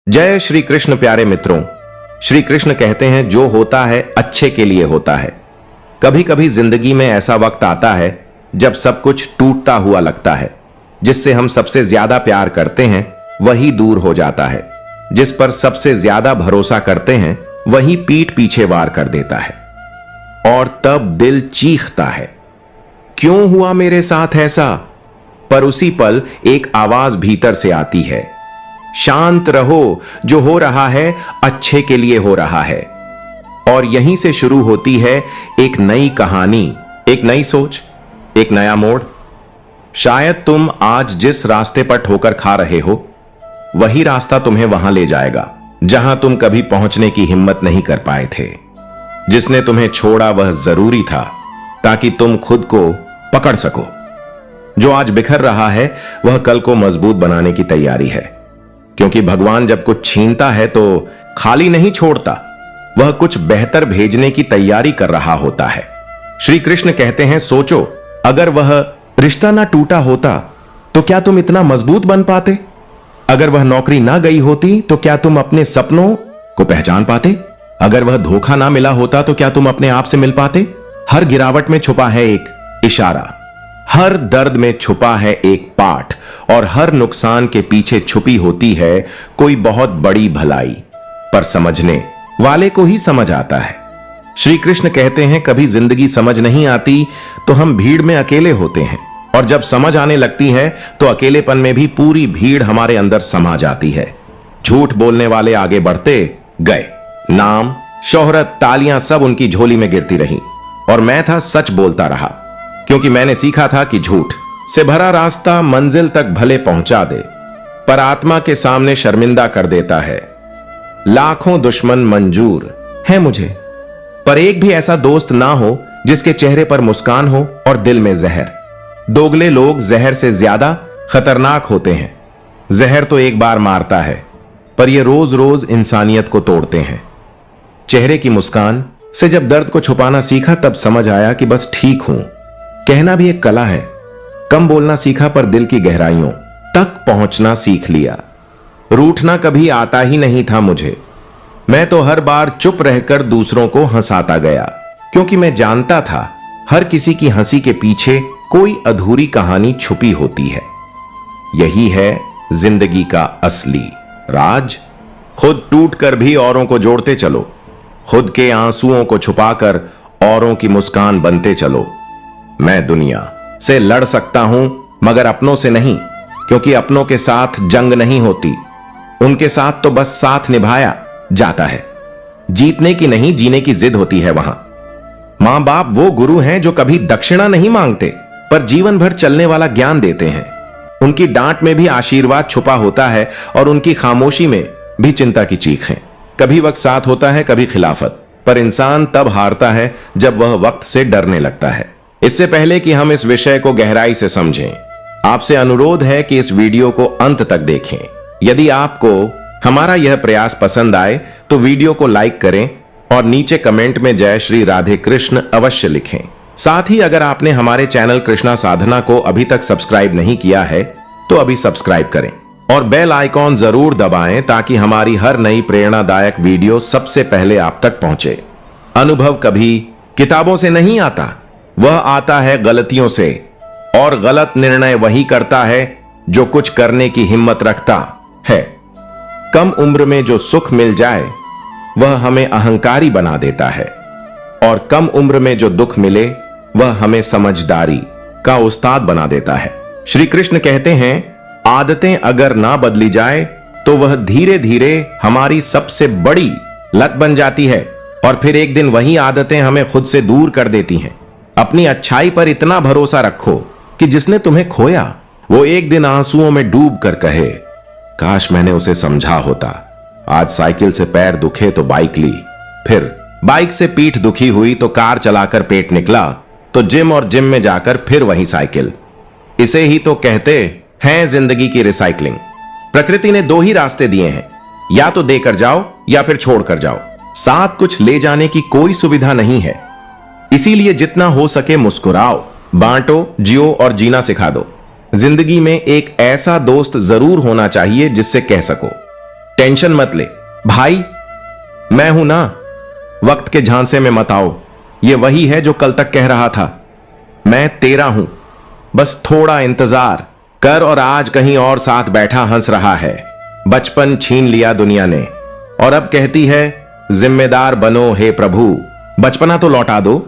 जय श्री कृष्ण। प्यारे मित्रों, श्री कृष्ण कहते हैं जो होता है अच्छे के लिए होता है। कभी कभी जिंदगी में ऐसा वक्त आता है जब सब कुछ टूटता हुआ लगता है। जिससे हम सबसे ज्यादा प्यार करते हैं वही दूर हो जाता है। जिस पर सबसे ज्यादा भरोसा करते हैं वही पीठ पीछे वार कर देता है। और तब दिल चीखता है, क्यों हुआ मेरे साथ ऐसा। पर उसी पल एक आवाज भीतर से आती है, शांत रहो, जो हो रहा है अच्छे के लिए हो रहा है। और यहीं से शुरू होती है एक नई कहानी, एक नई सोच, एक नया मोड़। शायद तुम आज जिस रास्ते पर ठोकर खा रहे हो वही रास्ता तुम्हें वहां ले जाएगा जहां तुम कभी पहुंचने की हिम्मत नहीं कर पाए थे। जिसने तुम्हें छोड़ा वह जरूरी था ताकि तुम खुद को पकड़ सको। जो आज बिखर रहा है वह कल को मजबूत बनाने की तैयारी है। क्योंकि भगवान जब कुछ छीनता है तो खाली नहीं छोड़ता, वह कुछ बेहतर भेजने की तैयारी कर रहा होता है। श्री कृष्ण कहते हैं, सोचो अगर वह रिश्ता ना टूटा होता तो क्या तुम इतना मजबूत बन पाते। अगर वह नौकरी ना गई होती तो क्या तुम अपने सपनों को पहचान पाते। अगर वह धोखा ना मिला होता तो क्या तुम अपने आप से मिल पाते। हर गिरावट में छुपा है एक इशारा, हर दर्द में छुपा है एक पाठ, और हर नुकसान के पीछे छुपी होती है कोई बहुत बड़ी भलाई। पर समझने वाले को ही समझ आता है। श्री कृष्ण कहते हैं, कभी जिंदगी समझ नहीं आती तो हम भीड़ में अकेले होते हैं, और जब समझ आने लगती है तो अकेलेपन में भी पूरी भीड़ हमारे अंदर समा जाती है। झूठ बोलने वाले आगे बढ़ते गए, नाम, शोहरत, तालियां सब उनकी झोली में गिरती रही, और मैं था सच बोलता रहा। क्योंकि मैंने सीखा था कि झूठ से भरा रास्ता मंजिल तक भले पहुंचा दे, पर आत्मा के सामने शर्मिंदा कर देता है। लाखों दुश्मन मंजूर है मुझे, पर एक भी ऐसा दोस्त ना हो जिसके चेहरे पर मुस्कान हो और दिल में जहर। दोगले लोग जहर से ज्यादा खतरनाक होते हैं। जहर तो एक बार मारता है, पर यह रोज रोज इंसानियत को तोड़ते हैं। चेहरे की मुस्कान से जब दर्द को छुपाना सीखा तब समझ आया कि बस ठीक हूं। कहना भी एक कला है। कम बोलना सीखा पर दिल की गहराइयों तक पहुंचना सीख लिया। रूठना कभी आता ही नहीं था मुझे। मैं तो हर बार चुप रहकर दूसरों को हंसाता गया, क्योंकि मैं जानता था हर किसी की हंसी के पीछे कोई अधूरी कहानी छुपी होती है। यही है जिंदगी का असली राज। खुद टूटकर भी औरों को जोड़ते चलो, खुद के आंसुओं को छुपाकर औरों की मुस्कान बनते चलो। मैं दुनिया से लड़ सकता हूं मगर अपनों से नहीं, क्योंकि अपनों के साथ जंग नहीं होती, उनके साथ तो बस साथ निभाया जाता है। जीतने की नहीं, जीने की जिद होती है वहां। मां बाप वो गुरु हैं जो कभी दक्षिणा नहीं मांगते पर जीवन भर चलने वाला ज्ञान देते हैं। उनकी डांट में भी आशीर्वाद छुपा होता है और उनकी खामोशी में भी चिंता की चीख है। कभी वक्त साथ होता है, कभी खिलाफत, पर इंसान तब हारता है जब वह वक्त से डरने लगता है। इससे पहले कि हम इस विषय को गहराई से समझें, आपसे अनुरोध है कि इस वीडियो को अंत तक देखें। यदि आपको हमारा यह प्रयास पसंद आए तो वीडियो को लाइक करें और नीचे कमेंट में जय श्री राधे कृष्ण अवश्य लिखें। साथ ही अगर आपने हमारे चैनल कृष्णा साधना को अभी तक सब्सक्राइब नहीं किया है तो अभी सब्सक्राइब करें और बेल आइकॉन जरूर दबाएं ताकि हमारी हर नई प्रेरणादायक वीडियो सबसे पहले आप तक पहुंचे। अनुभव कभी किताबों से नहीं आता, वह आता है गलतियों से, और गलत निर्णय वही करता है जो कुछ करने की हिम्मत रखता है। कम उम्र में जो सुख मिल जाए वह हमें अहंकारी बना देता है, और कम उम्र में जो दुख मिले वह हमें समझदारी का उस्ताद बना देता है। श्री कृष्ण कहते हैं, आदतें अगर ना बदली जाए तो वह धीरे धीरे हमारी सबसे बड़ी लत बन जाती है, और फिर एक दिन वही आदतें हमें खुद से दूर कर देती हैं। अपनी अच्छाई पर इतना भरोसा रखो कि जिसने तुम्हें खोया वो एक दिन आंसुओं में डूब कर कहे, काश मैंने उसे समझा होता। आज साइकिल से पैर दुखे तो बाइक ली, फिर बाइक से पीठ दुखी हुई तो कार चलाकर पेट निकला, तो जिम, और जिम में जाकर फिर वही साइकिल। इसे ही तो कहते हैं जिंदगी की रिसाइकलिंग। प्रकृति ने दो ही रास्ते दिए हैं, या तो देकर जाओ या फिर छोड़कर जाओ। साथ कुछ ले जाने की कोई सुविधा नहीं है। इसीलिए जितना हो सके मुस्कुराओ, बांटो, जियो और जीना सिखा दो। जिंदगी में एक ऐसा दोस्त जरूर होना चाहिए जिससे कह सको, टेंशन मत ले भाई, मैं हूं ना। वक्त के झांसे में मत आओ। ये वही है जो कल तक कह रहा था, मैं तेरा हूं, बस थोड़ा इंतजार कर। और आज कहीं और साथ बैठा हंस रहा है। बचपन छीन लिया दुनिया ने और अब कहती है जिम्मेदार बनो हे प्रभु। बचपना तो लौटा दो,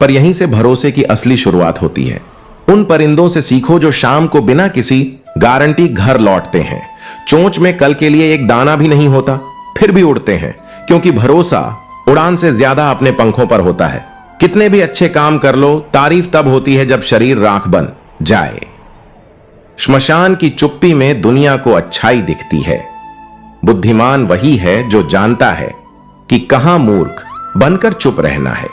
पर यहीं से भरोसे की असली शुरुआत होती है। उन परिंदों से सीखो जो शाम को बिना किसी गारंटी घर लौटते हैं। चोंच में कल के लिए एक दाना भी नहीं होता, फिर भी उड़ते हैं, क्योंकि भरोसा उड़ान से ज्यादा अपने पंखों पर होता है। कितने भी अच्छे काम कर लो, तारीफ तब होती है जब शरीर राख बन जाए। श्मशान की चुप्पी में दुनिया को अच्छाई दिखती है। बुद्धिमान वही है जो जानता है कि कहां मूर्ख बनकर चुप रहना है,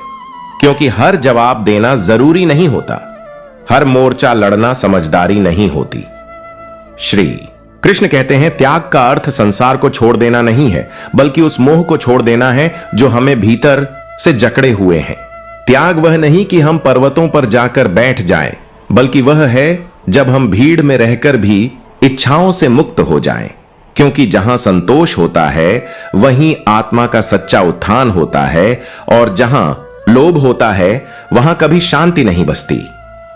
क्योंकि हर जवाब देना जरूरी नहीं होता, हर मोर्चा लड़ना समझदारी नहीं होती। श्री कृष्ण कहते हैं त्याग का अर्थ संसार को छोड़ देना नहीं है, बल्कि उस मोह को छोड़ देना है जो हमें भीतर से जकड़े हुए हैं। त्याग वह नहीं कि हम पर्वतों पर जाकर बैठ जाएं, बल्कि वह है जब हम भीड़ में रहकर भी इच्छाओं से मुक्त हो जाएं, क्योंकि जहां संतोष होता है वहीं आत्मा का सच्चा उत्थान होता है, और जहां लोभ होता है वहां कभी शांति नहीं बसती।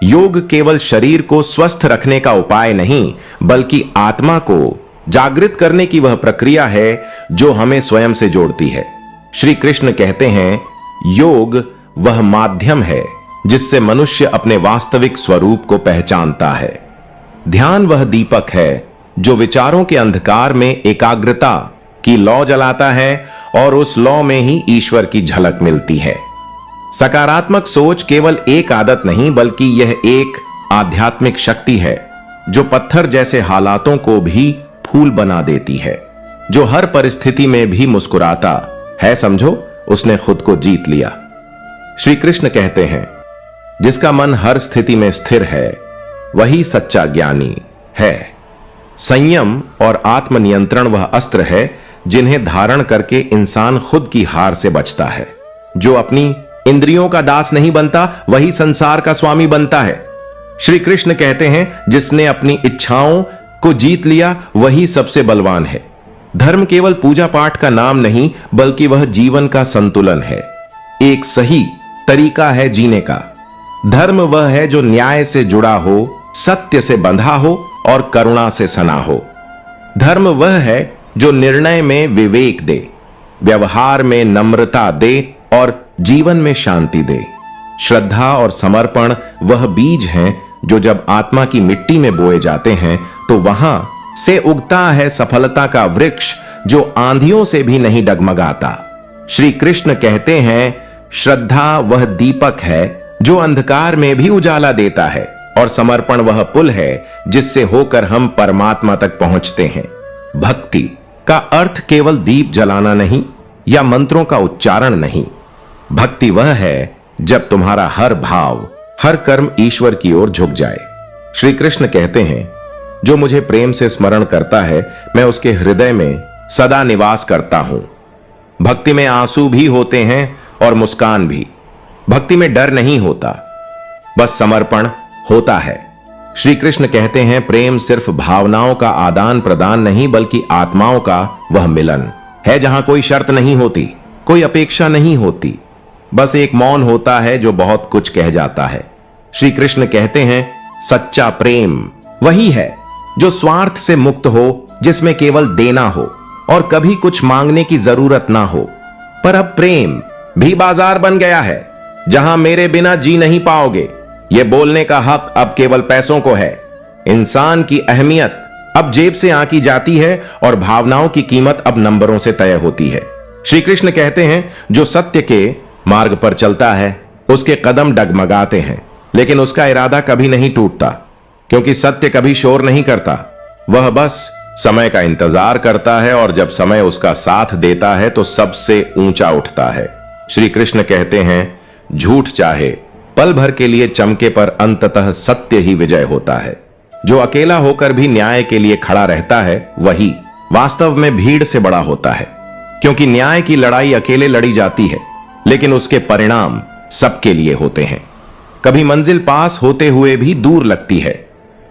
योग केवल शरीर को स्वस्थ रखने का उपाय नहीं, बल्कि आत्मा को जागृत करने की वह प्रक्रिया है जो हमें स्वयं से जोड़ती है। श्री कृष्ण कहते हैं योग वह माध्यम है जिससे मनुष्य अपने वास्तविक स्वरूप को पहचानता है। ध्यान वह दीपक है जो विचारों के अंधकार में एकाग्रता की लौ जलाता है, और उस लौ में ही ईश्वर की झलक मिलती है। सकारात्मक सोच केवल एक आदत नहीं, बल्कि यह एक आध्यात्मिक शक्ति है जो पत्थर जैसे हालातों को भी फूल बना देती है। जो हर परिस्थिति में भी मुस्कुराता है, समझो उसने खुद को जीत लिया। श्री कृष्ण कहते हैं जिसका मन हर स्थिति में स्थिर है वही सच्चा ज्ञानी है। संयम और आत्मनियंत्रण वह अस्त्र है जिन्हें धारण करके इंसान खुद की हार से बचता है। जो अपनी इंद्रियों का दास नहीं बनता वही संसार का स्वामी बनता है। श्री कृष्ण कहते हैं जिसने अपनी इच्छाओं को जीत लिया वही सबसे बलवान है। धर्म केवल पूजा पाठ का नाम नहीं, बल्कि वह जीवन का संतुलन है, एक सही तरीका है जीने का। धर्म वह है जो न्याय से जुड़ा हो, सत्य से बंधा हो और करुणा से सना हो। धर्म वह है जो निर्णय में विवेक दे, व्यवहार में नम्रता दे और जीवन में शांति दे। श्रद्धा और समर्पण वह बीज हैं जो जब आत्मा की मिट्टी में बोए जाते हैं तो वहां से उगता है सफलता का वृक्ष जो आंधियों से भी नहीं डगमगाता। श्री कृष्ण कहते हैं श्रद्धा वह दीपक है जो अंधकार में भी उजाला देता है, और समर्पण वह पुल है जिससे होकर हम परमात्मा तक पहुंचते हैं। भक्ति का अर्थ केवल दीप जलाना नहीं या मंत्रों का उच्चारण नहीं। भक्ति वह है जब तुम्हारा हर भाव, हर कर्म ईश्वर की ओर झुक जाए। श्री कृष्ण कहते हैं जो मुझे प्रेम से स्मरण करता है मैं उसके हृदय में सदा निवास करता हूं। भक्ति में आंसू भी होते हैं और मुस्कान भी। भक्ति में डर नहीं होता, बस समर्पण होता है। श्री कृष्ण कहते हैं प्रेम सिर्फ भावनाओं का आदान प्रदान नहीं, बल्कि आत्माओं का वह मिलन है जहां कोई शर्त नहीं होती, कोई अपेक्षा नहीं होती, बस एक मौन होता है जो बहुत कुछ कह जाता है। श्री कृष्ण कहते हैं सच्चा प्रेम वही है जो स्वार्थ से मुक्त हो, जिसमें केवल देना हो और कभी कुछ मांगने की जरूरत ना हो। पर अब प्रेम भी बाजार बन गया है जहां मेरे बिना जी नहीं पाओगे, यह बोलने का हक अब केवल पैसों को है। इंसान की अहमियत अब जेब से आंकी जाती है और भावनाओं की कीमत अब नंबरों से तय होती है। श्री कृष्ण कहते हैं जो सत्य के मार्ग पर चलता है उसके कदम डगमगाते हैं, लेकिन उसका इरादा कभी नहीं टूटता, क्योंकि सत्य कभी शोर नहीं करता, वह बस समय का इंतजार करता है, और जब समय उसका साथ देता है तो सबसे ऊंचा उठता है। श्री कृष्ण कहते हैं झूठ चाहे पल भर के लिए चमके, पर अंततः सत्य ही विजय होता है। जो अकेला होकर भी न्याय के लिए खड़ा रहता है वही वास्तव में भीड़ से बड़ा होता है, क्योंकि न्याय की लड़ाई अकेले लड़ी जाती है, लेकिन उसके परिणाम सबके लिए होते हैं। कभी मंजिल पास होते हुए भी दूर लगती है,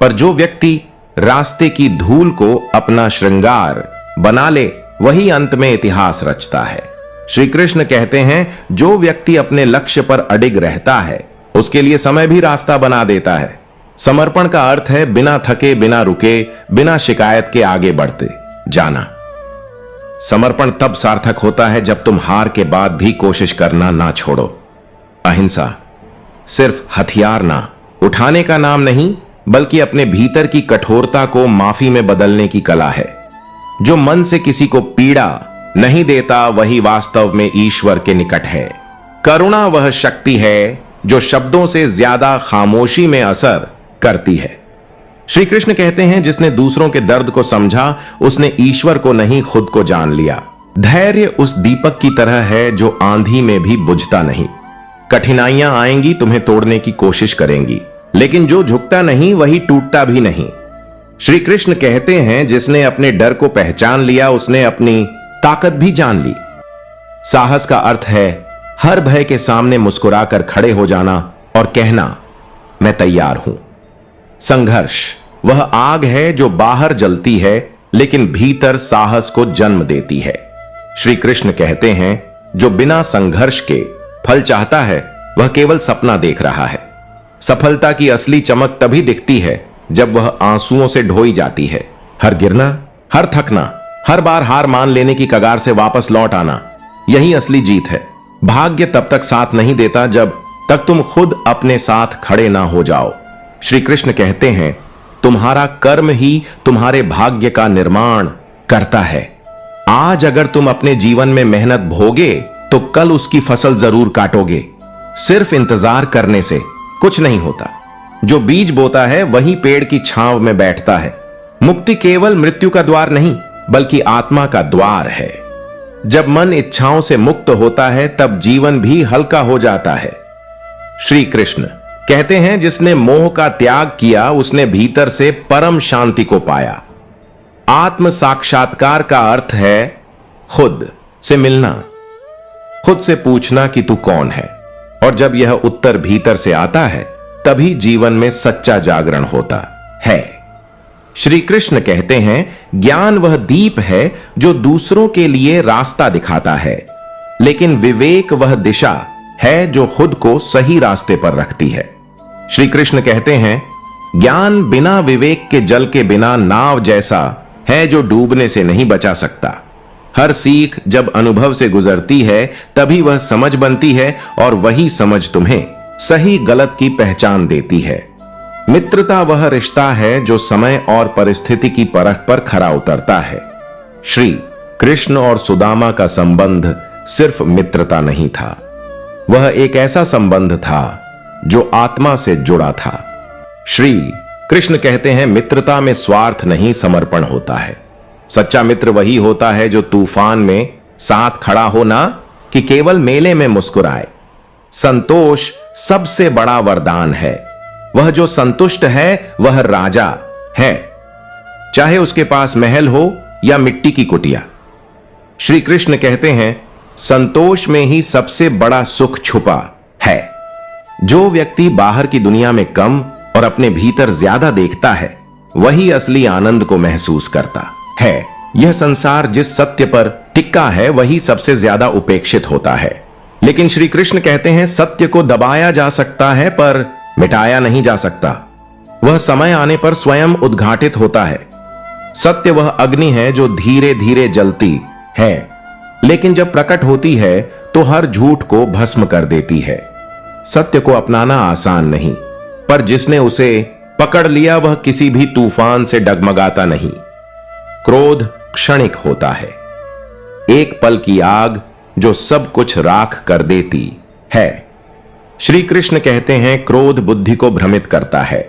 पर जो व्यक्ति रास्ते की धूल को अपना श्रृंगार बना ले वही अंत में इतिहास रचता है। श्री कृष्ण कहते हैं जो व्यक्ति अपने लक्ष्य पर अडिग रहता है उसके लिए समय भी रास्ता बना देता है। समर्पण का अर्थ है बिना थके, बिना रुके, बिना शिकायत के आगे बढ़ते जाना। समर्पण तब सार्थक होता है जब तुम हार के बाद भी कोशिश करना ना छोड़ो। अहिंसा सिर्फ हथियार ना उठाने का नाम नहीं, बल्कि अपने भीतर की कठोरता को माफी में बदलने की कला है। जो मन से किसी को पीड़ा नहीं देता वही वास्तव में ईश्वर के निकट है। करुणा वह शक्ति है जो शब्दों से ज्यादा खामोशी में असर करती है। श्री कृष्ण कहते हैं जिसने दूसरों के दर्द को समझा उसने ईश्वर को नहीं खुद को जान लिया। धैर्य उस दीपक की तरह है जो आंधी में भी बुझता नहीं। कठिनाइयां आएंगी, तुम्हें तोड़ने की कोशिश करेंगी, लेकिन जो झुकता नहीं वही टूटता भी नहीं। श्री कृष्ण कहते हैं जिसने अपने डर को पहचान लिया उसने अपनी ताकत भी जान ली। साहस का अर्थ है हर भय के सामने मुस्कुराकर खड़े हो जाना और कहना मैं तैयार हूं। संघर्ष वह आग है जो बाहर जलती है लेकिन भीतर साहस को जन्म देती है। श्री कृष्ण कहते हैं जो बिना संघर्ष के फल चाहता है वह केवल सपना देख रहा है। सफलता की असली चमक तभी दिखती है जब वह आंसुओं से ढोई जाती है। हर गिरना, हर थकना, हर बार हार मान लेने की कगार से वापस लौट आना, यही असली जीत है। भाग्य तब तक साथ नहीं देता जब तक तुम खुद अपने साथ खड़े ना हो जाओ। श्री कृष्ण कहते हैं तुम्हारा कर्म ही तुम्हारे भाग्य का निर्माण करता है। आज अगर तुम अपने जीवन में मेहनत भोगे तो कल उसकी फसल जरूर काटोगे। सिर्फ इंतजार करने से कुछ नहीं होता। जो बीज बोता है वही पेड़ की छांव में बैठता है। मुक्ति केवल मृत्यु का द्वार नहीं बल्कि आत्मा का द्वार है। जब मन इच्छाओं से मुक्त होता है तब जीवन भी हल्का हो जाता है। श्री कृष्ण कहते हैं जिसने मोह का त्याग किया उसने भीतर से परम शांति को पाया। आत्म साक्षात्कार का अर्थ है खुद से मिलना, खुद से पूछना कि तू कौन है, और जब यह उत्तर भीतर से आता है तभी जीवन में सच्चा जागरण होता है। श्री कृष्ण कहते हैं ज्ञान वह दीप है जो दूसरों के लिए रास्ता दिखाता है, लेकिन विवेक वह दिशा है जो खुद को सही रास्ते पर रखती है। श्री कृष्ण कहते हैं ज्ञान बिना विवेक के जल के बिना नाव जैसा है जो डूबने से नहीं बचा सकता। हर सीख जब अनुभव से गुजरती है तभी वह समझ बनती है और वही समझ तुम्हें सही गलत की पहचान देती है। मित्रता वह रिश्ता है जो समय और परिस्थिति की परख पर खरा उतरता है। श्री कृष्ण और सुदामा का संबंध सिर्फ मित्रता नहीं था, वह एक ऐसा संबंध था जो आत्मा से जुड़ा था। श्री कृष्ण कहते हैं मित्रता में स्वार्थ नहीं समर्पण होता है। सच्चा मित्र वही होता है जो तूफान में साथ खड़ा हो ना कि केवल मेले में मुस्कुराए। संतोष सबसे बड़ा वरदान है। वह जो संतुष्ट है वह राजा है, चाहे उसके पास महल हो या मिट्टी की कुटिया। श्री कृष्ण कहते हैं संतोष में ही सबसे बड़ा सुख छुपा है। जो व्यक्ति बाहर की दुनिया में कम और अपने भीतर ज्यादा देखता है वही असली आनंद को महसूस करता है। यह संसार जिस सत्य पर टिका है वही सबसे ज्यादा उपेक्षित होता है। लेकिन श्री कृष्ण कहते हैं सत्य को दबाया जा सकता है पर मिटाया नहीं जा सकता। वह समय आने पर स्वयं उद्घाटित होता है। सत्य वह अग्नि है जो धीरे धीरे जलती है, लेकिन जब प्रकट होती है तो हर झूठ को भस्म कर देती है। सत्य को अपनाना आसान नहीं, पर जिसने उसे पकड़ लिया वह किसी भी तूफान से डगमगाता नहीं। क्रोध क्षणिक होता है, एक पल की आग जो सब कुछ राख कर देती है। श्री कृष्ण कहते हैं क्रोध बुद्धि को भ्रमित करता है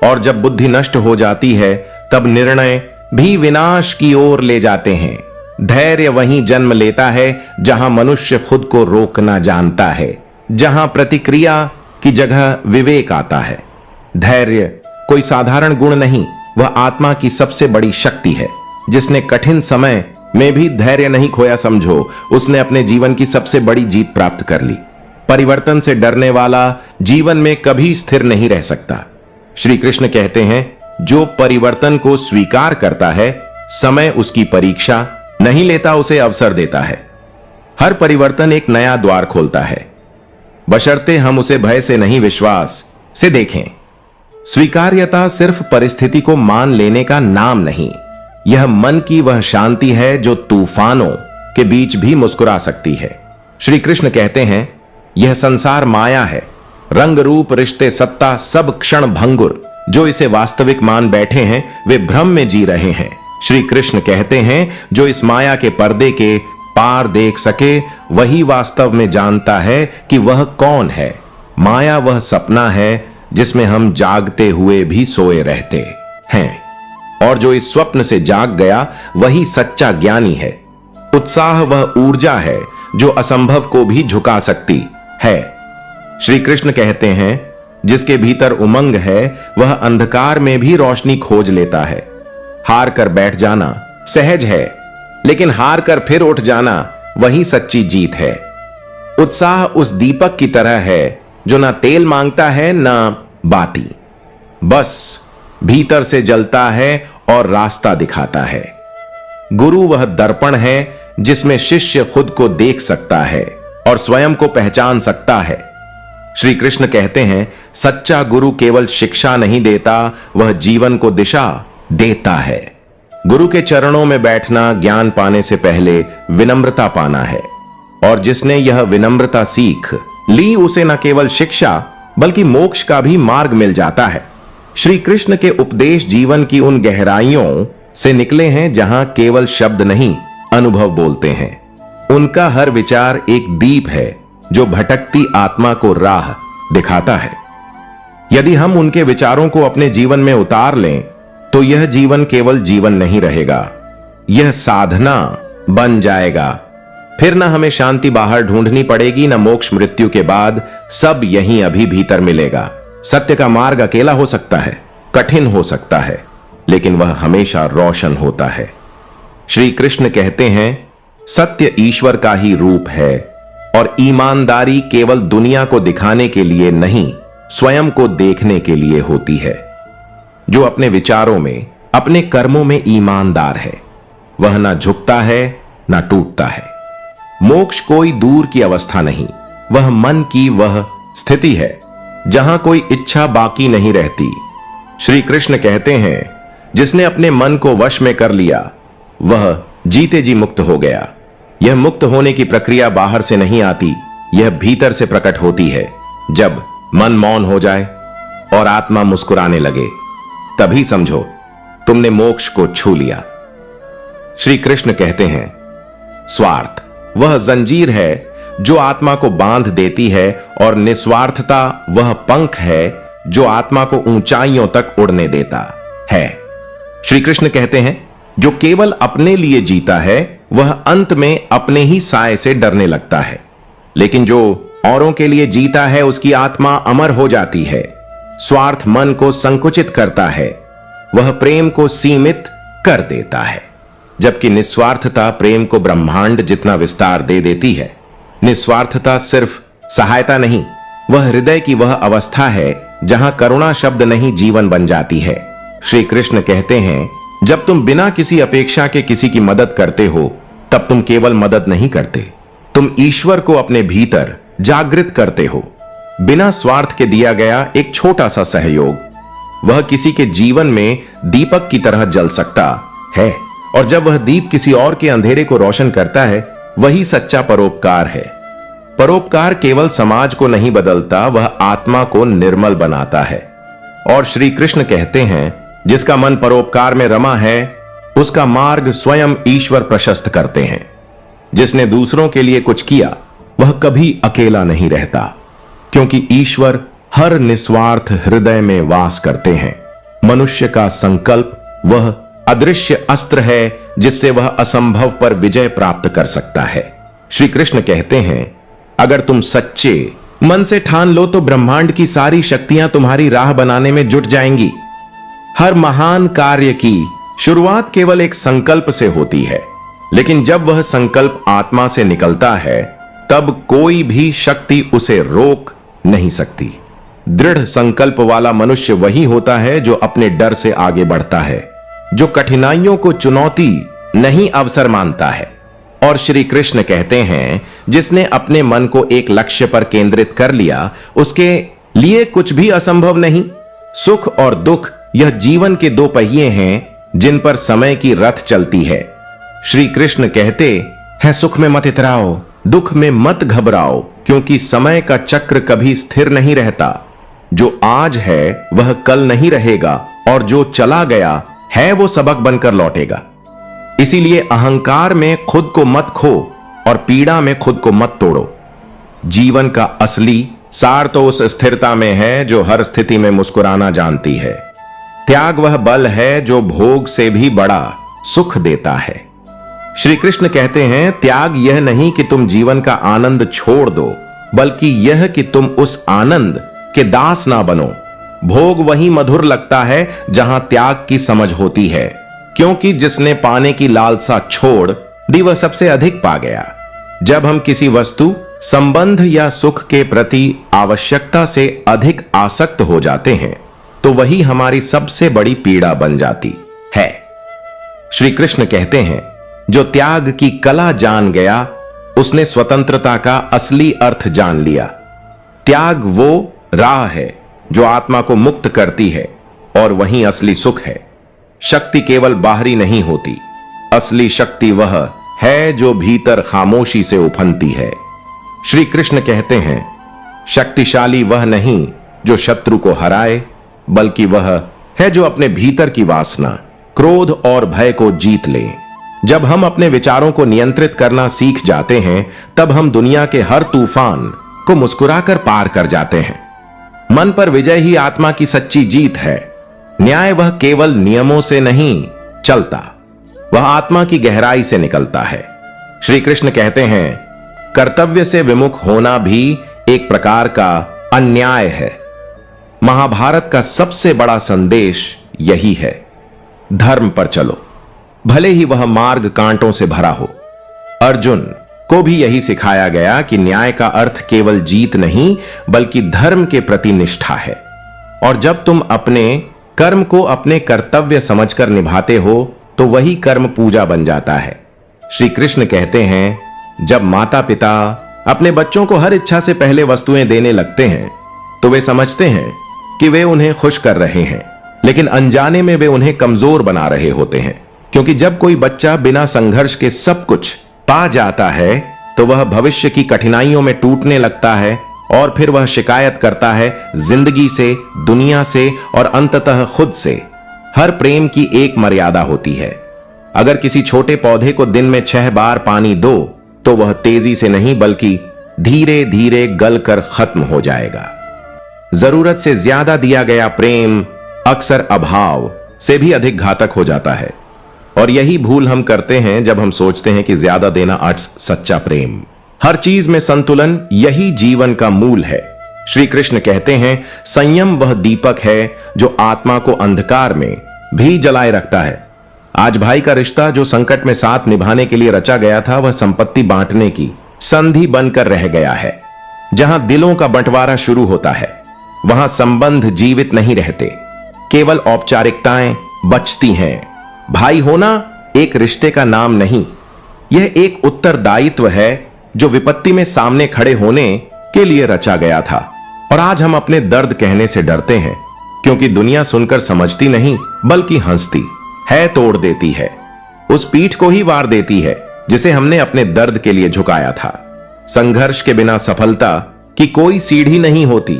और जब बुद्धि नष्ट हो जाती है तब निर्णय भी विनाश की ओर ले जाते हैं। धैर्य वहीं जन्म लेता है जहां मनुष्य खुद को रोकना जानता है, जहां प्रतिक्रिया की जगह विवेक आता है। धैर्य कोई साधारण गुण नहीं, वह आत्मा की सबसे बड़ी शक्ति है। जिसने कठिन समय में भी धैर्य नहीं खोया समझो उसने अपने जीवन की सबसे बड़ी जीत प्राप्त कर ली। परिवर्तन से डरने वाला जीवन में कभी स्थिर नहीं रह सकता। श्री कृष्ण कहते हैं जो परिवर्तन को स्वीकार करता है समय उसकी परीक्षा नहीं लेता उसे अवसर देता है। हर परिवर्तन एक नया द्वार खोलता है, बशर्ते हम उसे भय से नहीं विश्वास से देखें। स्वीकार्यता सिर्फ परिस्थिति को मान लेने का नाम नहीं, यह मन की वह शांति है जो तूफानों के बीच भी मुस्कुरा सकती है। श्री कृष्ण कहते हैं, यह संसार माया है, रंग रूप रिश्ते सत्ता सब क्षण भंगुर। जो इसे वास्तविक मान बैठे हैं वे भ्रम में जी रहे हैं। श्री कृष्ण कहते हैं, जो इस माया के पर्दे के पार देख सके वही वास्तव में जानता है कि वह कौन है। माया वह सपना है जिसमें हम जागते हुए भी सोए रहते हैं, और जो इस स्वप्न से जाग गया वही सच्चा ज्ञानी है। उत्साह वह ऊर्जा है जो असंभव को भी झुका सकती है। श्री कृष्ण कहते हैं, जिसके भीतर उमंग है वह अंधकार में भी रोशनी खोज लेता है। हार कर बैठ जाना सहज है, लेकिन हार कर फिर उठ जाना वही सच्ची जीत है। उत्साह उस दीपक की तरह है जो ना तेल मांगता है ना बाती, बस भीतर से जलता है और रास्ता दिखाता है। गुरु वह दर्पण है जिसमें शिष्य खुद को देख सकता है और स्वयं को पहचान सकता है। श्री कृष्ण कहते हैं, सच्चा गुरु केवल शिक्षा नहीं देता, वह जीवन को दिशा देता है। गुरु के चरणों में बैठना ज्ञान पाने से पहले विनम्रता पाना है, और जिसने यह विनम्रता सीख ली उसे न केवल शिक्षा बल्कि मोक्ष का भी मार्ग मिल जाता है। श्री कृष्ण के उपदेश जीवन की उन गहराइयों से निकले हैं जहां केवल शब्द नहीं अनुभव बोलते हैं। उनका हर विचार एक दीप है जो भटकती आत्मा को राह दिखाता है। यदि हम उनके विचारों को अपने जीवन में उतार लें तो यह जीवन केवल जीवन नहीं रहेगा, यह साधना बन जाएगा। फिर ना हमें शांति बाहर ढूंढनी पड़ेगी, ना मोक्ष मृत्यु के बाद, सब यहीं अभी भीतर मिलेगा। सत्य का मार्ग अकेला हो सकता है, कठिन हो सकता है, लेकिन वह हमेशा रोशन होता है। श्री कृष्ण कहते हैं, सत्य ईश्वर का ही रूप है और ईमानदारी केवल दुनिया को दिखाने के लिए नहीं, स्वयं को देखने के लिए होती है। जो अपने विचारों में, अपने कर्मों में ईमानदार है, वह ना झुकता है ना टूटता है। मोक्ष कोई दूर की अवस्था नहीं, वह मन की वह स्थिति है जहां कोई इच्छा बाकी नहीं रहती। श्री कृष्ण कहते हैं, जिसने अपने मन को वश में कर लिया वह जीते जी मुक्त हो गया। यह मुक्त होने की प्रक्रिया बाहर से नहीं आती, यह भीतर से प्रकट होती है। जब मन मौन हो जाए और आत्मा मुस्कुराने लगे, तभी समझो तुमने मोक्ष को छू लिया। श्री कृष्ण कहते हैं, स्वार्थ वह जंजीर है जो आत्मा को बांध देती है और निस्वार्थता वह पंख है जो आत्मा को ऊंचाइयों तक उड़ने देता है। श्री कृष्ण कहते हैं, जो केवल अपने लिए जीता है वह अंत में अपने ही साए से डरने लगता है, लेकिन जो औरों के लिए जीता है उसकी आत्मा अमर हो जाती है। स्वार्थ मन को संकुचित करता है, वह प्रेम को सीमित कर देता है, जबकि निस्वार्थता प्रेम को ब्रह्मांड जितना विस्तार दे देती है। निस्वार्थता सिर्फ सहायता नहीं, वह हृदय की वह अवस्था है जहां करुणा शब्द नहीं जीवन बन जाती है। श्री कृष्ण कहते हैं, जब तुम बिना किसी अपेक्षा के किसी की मदद करते हो तब तुम केवल मदद नहीं करते, तुम ईश्वर को अपने भीतर जागृत करते हो। बिना स्वार्थ के दिया गया एक छोटा सा सहयोग वह किसी के जीवन में दीपक की तरह जल सकता है, और जब वह दीप किसी और के अंधेरे को रोशन करता है वही सच्चा परोपकार है। परोपकार केवल समाज को नहीं बदलता, वह आत्मा को निर्मल बनाता है। और श्री कृष्ण कहते हैं, जिसका मन परोपकार में रमा है उसका मार्ग स्वयं ईश्वर प्रशस्त करते हैं। जिसने दूसरों के लिए कुछ किया वह कभी अकेला नहीं रहता, क्योंकि ईश्वर हर निस्वार्थ हृदय में वास करते हैं। मनुष्य का संकल्प वह अदृश्य अस्त्र है जिससे वह असंभव पर विजय प्राप्त कर सकता है। श्री कृष्ण कहते हैं, अगर तुम सच्चे मन से ठान लो तो ब्रह्मांड की सारी शक्तियां तुम्हारी राह बनाने में जुट जाएंगी। हर महान कार्य की शुरुआत केवल एक संकल्प से होती है, लेकिन जब वह संकल्प आत्मा से निकलता है तब कोई भी शक्ति उसे रोक नहीं सकती। दृढ़ संकल्प वाला मनुष्य वही होता है जो अपने डर से आगे बढ़ता है, जो कठिनाइयों को चुनौती नहीं अवसर मानता है। और श्री कृष्ण कहते हैं, जिसने अपने मन को एक लक्ष्य पर केंद्रित कर लिया, उसके लिए कुछ भी असंभव नहीं। सुख और दुख यह जीवन के दो पहिए हैं जिन पर समय की रथ चलती है। श्री कृष्ण कहते हैं, सुख में मत इतराओ, दुख में मत घबराओ, क्योंकि समय का चक्र कभी स्थिर नहीं रहता। जो आज है वह कल नहीं रहेगा, और जो चला गया है वो सबक बनकर लौटेगा। इसीलिए अहंकार में खुद को मत खो और पीड़ा में खुद को मत तोड़ो। जीवन का असली सार तो उस स्थिरता में है जो हर स्थिति में मुस्कुराना जानती है। त्याग वह बल है जो भोग से भी बड़ा सुख देता है। श्री कृष्ण कहते हैं, त्याग यह नहीं कि तुम जीवन का आनंद छोड़ दो, बल्कि यह कि तुम उस आनंद के दास ना बनो। भोग वही मधुर लगता है जहां त्याग की समझ होती है, क्योंकि जिसने पाने की लालसा छोड़ दी वह सबसे अधिक पा गया। जब हम किसी वस्तु, संबंध या सुख के प्रति आवश्यकता से अधिक आसक्त हो जाते हैं, तो वही हमारी सबसे बड़ी पीड़ा बन जाती है। श्री कृष्ण कहते हैं, जो त्याग की कला जान गया, उसने स्वतंत्रता का असली अर्थ जान लिया। त्याग वो राह है जो आत्मा को मुक्त करती है, और वहीं असली सुख है। शक्ति केवल बाहरी नहीं होती, असली शक्ति वह है जो भीतर खामोशी से उफनती है। श्री कृष्ण कहते हैं, शक्तिशाली वह नहीं जो शत्रु को हराए, बल्कि वह है जो अपने भीतर की वासना, क्रोध और भय को जीत ले। जब हम अपने विचारों को नियंत्रित करना सीख जाते हैं, तब हम दुनिया के हर तूफान को मुस्कुराकर पार कर जाते हैं। मन पर विजय ही आत्मा की सच्ची जीत है। न्याय वह केवल नियमों से नहीं चलता, वह आत्मा की गहराई से निकलता है। श्री कृष्ण कहते हैं, कर्तव्य से विमुख होना भी एक प्रकार का अन्याय है। महाभारत का सबसे बड़ा संदेश यही है, धर्म पर चलो, भले ही वह मार्ग कांटों से भरा हो। अर्जुन को भी यही सिखाया गया कि न्याय का अर्थ केवल जीत नहीं, बल्कि धर्म के प्रति निष्ठा है। और जब तुम अपने कर्म को अपने कर्तव्य समझकर निभाते हो, तो वही कर्म पूजा बन जाता है। श्री कृष्ण कहते हैं, जब माता पिता अपने बच्चों को हर इच्छा से पहले वस्तुएं देने लगते हैं, तो वे समझते हैं कि वे उन्हें खुश कर रहे हैं, लेकिन अनजाने में वे उन्हें कमजोर बना रहे होते हैं। क्योंकि जब कोई बच्चा बिना संघर्ष के सब कुछ पा जाता है, तो वह भविष्य की कठिनाइयों में टूटने लगता है, और फिर वह शिकायत करता है जिंदगी से, दुनिया से और अंततः खुद से। हर प्रेम की एक मर्यादा होती है। अगर किसी छोटे पौधे को दिन में 6 बार पानी दो, तो वह तेजी से नहीं बल्कि धीरे धीरे गलकर खत्म हो जाएगा। जरूरत से ज्यादा दिया गया प्रेम अक्सर अभाव से भी अधिक घातक हो जाता है, और यही भूल हम करते हैं जब हम सोचते हैं कि ज्यादा देना अर्थ सच्चा प्रेम। हर चीज में संतुलन यही जीवन का मूल है। श्री कृष्ण कहते हैं, संयम वह दीपक है जो आत्मा को अंधकार में भी जलाए रखता है। आज भाई का रिश्ता जो संकट में साथ निभाने के लिए रचा गया था, वह संपत्ति बांटने की संधि बनकर रह गया है। जहां दिलों का बंटवारा शुरू होता है, वहां संबंध जीवित नहीं रहते, केवल औपचारिकताएं बचती हैं। भाई होना एक रिश्ते का नाम नहीं, यह एक उत्तरदायित्व है जो विपत्ति में सामने खड़े होने के लिए रचा गया था। और आज हम अपने दर्द कहने से डरते हैं, क्योंकि दुनिया सुनकर समझती नहीं बल्कि हंसती है, तोड़ देती है। उस पीठ को ही वार देती है जिसे हमने अपने दर्द के लिए झुकाया था। संघर्ष के बिना सफलता की कोई सीढ़ी नहीं होती।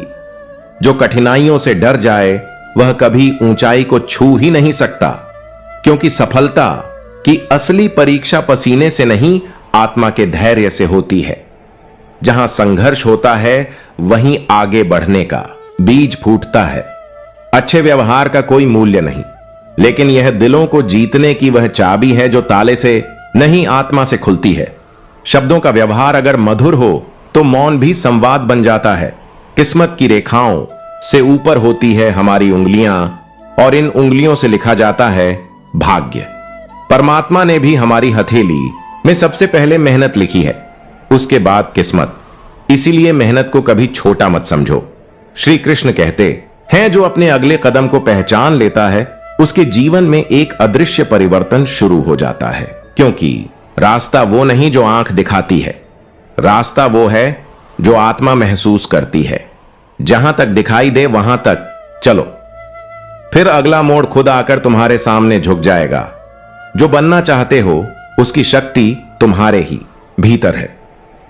जो कठिनाइयों से डर जाए वह कभी ऊंचाई को छू ही नहीं सकता, क्योंकि सफलता की असली परीक्षा पसीने से नहीं, आत्मा के धैर्य से होती है। जहां संघर्ष होता है वहीं आगे बढ़ने का बीज फूटता है। अच्छे व्यवहार का कोई मूल्य नहीं, लेकिन यह दिलों को जीतने की वह चाबी है जो ताले से नहीं, आत्मा से खुलती है। शब्दों का व्यवहार अगर मधुर हो तो मौन भी संवाद बन जाता है। किस्मत की रेखाओं से ऊपर होती है हमारी उंगलियां, और इन उंगलियों से लिखा जाता है भाग्य। परमात्मा ने भी हमारी हथेली में सबसे पहले मेहनत लिखी है, उसके बाद किस्मत। इसीलिए मेहनत को कभी छोटा मत समझो। श्री कृष्ण कहते हैं, जो अपने अगले कदम को पहचान लेता है, उसके जीवन में एक अदृश्य परिवर्तन शुरू हो जाता है। क्योंकि रास्ता वो नहीं जो आंख दिखाती है, रास्ता वो है जो आत्मा महसूस करती है। जहां तक दिखाई दे वहां तक चलो, फिर अगला मोड़ खुद आकर तुम्हारे सामने झुक जाएगा। जो बनना चाहते हो उसकी शक्ति तुम्हारे ही भीतर है।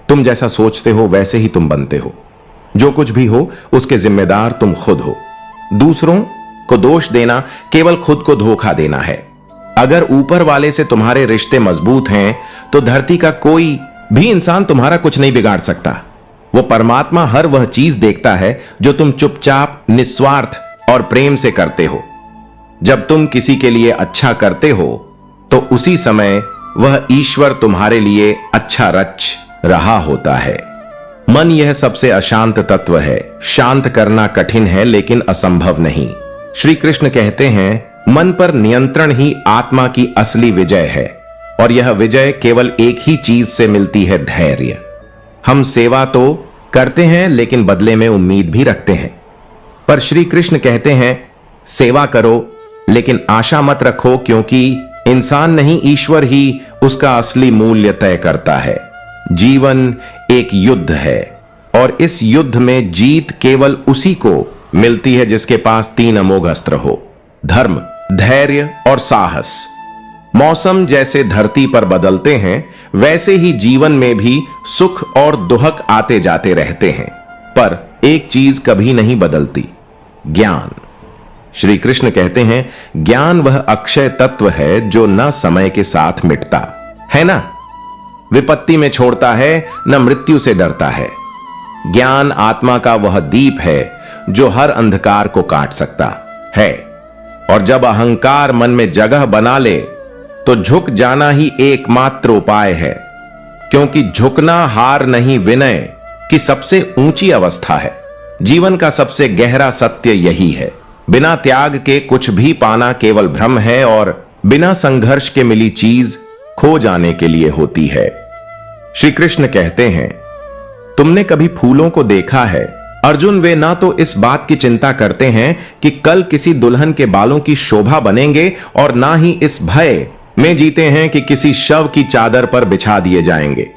तुम जैसा सोचते हो वैसे ही तुम बनते हो। जो कुछ भी हो उसके जिम्मेदार तुम खुद हो। दूसरों को दोष देना केवल खुद को धोखा देना है। अगर ऊपर वाले से तुम्हारे रिश्ते मजबूत हैं तो धरती का कोई भी इंसान तुम्हारा कुछ नहीं बिगाड़ सकता। वो परमात्मा हर वह चीज देखता है जो तुम चुपचाप, निस्वार्थ और प्रेम से करते हो। जब तुम किसी के लिए अच्छा करते हो तो उसी समय वह ईश्वर तुम्हारे लिए अच्छा रच रहा होता है। मन यह सबसे अशांत तत्व है। शांत करना कठिन है लेकिन असंभव नहीं। श्री कृष्ण कहते हैं मन पर नियंत्रण ही आत्मा की असली विजय है, और यह विजय केवल एक ही चीज से मिलती है, धैर्य। हम सेवा तो करते हैं लेकिन बदले में उम्मीद भी रखते हैं, पर श्री कृष्ण कहते हैं सेवा करो लेकिन आशा मत रखो, क्योंकि इंसान नहीं ईश्वर ही उसका असली मूल्य तय करता है। जीवन एक युद्ध है और इस युद्ध में जीत केवल उसी को मिलती है जिसके पास 3 अमोघ अस्त्र हो, धर्म, धैर्य और साहस। मौसम जैसे धरती पर बदलते हैं वैसे ही जीवन में भी सुख और दुहक आते जाते रहते हैं, पर एक चीज कभी नहीं बदलती, ज्ञान। श्री कृष्ण कहते हैं ज्ञान वह अक्षय तत्व है जो न समय के साथ मिटता है, ना विपत्ति में छोड़ता है, न मृत्यु से डरता है। ज्ञान आत्मा का वह दीप है जो हर अंधकार को काट सकता है, और जब अहंकार मन में जगह बना ले तो झुक जाना ही एकमात्र उपाय है, क्योंकि झुकना हार नहीं, विनय की सबसे ऊंची अवस्था है। जीवन का सबसे गहरा सत्य यही है। बिना त्याग के कुछ भी पाना केवल भ्रम है, और बिना संघर्ष के मिली चीज खो जाने के लिए होती है। श्री कृष्ण कहते हैं तुमने कभी फूलों को देखा है अर्जुन? वे ना तो इस बात की चिंता करते हैं कि कल किसी दुल्हन के बालों की शोभा बनेंगे, और ना ही इस भय में जीते हैं कि किसी शव की चादर पर बिछा दिए जाएंगे।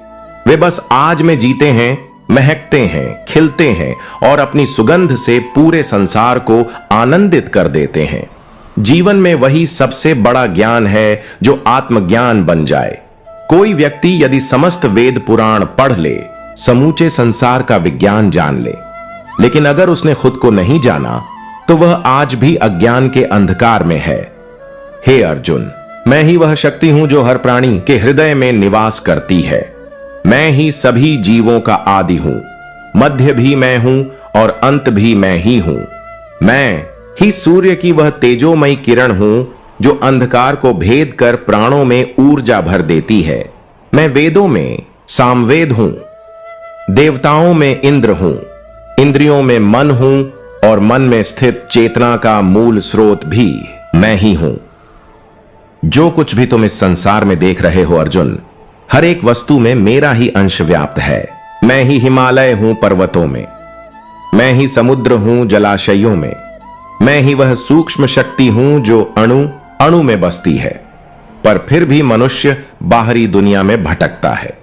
वे बस आज में जीते हैं, महकते हैं, खिलते हैं और अपनी सुगंध से पूरे संसार को आनंदित कर देते हैं। जीवन में वही सबसे बड़ा ज्ञान है जो आत्मज्ञान बन जाए। कोई व्यक्ति यदि समस्त वेद पुराण पढ़ ले, समूचे संसार का विज्ञान जान ले, लेकिन अगर उसने खुद को नहीं जाना तो वह आज भी अज्ञान के अंधकार में है। हे अर्जुन, मैं ही वह शक्ति हूं जो हर प्राणी के हृदय में निवास करती है। मैं ही सभी जीवों का आदि हूं, मध्य भी मैं हूं और अंत भी मैं ही हूं। मैं ही सूर्य की वह तेजोमयी किरण हूं जो अंधकार को भेद कर प्राणों में ऊर्जा भर देती है। मैं वेदों में सामवेद हूं, देवताओं में इंद्र हूं, इंद्रियों में मन हूं और मन में स्थित चेतना का मूल स्रोत भी मैं ही हूं। जो कुछ भी तुम इस संसार में देख रहे हो अर्जुन, हर एक वस्तु में मेरा ही अंश व्याप्त है। मैं ही हिमालय हूं पर्वतों में, मैं ही समुद्र हूं जलाशयों में, मैं ही वह सूक्ष्म शक्ति हूं जो अणु अणु में बसती है। पर फिर भी मनुष्य बाहरी दुनिया में भटकता है।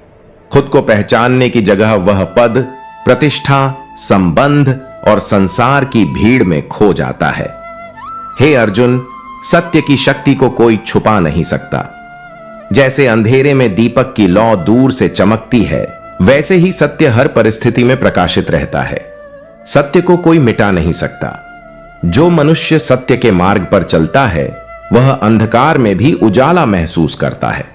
खुद को पहचानने की जगह वह पद, प्रतिष्ठा, संबंध और संसार की भीड़ में खो जाता है। हे अर्जुन, सत्य की शक्ति को कोई छुपा नहीं सकता। जैसे अंधेरे में दीपक की लौ दूर से चमकती है, वैसे ही सत्य हर परिस्थिति में प्रकाशित रहता है। सत्य को कोई मिटा नहीं सकता। जो मनुष्य सत्य के मार्ग पर चलता है वह अंधकार में भी उजाला महसूस करता है।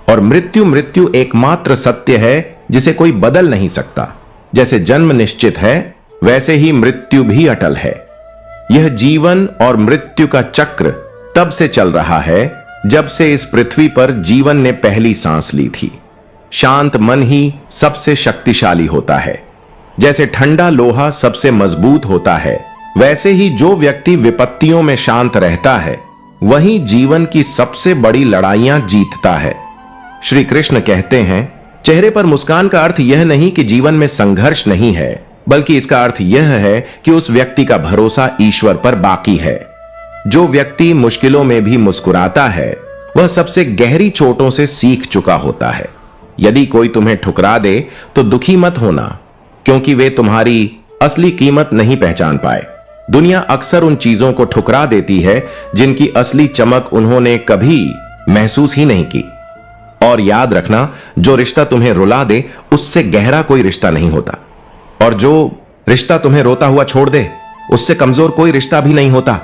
और मृत्यु मृत्यु एकमात्र सत्य है जिसे कोई बदल नहीं सकता। जैसे जन्म निश्चित है वैसे ही मृत्यु भी अटल है। यह जीवन और मृत्यु का चक्र तब से चल रहा है जब से इस पृथ्वी पर जीवन ने पहली सांस ली थी। शांत मन ही सबसे शक्तिशाली होता है। जैसे ठंडा लोहा सबसे मजबूत होता है, वैसे ही जो व्यक्ति विपत्तियों में शांत रहता है वही जीवन की सबसे बड़ी लड़ाइयां जीतता है। श्री कृष्ण कहते हैं चेहरे पर मुस्कान का अर्थ यह नहीं कि जीवन में संघर्ष नहीं है, बल्कि इसका अर्थ यह है कि उस व्यक्ति का भरोसा ईश्वर पर बाकी है। जो व्यक्ति मुश्किलों में भी मुस्कुराता है वह सबसे गहरी चोटों से सीख चुका होता है। यदि कोई तुम्हें ठुकरा दे तो दुखी मत होना, क्योंकि वे तुम्हारी असली कीमत नहीं पहचान पाए। दुनिया अक्सर उन चीजों को ठुकरा देती है जिनकी असली चमक उन्होंने कभी महसूस ही नहीं की। और याद रखना, जो रिश्ता तुम्हें रुला दे उससे गहरा कोई रिश्ता नहीं होता, और जो रिश्ता तुम्हें रोता हुआ छोड़ दे उससे कमजोर कोई रिश्ता भी नहीं होता।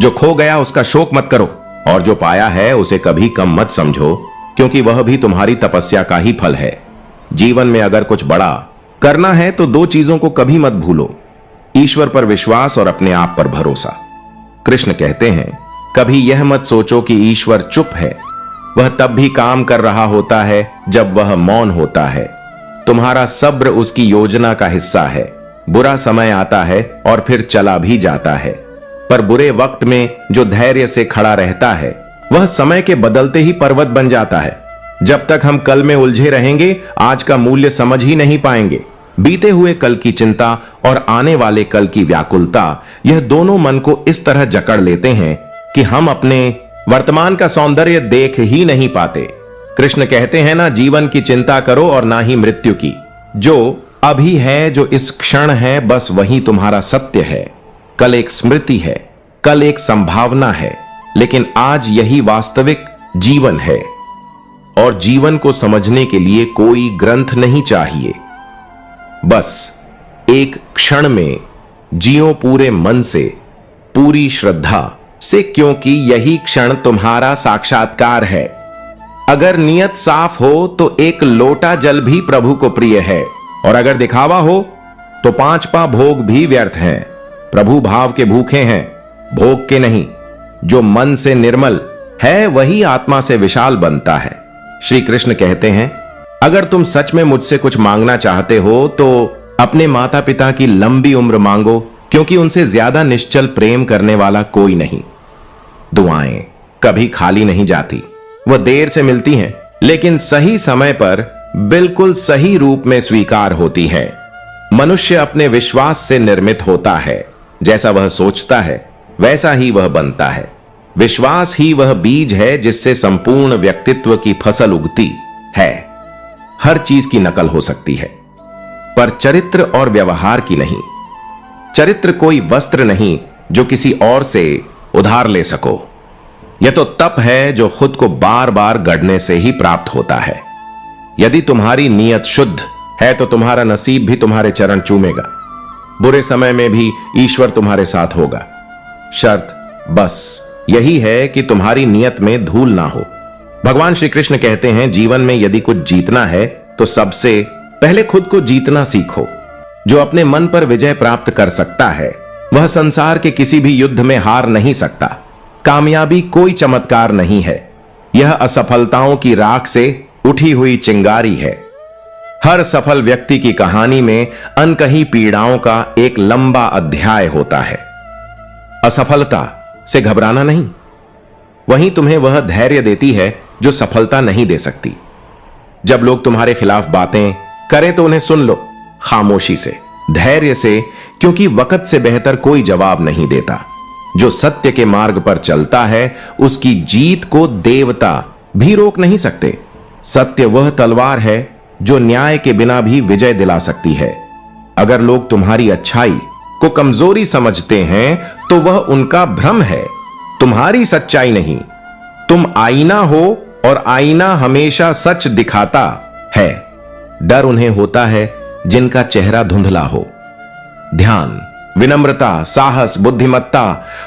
जो खो गया उसका शोक मत करो, और जो पाया है उसे कभी कम मत समझो, क्योंकि वह भी तुम्हारी तपस्या का ही फल है। जीवन में अगर कुछ बड़ा करना है तो दो चीजों को कभी मत भूलो, ईश्वर पर विश्वास और अपने आप पर भरोसा। कृष्ण कहते हैं, कभी यह मत सोचो कि ईश्वर चुप है, वह तब भी काम कर रहा होता है जब वह मौन होता है। तुम्हारा सब्र उसकी योजना का हिस्सा है। बुरा समय आता है और फिर चला भी जाता है, पर बुरे वक्त में जो धैर्य से खड़ा रहता है वह समय के बदलते ही पर्वत बन जाता है। जब तक हम कल में उलझे रहेंगे आज का मूल्य समझ ही नहीं पाएंगे। बीते हुए कल की चिंता और आने वाले कल की व्याकुलता, यह दोनों मन को इस तरह जकड़ लेते हैं कि हम अपने वर्तमान का सौंदर्य देख ही नहीं पाते। कृष्ण कहते हैं ना, जीवन की चिंता करो और ना ही मृत्यु की। जो अभी है, जो इस क्षण है, बस वही तुम्हारा सत्य है। कल एक स्मृति है, कल एक संभावना है, लेकिन आज यही वास्तविक जीवन है। और जीवन को समझने के लिए कोई ग्रंथ नहीं चाहिए, बस एक क्षण में जियो पूरे मन से, पूरी श्रद्धा से, क्योंकि यही क्षण तुम्हारा साक्षात्कार है। अगर नियत साफ हो तो एक लोटा जल भी प्रभु को प्रिय है, और अगर दिखावा हो तो 5 पा भोग भी व्यर्थ हैं। प्रभु भाव के भूखे हैं, भोग के नहीं। जो मन से निर्मल है वही आत्मा से विशाल बनता है। श्री कृष्ण कहते हैं, अगर तुम सच में मुझसे कुछ मांगना चाहते हो तो अपने माता पिता की लंबी उम्र मांगो, क्योंकि उनसे ज्यादा निश्चल प्रेम करने वाला कोई नहीं। दुआएं कभी खाली नहीं जाती, वह देर से मिलती हैं, लेकिन सही समय पर बिल्कुल सही रूप में स्वीकार होती है। मनुष्य अपने विश्वास से निर्मित होता है, जैसा वह सोचता है वैसा ही वह बनता है। विश्वास ही वह बीज है जिससे संपूर्ण व्यक्तित्व की फसल उगती है। हर चीज की नकल हो सकती है, पर चरित्र और व्यवहार की नहीं। चरित्र कोई वस्त्र नहीं जो किसी और से उधार ले सको। यह तो तप है जो खुद को बार बार गढ़ने से ही प्राप्त होता है। यदि तुम्हारी नीयत शुद्ध है तो तुम्हारा नसीब भी तुम्हारे चरण चूमेगा। बुरे समय में भी ईश्वर तुम्हारे साथ होगा। शर्त बस यही है कि तुम्हारी नियत में धूल ना हो। भगवान श्री कृष्ण कहते हैं, जीवन में यदि कुछ जीतना है तो सबसे पहले खुद को जीतना सीखो। जो अपने मन पर विजय प्राप्त कर सकता है वह संसार के किसी भी युद्ध में हार नहीं सकता। कामयाबी कोई चमत्कार नहीं है, यह असफलताओं की राख से उठी हुई चिंगारी है। हर सफल व्यक्ति की कहानी में अनकही पीड़ाओं का एक लंबा अध्याय होता है। असफलता से घबराना नहीं, वहीं तुम्हें वह धैर्य देती है जो सफलता नहीं दे सकती। जब लोग तुम्हारे खिलाफ बातें करें तो उन्हें सुन लो, खामोशी से, धैर्य से, क्योंकि वक्त से बेहतर कोई जवाब नहीं देता। जो सत्य के मार्ग पर चलता है उसकी जीत को देवता भी रोक नहीं सकते। सत्य वह तलवार है जो न्याय के बिना भी विजय दिला सकती है। अगर लोग तुम्हारी अच्छाई को कमजोरी समझते हैं तो वह उनका भ्रम है, तुम्हारी सच्चाई नहीं। तुम आईना हो और आईना हमेशा सच दिखाता है। डर उन्हें होता है जिनका चेहरा धुंधला हो। ध्यान, विनम्रता, साहस, बुद्धिमत्ता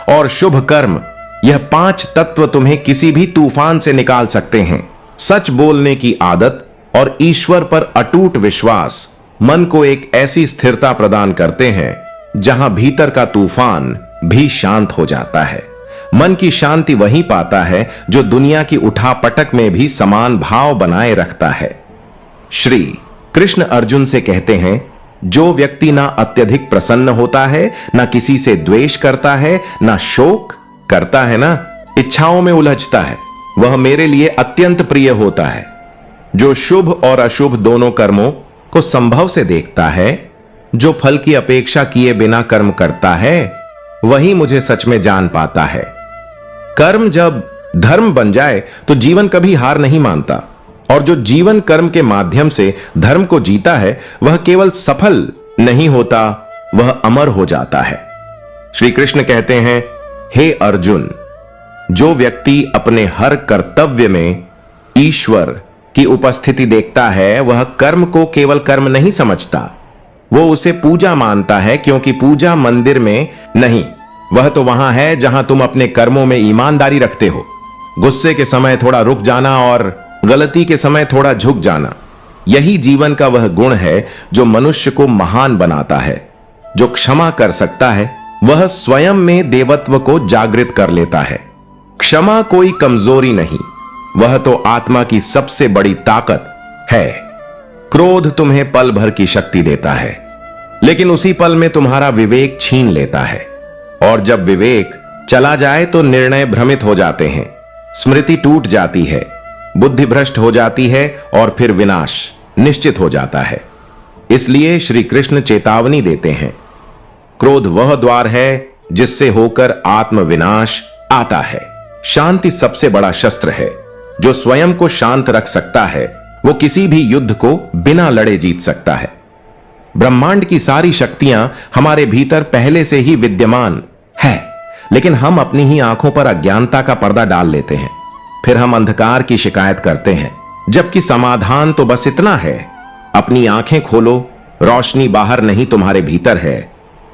और शुभ कर्म, यह 5 तत्व तुम्हें किसी भी तूफान से निकाल सकते हैं। सच बोलने की आदत और ईश्वर पर अटूट विश्वास मन को एक ऐसी स्थिरता प्रदान करते हैं जहां भीतर का तूफान भी शांत हो जाता है। मन की शांति वही पाता है जो दुनिया की उठापटक में भी समान भाव बनाए रखता है। श्री कृष्ण अर्जुन से कहते हैं, जो व्यक्ति ना अत्यधिक प्रसन्न होता है, ना किसी से द्वेष करता है, ना शोक करता है, ना इच्छाओं में उलझता है, वह मेरे लिए अत्यंत प्रिय होता है। जो शुभ और अशुभ दोनों कर्मों को संभव से देखता है, जो फल की अपेक्षा किए बिना कर्म करता है, वही मुझे सच में जान पाता है। कर्म जब धर्म बन जाए तो जीवन कभी हार नहीं मानता, और जो जीवन कर्म के माध्यम से धर्म को जीता है वह केवल सफल नहीं होता, वह अमर हो जाता है। श्री कृष्ण कहते हैं, हे अर्जुन, जो व्यक्ति अपने हर कर्तव्य में ईश्वर की उपस्थिति देखता है वह कर्म को केवल कर्म नहीं समझता, वो उसे पूजा मानता है, क्योंकि पूजा मंदिर में नहीं, वह तो वहां है जहां तुम अपने कर्मों में ईमानदारी रखते हो। गुस्से के समय थोड़ा रुक जाना और गलती के समय थोड़ा झुक जाना, यही जीवन का वह गुण है जो मनुष्य को महान बनाता है। जो क्षमा कर सकता है वह स्वयं में देवत्व को जागृत कर लेता है। क्षमा कोई कमजोरी नहीं, वह तो आत्मा की सबसे बड़ी ताकत है। क्रोध तुम्हें पल भर की शक्ति देता है, लेकिन उसी पल में तुम्हारा विवेक छीन लेता है, और जब विवेक चला जाए तो निर्णय भ्रमित हो जाते हैं, स्मृति टूट जाती है, बुद्धि भ्रष्ट हो जाती है, और फिर विनाश निश्चित हो जाता है। इसलिए श्री कृष्ण चेतावनी देते हैं, क्रोध वह द्वार है जिससे होकर आत्मविनाश आता है। शांति सबसे बड़ा शस्त्र है। जो स्वयं को शांत रख सकता है वो किसी भी युद्ध को बिना लड़े जीत सकता है। ब्रह्मांड की सारी शक्तियां हमारे भीतर पहले से ही विद्यमान है, लेकिन हम अपनी ही आंखों पर अज्ञानता का पर्दा डाल लेते हैं। फिर हम अंधकार की शिकायत करते हैं, जबकि समाधान तो बस इतना है, अपनी आंखें खोलो, रोशनी बाहर नहीं तुम्हारे भीतर है।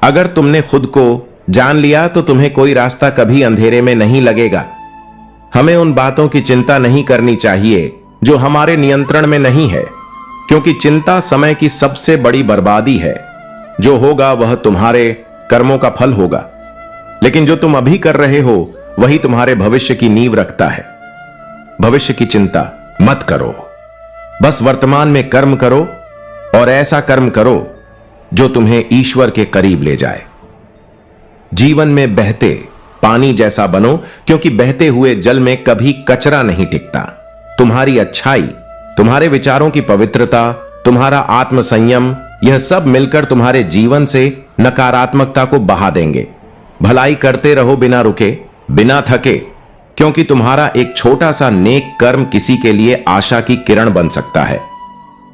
अगर तुमने खुद को जान लिया तो तुम्हें कोई रास्ता कभी अंधेरे में नहीं लगेगा। हमें उन बातों की चिंता नहीं करनी चाहिए जो हमारे नियंत्रण में नहीं है, क्योंकि चिंता समय की सबसे बड़ी बर्बादी है। जो होगा वह तुम्हारे कर्मों का फल होगा, लेकिन जो तुम अभी कर रहे हो वही तुम्हारे भविष्य की नींव रखता है। भविष्य की चिंता मत करो, बस वर्तमान में कर्म करो, और ऐसा कर्म करो जो तुम्हें ईश्वर के करीब ले जाए। जीवन में बहते पानी जैसा बनो, क्योंकि बहते हुए जल में कभी कचरा नहीं टिकता। तुम्हारी अच्छाई, तुम्हारे विचारों की पवित्रता, तुम्हारा आत्मसंयम, यह सब मिलकर तुम्हारे जीवन से नकारात्मकता को बहा देंगे। भलाई करते रहो बिना रुके, बिना थके, क्योंकि तुम्हारा एक छोटा सा नेक कर्म किसी के लिए आशा की किरण बन सकता है।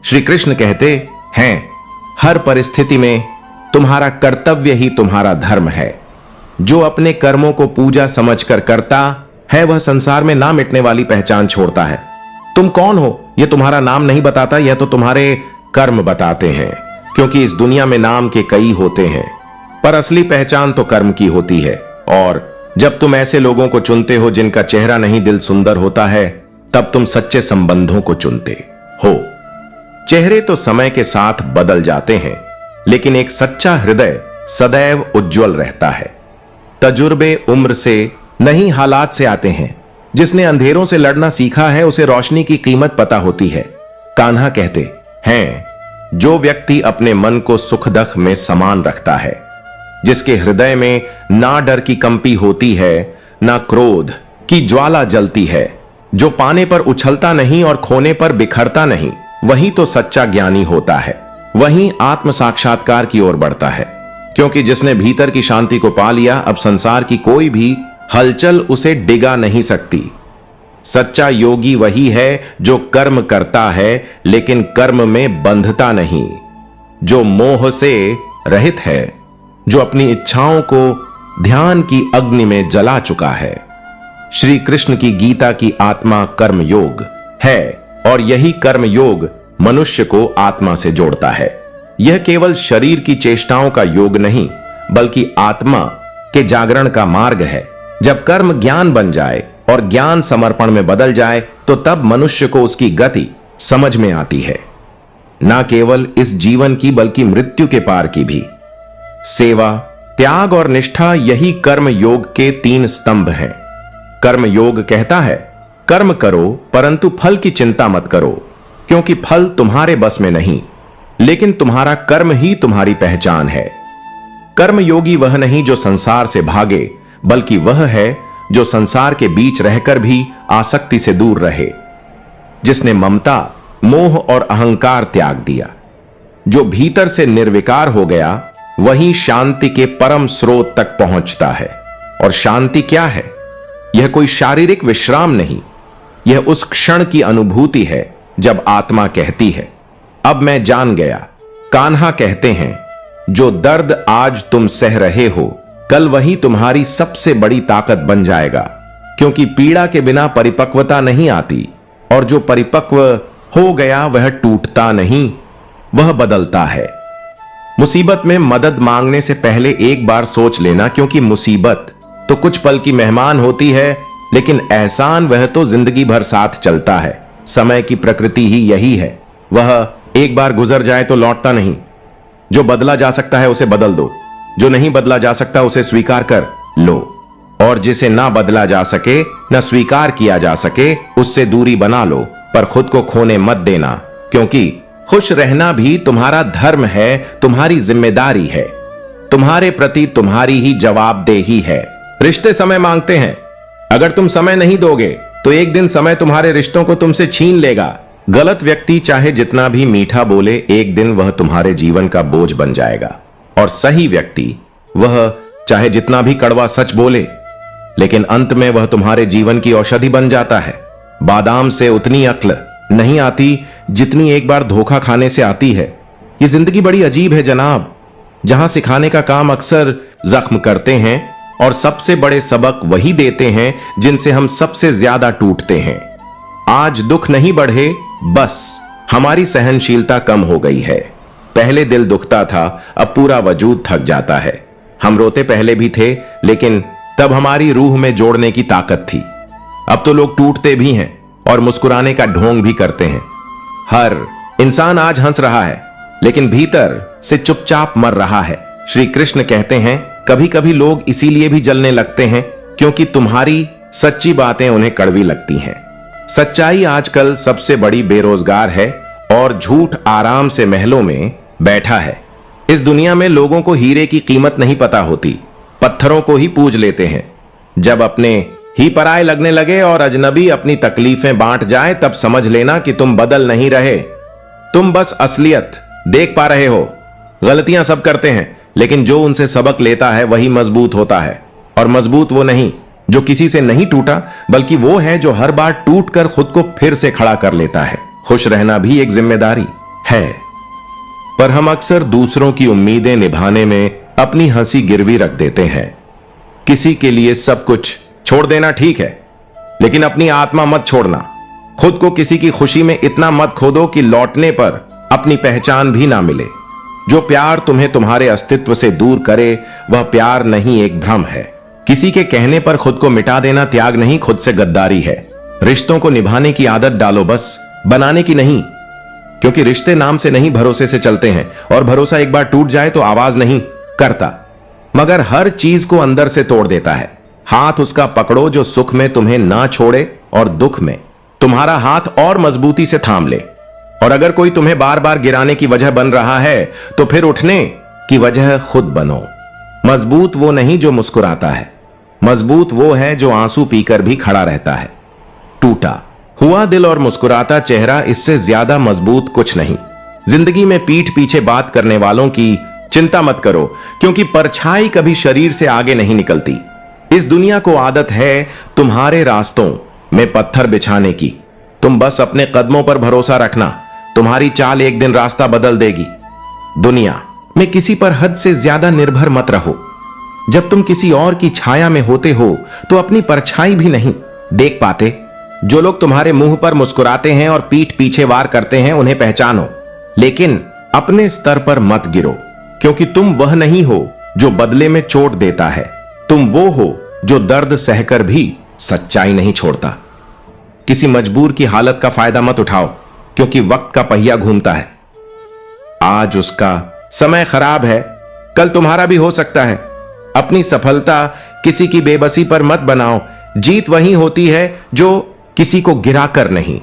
श्री कृष्ण कहते हैं, हर परिस्थिति में तुम्हारा कर्तव्य ही तुम्हारा धर्म है। जो अपने कर्मों को पूजा समझकर करता है वह संसार में ना मिटने वाली पहचान छोड़ता है। तुम कौन हो यह तुम्हारा नाम नहीं बताता, यह तो तुम्हारे कर्म बताते हैं, क्योंकि इस दुनिया में नाम के कई होते हैं, पर असली पहचान तो कर्म की होती है। और जब तुम ऐसे लोगों को चुनते हो जिनका चेहरा नहीं दिल सुंदर होता है, तब तुम सच्चे संबंधों को चुनते हो। चेहरे तो समय के साथ बदल जाते हैं, लेकिन एक सच्चा हृदय सदैव उज्जवल रहता है। तजुर्बे उम्र से नहीं हालात से आते हैं। जिसने अंधेरों से लड़ना सीखा है उसे रोशनी की कीमत पता होती है। कान्हा कहते हैं, जो व्यक्ति अपने मन को सुख दुख में समान रखता है, जिसके हृदय में ना डर की कंपी होती है, ना क्रोध की ज्वाला जलती है, जो पाने पर उछलता नहीं और खोने पर बिखरता नहीं, वही तो सच्चा ज्ञानी होता है। वही आत्म साक्षात्कार की ओर बढ़ता है, क्योंकि जिसने भीतर की शांति को पा लिया, अब संसार की कोई भी हलचल उसे डिगा नहीं सकती। सच्चा योगी वही है जो कर्म करता है लेकिन कर्म में बंधता नहीं, जो मोह से रहित है, जो अपनी इच्छाओं को ध्यान की अग्नि में जला चुका है। श्री कृष्ण की गीता की आत्मा कर्म योग है, और यही कर्म योग मनुष्य को आत्मा से जोड़ता है। यह केवल शरीर की चेष्टाओं का योग नहीं, बल्कि आत्मा के जागरण का मार्ग है। जब कर्म ज्ञान बन जाए और ज्ञान समर्पण में बदल जाए, तो तब मनुष्य को उसकी गति समझ में आती है, ना केवल इस जीवन की बल्कि मृत्यु के पार की भी। सेवा, त्याग और निष्ठा, यही कर्म योग के 3 स्तंभ हैं। कर्म योग कहता है, कर्म करो परंतु फल की चिंता मत करो, क्योंकि फल तुम्हारे बस में नहीं, लेकिन तुम्हारा कर्म ही तुम्हारी पहचान है। कर्म योगी वह नहीं जो संसार से भागे, बल्कि वह है जो संसार के बीच रहकर भी आसक्ति से दूर रहे, जिसने ममता, मोह और अहंकार त्याग दिया। जो भीतर से निर्विकार हो गया वही शांति के परम स्रोत तक पहुंचता है। और शांति क्या है? यह कोई शारीरिक विश्राम नहीं, यह उस क्षण की अनुभूति है जब आत्मा कहती है, अब मैं जान गया। कान्हा कहते हैं, जो दर्द आज तुम सह रहे हो, कल वही तुम्हारी सबसे बड़ी ताकत बन जाएगा, क्योंकि पीड़ा के बिना परिपक्वता नहीं आती, और जो परिपक्व हो गया वह टूटता नहीं, वह बदलता है। मुसीबत में मदद मांगने से पहले एक बार सोच लेना, क्योंकि मुसीबत तो कुछ पल की मेहमान होती है, लेकिन एहसान वह तो जिंदगी भर साथ चलता है। समय की प्रकृति ही यही है, वह एक बार गुजर जाए तो लौटता नहीं। जो बदला जा सकता है उसे बदल दो, जो नहीं बदला जा सकता उसे स्वीकार कर लो, और जिसे ना बदला जा सके, न स्वीकार किया जा सके, उससे दूरी बना लो, पर खुद को खोने मत देना, क्योंकि खुश रहना भी तुम्हारा धर्म है, तुम्हारी जिम्मेदारी है, तुम्हारे प्रति तुम्हारी ही जवाबदेही है। रिश्ते समय मांगते हैं, अगर तुम समय नहीं दोगे तो एक दिन समय तुम्हारे रिश्तों को तुमसे छीन लेगा। गलत व्यक्ति चाहे जितना भी मीठा बोले, एक दिन वह तुम्हारे जीवन का बोझ बन जाएगा, और सही व्यक्ति वह चाहे जितना भी कड़वा सच बोले, लेकिन अंत में वह तुम्हारे जीवन की औषधि बन जाता है। बादाम से उतनी अक्ल नहीं आती जितनी एक बार धोखा खाने से आती है। ये जिंदगी बड़ी अजीब है जनाब, जहां सिखाने का काम अक्सर जख्म करते हैं, और सबसे बड़े सबक वही देते हैं जिनसे हम सबसे ज्यादा टूटते हैं। आज दुख नहीं बढ़े, बस हमारी सहनशीलता कम हो गई है। पहले दिल दुखता था, अब पूरा वजूद थक जाता है। हम रोते पहले भी थे, लेकिन तब हमारी रूह में जोड़ने की ताकत थी। अब तो लोग टूटते भी हैं और मुस्कुराने का ढोंग भी करते हैं। हर इंसान आज हंस रहा है, लेकिन भीतर से चुपचाप मर रहा है। श्री कृष्ण कहते हैं, कभी कभी लोग इसीलिए भी जलने लगते हैं क्योंकि तुम्हारी सच्ची बातें उन्हें कड़वी लगती हैं। सच्चाई आजकल सबसे बड़ी बेरोजगार है, और झूठ आराम से महलों में बैठा है। इस दुनिया में लोगों को हीरे की कीमत नहीं पता होती, पत्थरों को ही पूज लेते हैं। जब अपने ही पराये लगने लगे और अजनबी अपनी तकलीफें बांट जाए, तब समझ लेना कि तुम बदल नहीं रहे, तुम बस असलियत देख पा रहे हो। गलतियां सब करते हैं, लेकिन जो उनसे सबक लेता है वही मजबूत होता है। और मजबूत वो नहीं जो किसी से नहीं टूटा, बल्कि वो है जो हर बार टूट कर खुद को फिर से खड़ा कर लेता है। खुश रहना भी एक जिम्मेदारी है, पर हम अक्सर दूसरों की उम्मीदें निभाने में अपनी हंसी गिरवी रख देते हैं। किसी के लिए सब कुछ छोड़ देना ठीक है, लेकिन अपनी आत्मा मत छोड़ना। खुद को किसी की खुशी में इतना मत खो दो कि लौटने पर अपनी पहचान भी ना मिले। जो प्यार तुम्हें तुम्हारे अस्तित्व से दूर करे, वह प्यार नहीं, एक भ्रम है। किसी के कहने पर खुद को मिटा देना त्याग नहीं, खुद से गद्दारी है। रिश्तों को निभाने की आदत डालो, बस बनाने की नहीं, क्योंकि रिश्ते नाम से नहीं भरोसे से चलते हैं, और भरोसा एक बार टूट जाए तो आवाज नहीं करता, मगर हर चीज को अंदर से तोड़ देता है। हाथ उसका पकड़ो जो सुख में तुम्हें ना छोड़े, और दुख में तुम्हारा हाथ और मजबूती से थाम ले। और अगर कोई तुम्हें बार बार गिराने की वजह बन रहा है, तो फिर उठने की वजह खुद बनो। मजबूत वो नहीं जो मुस्कुराता है, मजबूत वो है जो आंसू पीकर भी खड़ा रहता है। टूटा हुआ दिल और मुस्कुराता चेहरा, इससे ज्यादा मजबूत कुछ नहीं। जिंदगी में पीठ पीछे बात करने वालों की चिंता मत करो, क्योंकि परछाई कभी शरीर से आगे नहीं निकलती। इस दुनिया को आदत है तुम्हारे रास्तों में पत्थर बिछाने की। तुम बस अपने कदमों पर भरोसा रखना, तुम्हारी चाल एक दिन रास्ता बदल देगी। दुनिया में किसी पर हद से ज्यादा निर्भर मत रहो। जब तुम किसी और की छाया में होते हो तो अपनी परछाई भी नहीं देख पाते। जो लोग तुम्हारे मुंह पर मुस्कुराते हैं और पीठ पीछे वार करते हैं, उन्हें पहचानो, लेकिन अपने स्तर पर मत गिरो, क्योंकि तुम वह नहीं हो जो बदले में चोट देता है। तुम वो हो जो दर्द सहकर भी सच्चाई नहीं छोड़ता। किसी मजबूर की हालत का फायदा मत उठाओ, क्योंकि वक्त का पहिया घूमता है। आज उसका समय खराब है, कल तुम्हारा भी हो सकता है। अपनी सफलता किसी की बेबसी पर मत बनाओ। जीत वही होती है जो किसी को गिराकर नहीं,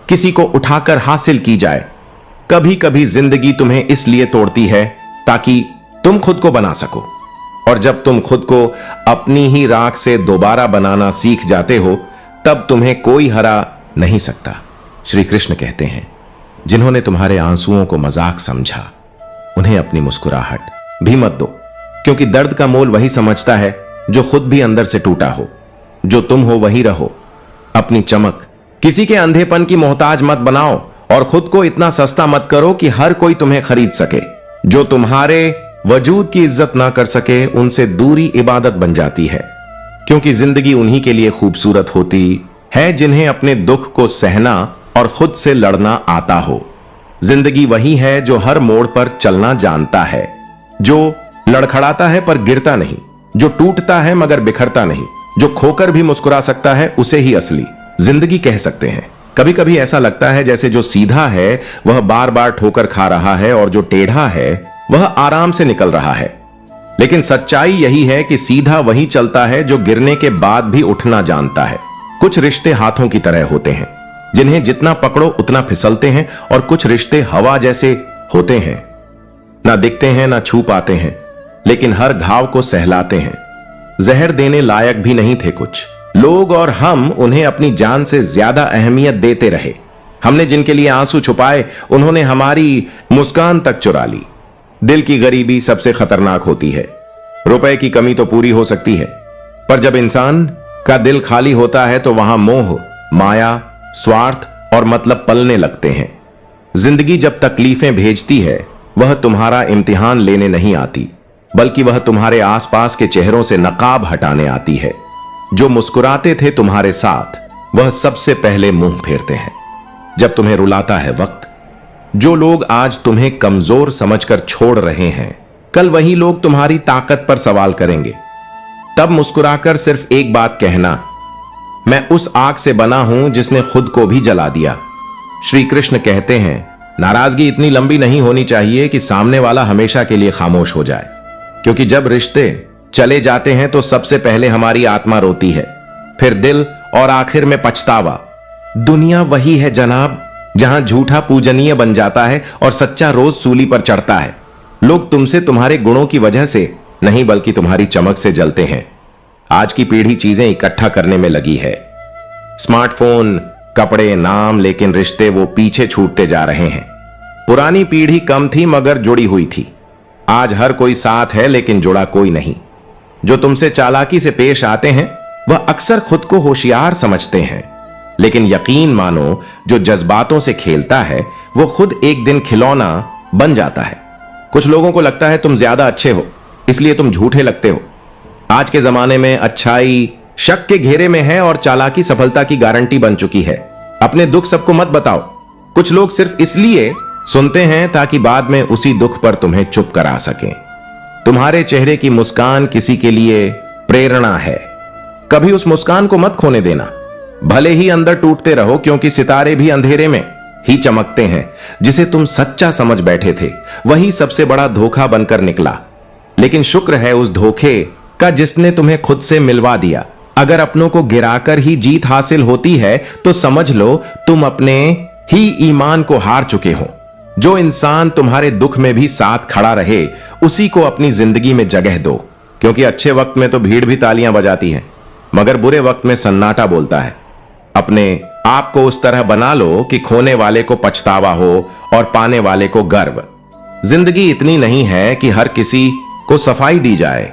किसी को उठाकर हासिल की जाए। कभी कभी जिंदगी तुम्हें इसलिए तोड़ती है ताकि तुम खुद को बना सको, और जब तुम खुद को अपनी ही राख से दोबारा बनाना सीख जाते हो, तब तुम्हें कोई हरा नहीं सकता। श्री कृष्ण कहते हैं, जिन्होंने तुम्हारे आंसुओं को मजाक समझा, उन्हें अपनी मुस्कुराहट भी मत दो, क्योंकि दर्द का मोल वही समझता है जो खुद भी अंदर से टूटा हो। जो तुम हो वही रहो। अपनी चमक किसी के अंधेपन की मोहताज मत बनाओ और खुद को इतना सस्ता मत करो कि हर कोई तुम्हें खरीद सके। जो तुम्हारे वजूद की इज्जत ना कर सके उनसे दूरी इबादत बन जाती है, क्योंकि जिंदगी उन्हीं के लिए खूबसूरत होती है जिन्हें अपने दुख को सहना और खुद से लड़ना आता हो। जिंदगी वही है जो हर मोड़ पर चलना जानता है, जो लड़खड़ाता है पर गिरता नहीं, जो टूटता है मगर बिखरता नहीं, जो खोकर भी मुस्कुरा सकता है उसे ही असली जिंदगी कह सकते हैं। कभी कभी ऐसा लगता है जैसे जो सीधा है वह बार बार ठोकर खा रहा है और जो टेढ़ा है वह आराम से निकल रहा है। लेकिन सच्चाई यही है कि सीधा वही चलता है जो गिरने के बाद भी उठना जानता है। कुछ रिश्ते हाथों की तरह होते हैं, जिन्हें जितना पकड़ो उतना फिसलते हैं, और कुछ रिश्ते हवा जैसे होते हैं, ना दिखते हैं ना छू पाते हैं, लेकिन हर घाव को सहलाते हैं। जहर देने लायक भी नहीं थे कुछ लोग, और हम उन्हें अपनी जान से ज्यादा अहमियत देते रहे। हमने जिनके लिए आंसू छुपाए उन्होंने हमारी मुस्कान तक चुरा ली। दिल की गरीबी सबसे खतरनाक होती है। रुपए की कमी तो पूरी हो सकती है, पर जब इंसान का दिल खाली होता है तो वहां मोह, माया, स्वार्थ और मतलब पलने लगते हैं। जिंदगी जब तकलीफें भेजती है वह तुम्हारा इम्तिहान लेने नहीं आती, बल्कि वह तुम्हारे आसपास के चेहरों से नकाब हटाने आती है। जो मुस्कुराते थे तुम्हारे साथ वह सबसे पहले मुंह फेरते हैं जब तुम्हें रुलाता है वक्त। जो लोग आज तुम्हें कमजोर समझकर छोड़ रहे हैं, कल वही लोग तुम्हारी ताकत पर सवाल करेंगे। तब मुस्कुराकर सिर्फ एक बात कहना, मैं उस आग से बना हूं जिसने खुद को भी जला दिया। श्री कृष्ण कहते हैं, नाराजगी इतनी लंबी नहीं होनी चाहिए कि सामने वाला हमेशा के लिए खामोश हो जाए, क्योंकि जब रिश्ते चले जाते हैं तो सबसे पहले हमारी आत्मा रोती है, फिर दिल और आखिर में पछतावा। दुनिया वही है जनाब जहां झूठा पूजनीय बन जाता है और सच्चा रोज सूली पर चढ़ता है। लोग तुमसे तुम्हारे गुणों की वजह से नहीं बल्कि तुम्हारी चमक से जलते हैं। आज की पीढ़ी चीजें इकट्ठा करने में लगी है, स्मार्टफोन, कपड़े, नाम, लेकिन रिश्ते वो पीछे छूटते जा रहे हैं। पुरानी पीढ़ी कम थी मगर जुड़ी हुई थी। आज हर कोई साथ है लेकिन जुड़ा कोई नहीं। जो तुमसे चालाकी से पेश आते हैं वह अक्सर खुद को होशियार समझते हैं, लेकिन यकीन मानो जो जज्बातों से खेलता है वो खुद एक दिन खिलौना बन जाता है। कुछ लोगों को लगता है तुम ज्यादा अच्छे हो इसलिए तुम झूठे लगते हो। आज के जमाने में अच्छाई शक के घेरे में है और चालाकी सफलता की गारंटी बन चुकी है। अपने दुख सबको मत बताओ। कुछ लोग सिर्फ इसलिए सुनते हैं ताकि बाद में उसी दुख पर तुम्हें चुप करा सकें। तुम्हारे चेहरे की मुस्कान किसी के लिए प्रेरणा है। कभी उस मुस्कान को मत खोने देना। भले ही अंदर टूटते रहो, क्योंकि सितारे भी अंधेरे में ही चमकते हैं। जिसे तुम सच्चा समझ बैठे थे वही सबसे बड़ा धोखा बनकर निकला। लेकिन शुक्र है उस धोखे का जिसने तुम्हें खुद से मिलवा दिया। अगर अपनों को गिराकर ही जीत हासिल होती है तो समझ लो तुम अपने ही ईमान को हार चुके हो। जो इंसान तुम्हारे दुख में भी साथ खड़ा रहे उसी को अपनी जिंदगी में जगह दो, क्योंकि अच्छे वक्त में तो भीड़ भी तालियां बजाती है मगर बुरे वक्त में सन्नाटा बोलता है। अपने आप को उस तरह बना लो कि खोने वाले को पछतावा हो और पाने वाले को गर्व। जिंदगी इतनी नहीं है कि हर किसी को सफाई दी जाए।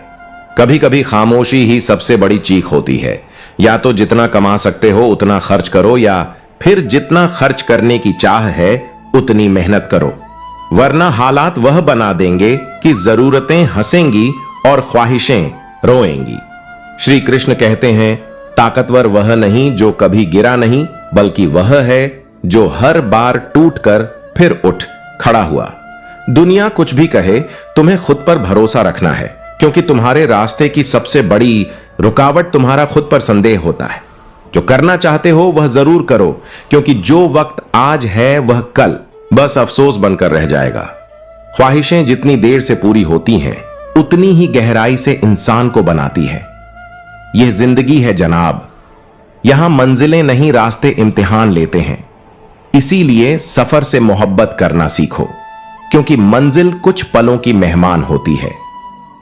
कभी कभी खामोशी ही सबसे बड़ी चीख होती है। या तो जितना कमा सकते हो उतना खर्च करो, या फिर जितना खर्च करने की चाह है उतनी मेहनत करो, वरना हालात वह बना देंगे कि जरूरतें हंसेंगी और ख्वाहिशें रोएंगी। श्री कृष्ण कहते हैं, ताकतवर वह नहीं जो कभी गिरा नहीं, बल्कि वह है जो हर बार टूटकर फिर उठ खड़ा हुआ। दुनिया कुछ भी कहे, तुम्हें खुद पर भरोसा रखना है, क्योंकि तुम्हारे रास्ते की सबसे बड़ी रुकावट तुम्हारा खुद पर संदेह होता है। जो करना चाहते हो वह जरूर करो, क्योंकि जो वक्त आज है वह कल बस अफसोस बनकर रह जाएगा। ख्वाहिशें जितनी देर से पूरी होती हैं उतनी ही गहराई से इंसान को बनाती है। यह जिंदगी है जनाब, यहां मंजिलें नहीं रास्ते इम्तिहान लेते हैं। इसीलिए सफर से मोहब्बत करना सीखो, क्योंकि मंजिल कुछ पलों की मेहमान होती है,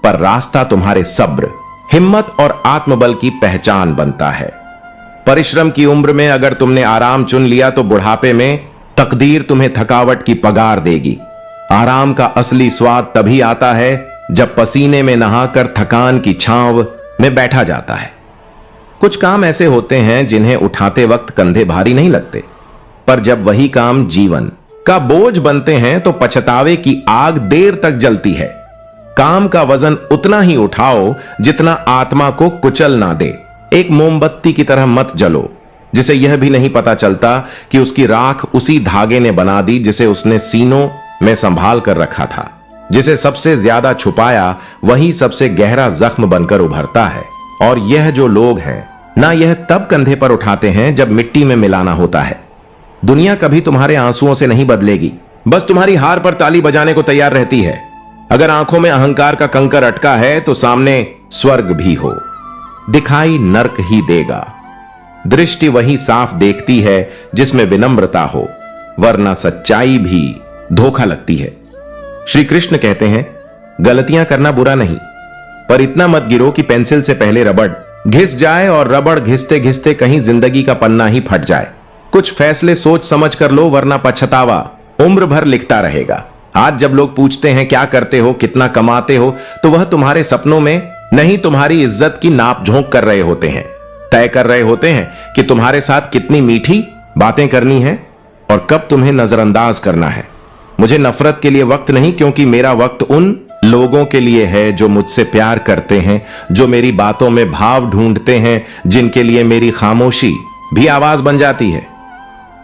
पर रास्ता तुम्हारे सब्र, हिम्मत और आत्मबल की पहचान बनता है। परिश्रम की उम्र में अगर तुमने आराम चुन लिया तो बुढ़ापे में तकदीर तुम्हें थकावट की पगार देगी। आराम का असली स्वाद तभी आता है जब पसीने में नहाकर थकान की छांव में बैठा जाता है। कुछ काम ऐसे होते हैं जिन्हें उठाते वक्त कंधे भारी नहीं लगते, पर जब वही काम जीवन का बोझ बनते हैं तो पछतावे की आग देर तक जलती है। काम का वजन उतना ही उठाओ जितना आत्मा को कुचल ना दे। एक मोमबत्ती की तरह मत जलो जिसे यह भी नहीं पता चलता कि उसकी राख उसी धागे ने बना दी जिसे उसने सीनों में संभाल कर रखा था। जिसे सबसे ज्यादा छुपाया वही सबसे गहरा जख्म बनकर उभरता है। और यह जो लोग हैं ना, यह तब कंधे पर उठाते हैं जब मिट्टी में मिलाना होता है। दुनिया कभी तुम्हारे आंसुओं से नहीं बदलेगी, बस तुम्हारी हार पर ताली बजाने को तैयार रहती है। अगर आंखों में अहंकार का कंकर अटका है तो सामने स्वर्ग भी हो, दिखाई नर्क ही देगा। दृष्टि वही साफ देखती है जिसमें विनम्रता हो, वरना सच्चाई भी धोखा लगती है। श्री कृष्ण कहते हैं, गलतियां करना बुरा नहीं, पर इतना मत गिरो कि पेंसिल से पहले रबड़ घिस जाए और रबड़ घिसते घिसते कहीं जिंदगी का पन्ना ही फट जाए। कुछ फैसले सोच समझ कर लो, वरना पछतावा उम्र भर लिखता रहेगा। आज जब लोग पूछते हैं क्या करते हो, कितना कमाते हो, तो वह तुम्हारे सपनों में नहीं तुम्हारी इज्जत की नाप झोंक कर रहे होते हैं। तय कर रहे होते हैं कि तुम्हारे साथ कितनी मीठी बातें करनी है और कब तुम्हें नजरअंदाज करना है। मुझे नफरत के लिए वक्त नहीं, क्योंकि मेरा वक्त उन लोगों के लिए है जो मुझसे प्यार करते हैं, जो मेरी बातों में भाव ढूंढते हैं, जिनके लिए मेरी खामोशी भी आवाज बन जाती है।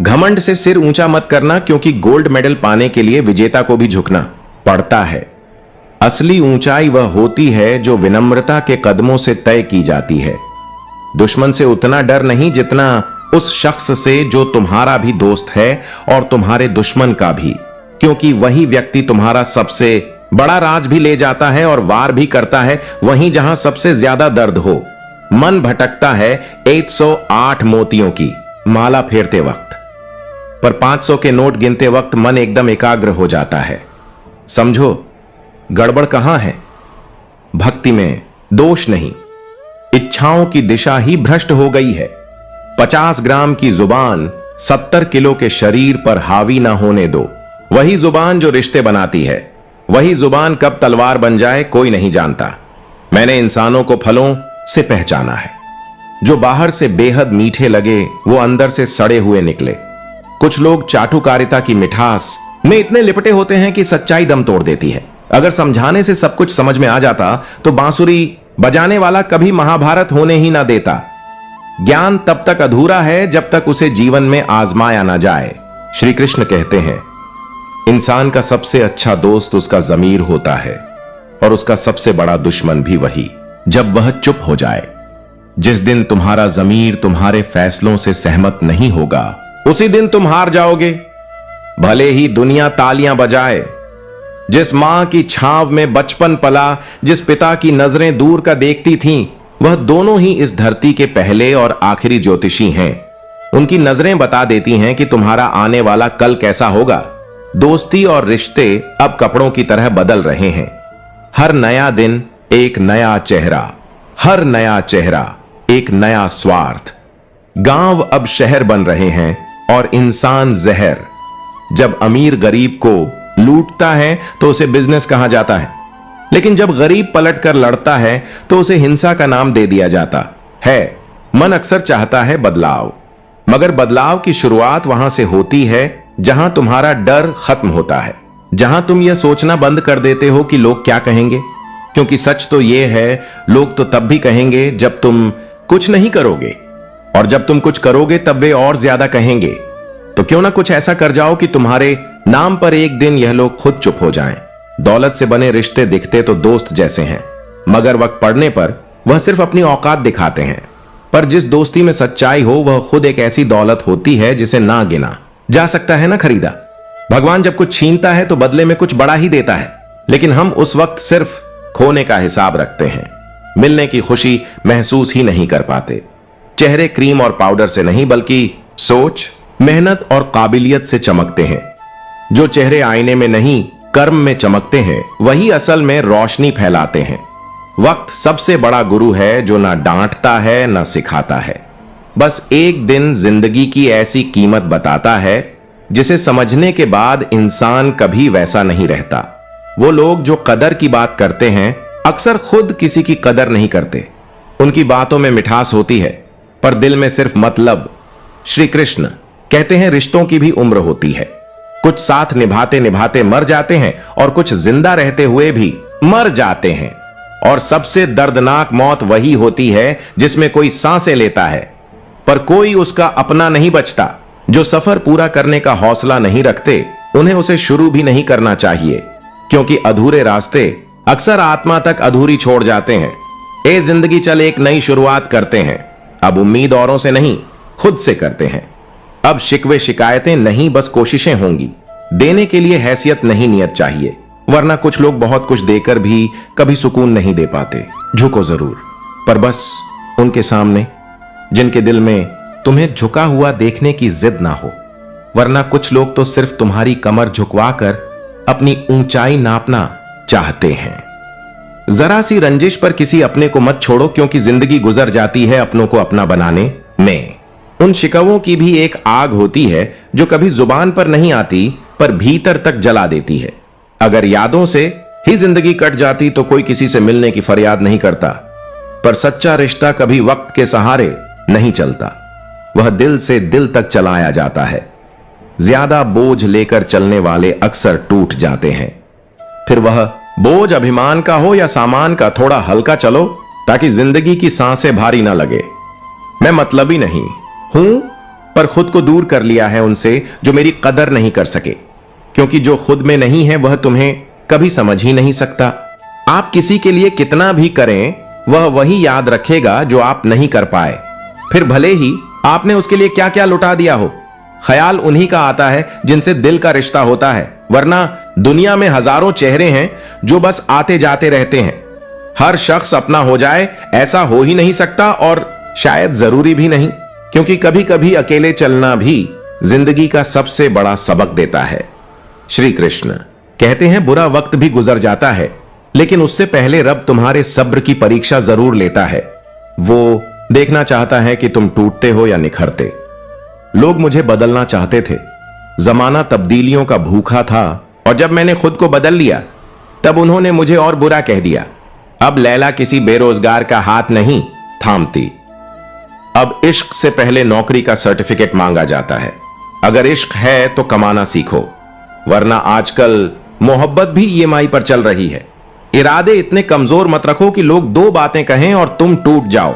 घमंड से सिर ऊंचा मत करना, क्योंकि गोल्ड मेडल पाने के लिए विजेता को भी झुकना पड़ता है। असली ऊंचाई वह होती है जो विनम्रता के कदमों से तय की जाती है। दुश्मन से उतना डर नहीं जितना उस शख्स से जो तुम्हारा भी दोस्त है और तुम्हारे दुश्मन का भी, क्योंकि वही व्यक्ति तुम्हारा सबसे बड़ा राज भी ले जाता है और वार भी करता है वहीं जहां सबसे ज्यादा दर्द हो। मन भटकता है 108 मोतियों की माला फेरते वक्त, पर 500 के नोट गिनते वक्त मन एकदम एकाग्र हो जाता है। समझो गड़बड़ कहां है? भक्ति में दोष नहीं, इच्छाओं की दिशा ही भ्रष्ट हो गई है। 50 ग्राम की जुबान 70 किलो के शरीर पर हावी ना होने दो। वही जुबान जो रिश्ते बनाती है, वही जुबान कब तलवार बन जाए कोई नहीं जानता। मैंने इंसानों को फलों से पहचाना है। जो बाहर से बेहद मीठे लगे वो अंदर से सड़े हुए निकले। कुछ लोग चाटुकारिता की मिठास में इतने लिपटे होते हैं कि सच्चाई दम तोड़ देती है। अगर समझाने से सब कुछ समझ में आ जाता तो बांसुरी बजाने वाला कभी महाभारत होने ही ना देता। ज्ञान तब तक अधूरा है जब तक उसे जीवन में आजमाया ना जाए। श्री कृष्ण कहते हैं, इंसान का सबसे अच्छा दोस्त उसका ज़मीर होता है और उसका सबसे बड़ा दुश्मन भी वही, जब वह चुप हो जाए। जिस दिन तुम्हारा ज़मीर तुम्हारे फैसलों से सहमत नहीं होगा उसी दिन तुम हार जाओगे, भले ही दुनिया तालियां बजाए। जिस मां की छांव में बचपन पला, जिस पिता की नजरें दूर का देखती थीं, वह दोनों ही इस धरती के पहले और आखिरी ज्योतिषी हैं। उनकी नजरें बता देती हैं कि तुम्हारा आने वाला कल कैसा होगा। दोस्ती और रिश्ते अब कपड़ों की तरह बदल रहे हैं। हर नया दिन एक नया चेहरा, हर नया चेहरा एक नया स्वार्थ। गांव अब शहर बन रहे हैं और इंसान जहर। जब अमीर गरीब को लूटता है तो उसे बिजनेस कहा जाता है, लेकिन जब गरीब पलट कर लड़ता है तो उसे हिंसा का नाम दे दिया जाता है। मन अक्सर चाहता है बदलाव, मगर बदलाव की शुरुआत वहां से होती है जहां तुम्हारा डर खत्म होता है, जहां तुम यह सोचना बंद कर देते हो कि लोग क्या कहेंगे। क्योंकि सच तो यह है, लोग तो तब भी कहेंगे जब तुम कुछ नहीं करोगे, और जब तुम कुछ करोगे तब वे और ज्यादा कहेंगे। तो क्यों ना कुछ ऐसा कर जाओ कि तुम्हारे नाम पर एक दिन यह लोग खुद चुप हो जाएं। दौलत से बने रिश्ते दिखते तो दोस्त जैसे हैं, मगर वक्त पड़ने पर वह सिर्फ अपनी औकात दिखाते हैं। पर जिस दोस्ती में सच्चाई हो वह खुद एक ऐसी दौलत होती है जिसे ना गिना जा सकता है ना खरीदा। भगवान जब कुछ छीनता है तो बदले में कुछ बड़ा ही देता है, लेकिन हम उस वक्त सिर्फ खोने का हिसाब रखते हैं, मिलने की खुशी महसूस ही नहीं कर पाते। चेहरे क्रीम और पाउडर से नहीं बल्कि सोच, मेहनत और काबिलियत से चमकते हैं। जो चेहरे आईने में नहीं कर्म में चमकते हैं वही असल में रोशनी फैलाते हैं। वक्त सबसे बड़ा गुरु है जो ना डांटता है ना सिखाता है, बस एक दिन जिंदगी की ऐसी कीमत बताता है जिसे समझने के बाद इंसान कभी वैसा नहीं रहता। वो लोग जो कदर की बात करते हैं अक्सर खुद किसी की कदर नहीं करते। उनकी बातों में मिठास होती है पर दिल में सिर्फ मतलब। श्री कृष्ण कहते हैं रिश्तों की भी उम्र होती है, कुछ साथ निभाते निभाते मर जाते हैं और कुछ जिंदा रहते हुए भी मर जाते हैं। और सबसे दर्दनाक मौत वही होती है जिसमें कोई सांसें लेता है पर कोई उसका अपना नहीं बचता। जो सफर पूरा करने का हौसला नहीं रखते उन्हें उसे शुरू भी नहीं करना चाहिए, क्योंकि अधूरे रास्ते अक्सर आत्मा तक अधूरी छोड़ जाते हैं। ए जिंदगी चल एक नई शुरुआत करते हैं, अब उम्मीद औरों से नहीं खुद से करते हैं। अब शिकवे शिकायतें नहीं बस कोशिशें होंगी। देने के लिए हैसियत नहीं नियत चाहिए, वरना कुछ लोग बहुत कुछ देकर भी कभी सुकून नहीं दे पाते। झुको जरूर, पर बस उनके सामने जिनके दिल में तुम्हें झुका हुआ देखने की जिद ना हो, वरना कुछ लोग तो सिर्फ तुम्हारी कमर झुकवाकर अपनी ऊंचाई नापना चाहते हैं। जरा सी रंजिश पर किसी अपने को मत छोड़ो, क्योंकि जिंदगी गुजर जाती है अपनों को अपना बनाने में। उन शिकवों की भी एक आग होती है जो कभी जुबान पर नहीं आती पर भीतर तक जला देती है। अगर यादों से ही जिंदगी कट जाती तो कोई किसी से मिलने की फरियाद नहीं करता, पर सच्चा रिश्ता कभी वक्त के सहारे नहीं चलता, वह दिल से दिल तक चलाया जाता है। ज्यादा बोझ लेकर चलने वाले अक्सर टूट जाते हैं। फिर वह बोझ अभिमान का हो या सामान का, थोड़ा हल्का चलो ताकि जिंदगी की सांसें भारी ना लगे। मैं मतलबी नहीं हूं, पर खुद को दूर कर लिया है उनसे जो मेरी कदर नहीं कर सके, क्योंकि जो खुद में नहीं है वह तुम्हें कभी समझ ही नहीं सकता। आप किसी के लिए कितना भी करें वह वही याद रखेगा जो आप नहीं कर पाए, फिर भले ही आपने उसके लिए क्या क्या लुटा दिया हो। ख्याल उन्हीं का आता है जिनसे दिल का रिश्ता होता है, वरना दुनिया में हजारों चेहरे हैं जो बस आते जाते रहते हैं। हर शख्स अपना हो जाए ऐसा हो ही नहीं सकता, और शायद जरूरी भी नहीं, क्योंकि कभी कभी अकेले चलना भी जिंदगी का सबसे बड़ा सबक देता है। श्री कृष्ण कहते हैं बुरा वक्त भी गुजर जाता है, लेकिन उससे पहले रब तुम्हारे सब्र की परीक्षा जरूर लेता है। वो देखना चाहता है कि तुम टूटते हो या निखरते। लोग मुझे बदलना चाहते थे, जमाना तब्दीलियों का भूखा था, और जब मैंने खुद को बदल लिया तब उन्होंने मुझे और बुरा कह दिया। अब लैला किसी बेरोजगार का हाथ नहीं थामती। अब इश्क से पहले नौकरी का सर्टिफिकेट मांगा जाता है। अगर इश्क है तो कमाना सीखो, वरना आजकल मोहब्बत भी ईएमआई पर चल रही है। इरादे इतने कमजोर मत रखो कि लोग दो बातें कहें और तुम टूट जाओ।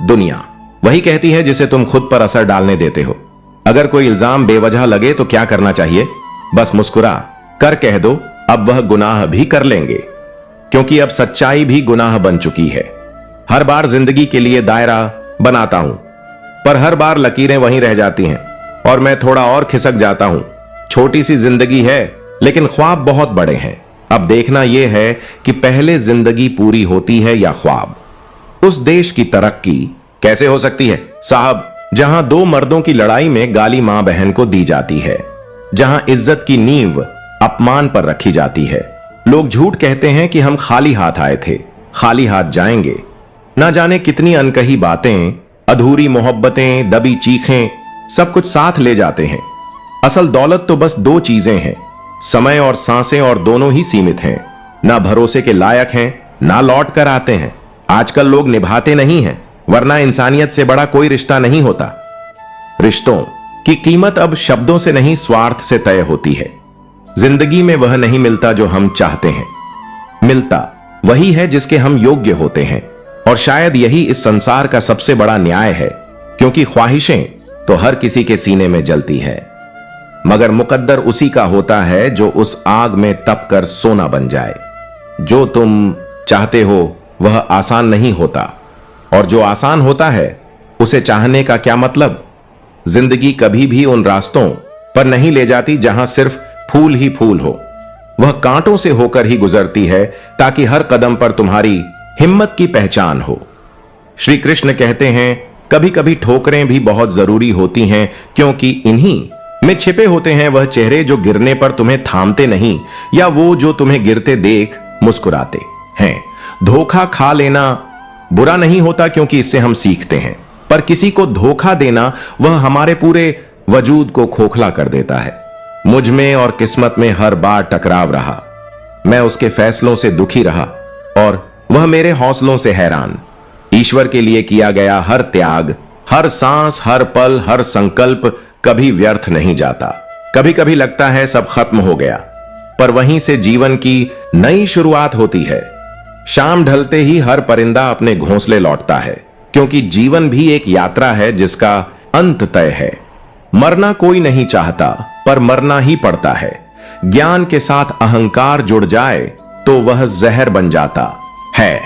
दुनिया वही कहती है जिसे तुम खुद पर असर डालने देते हो। अगर कोई इल्जाम बेवजह लगे तो क्या करना चाहिए? बस मुस्कुरा कर कह दो अब वह गुनाह भी कर लेंगे, क्योंकि अब सच्चाई भी गुनाह बन चुकी है। हर बार जिंदगी के लिए दायरा बनाता हूं, पर हर बार लकीरें वहीं रह जाती हैं और मैं थोड़ा और खिसक जाता हूं। छोटी सी जिंदगी है लेकिन ख्वाब बहुत बड़े हैं। अब देखना यह है कि पहले जिंदगी पूरी होती है या ख्वाब। उस देश की तरक्की कैसे हो सकती है साहब जहां दो मर्दों की लड़ाई में गाली मां बहन को दी जाती है, जहां इज्जत की नींव अपमान पर रखी जाती है। लोग झूठ कहते हैं कि हम खाली हाथ आए थे, खाली हाथ जाएंगे। ना जाने कितनी अनकही बातें, अधूरी मोहब्बतें, दबी चीखें, सब कुछ साथ ले जाते हैं। असल दौलत तो बस दो चीजें हैं, समय और सांसें, और दोनों ही सीमित हैं। ना भरोसे के लायक हैं, ना लौट कर आते हैं। आजकल लोग निभाते नहीं हैं, वरना इंसानियत से बड़ा कोई रिश्ता नहीं होता। रिश्तों की कीमत अब शब्दों से नहीं स्वार्थ से तय होती है। जिंदगी में वह नहीं मिलता जो हम चाहते हैं, मिलता वही है जिसके हम योग्य होते हैं। और शायद यही इस संसार का सबसे बड़ा न्याय है, क्योंकि ख्वाहिशें तो हर किसी के सीने में जलती है, मगर मुकद्दर उसी का होता है जो उस आग में तप कर सोना बन जाए। जो तुम चाहते हो वह आसान नहीं होता, और जो आसान होता है उसे चाहने का क्या मतलब। जिंदगी कभी भी उन रास्तों पर नहीं ले जाती जहां सिर्फ फूल ही फूल हो, वह कांटों से होकर ही गुजरती है, ताकि हर कदम पर तुम्हारी हिम्मत की पहचान हो। श्री कृष्ण कहते हैं कभी कभी ठोकरें भी बहुत जरूरी होती हैं, क्योंकि इन्हीं में छिपे होते हैं वह चेहरे जो गिरने पर तुम्हें थामते नहीं, या वो जो तुम्हें गिरते देख मुस्कुराते हैं। धोखा खा लेना बुरा नहीं होता, क्योंकि इससे हम सीखते हैं, पर किसी को धोखा देना वह हमारे पूरे वजूद को खोखला कर देता है। मुझ में और किस्मत में हर बार टकराव रहा। मैं उसके फैसलों से दुखी रहा और वह मेरे हौसलों से हैरान। ईश्वर के लिए किया गया हर त्याग हर सांस, हर पल, हर संकल्प कभी व्यर्थ नहीं जाता। कभी कभी लगता है सब खत्म हो गया, पर वहीं से जीवन की नई शुरुआत होती है। शाम ढलते ही हर परिंदा अपने घोंसले लौटता है, क्योंकि जीवन भी एक यात्रा है जिसका अंत तय है। मरना कोई नहीं चाहता, पर मरना ही पड़ता है। ज्ञान के साथ अहंकार जुड़ जाए तो वह जहर बन जाता है,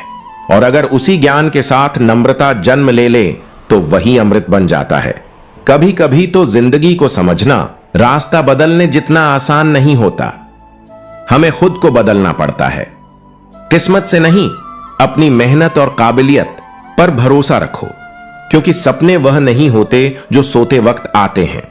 और अगर उसी ज्ञान के साथ नम्रता जन्म ले ले तो वही अमृत बन जाता है। कभी कभी तो जिंदगी को समझना रास्ता बदलने जितना आसान नहीं होता। हमें खुद को बदलना पड़ता है। किस्मत से नहीं, अपनी मेहनत और काबिलियत पर भरोसा रखो, क्योंकि सपने वह नहीं होते जो सोते वक्त आते हैं।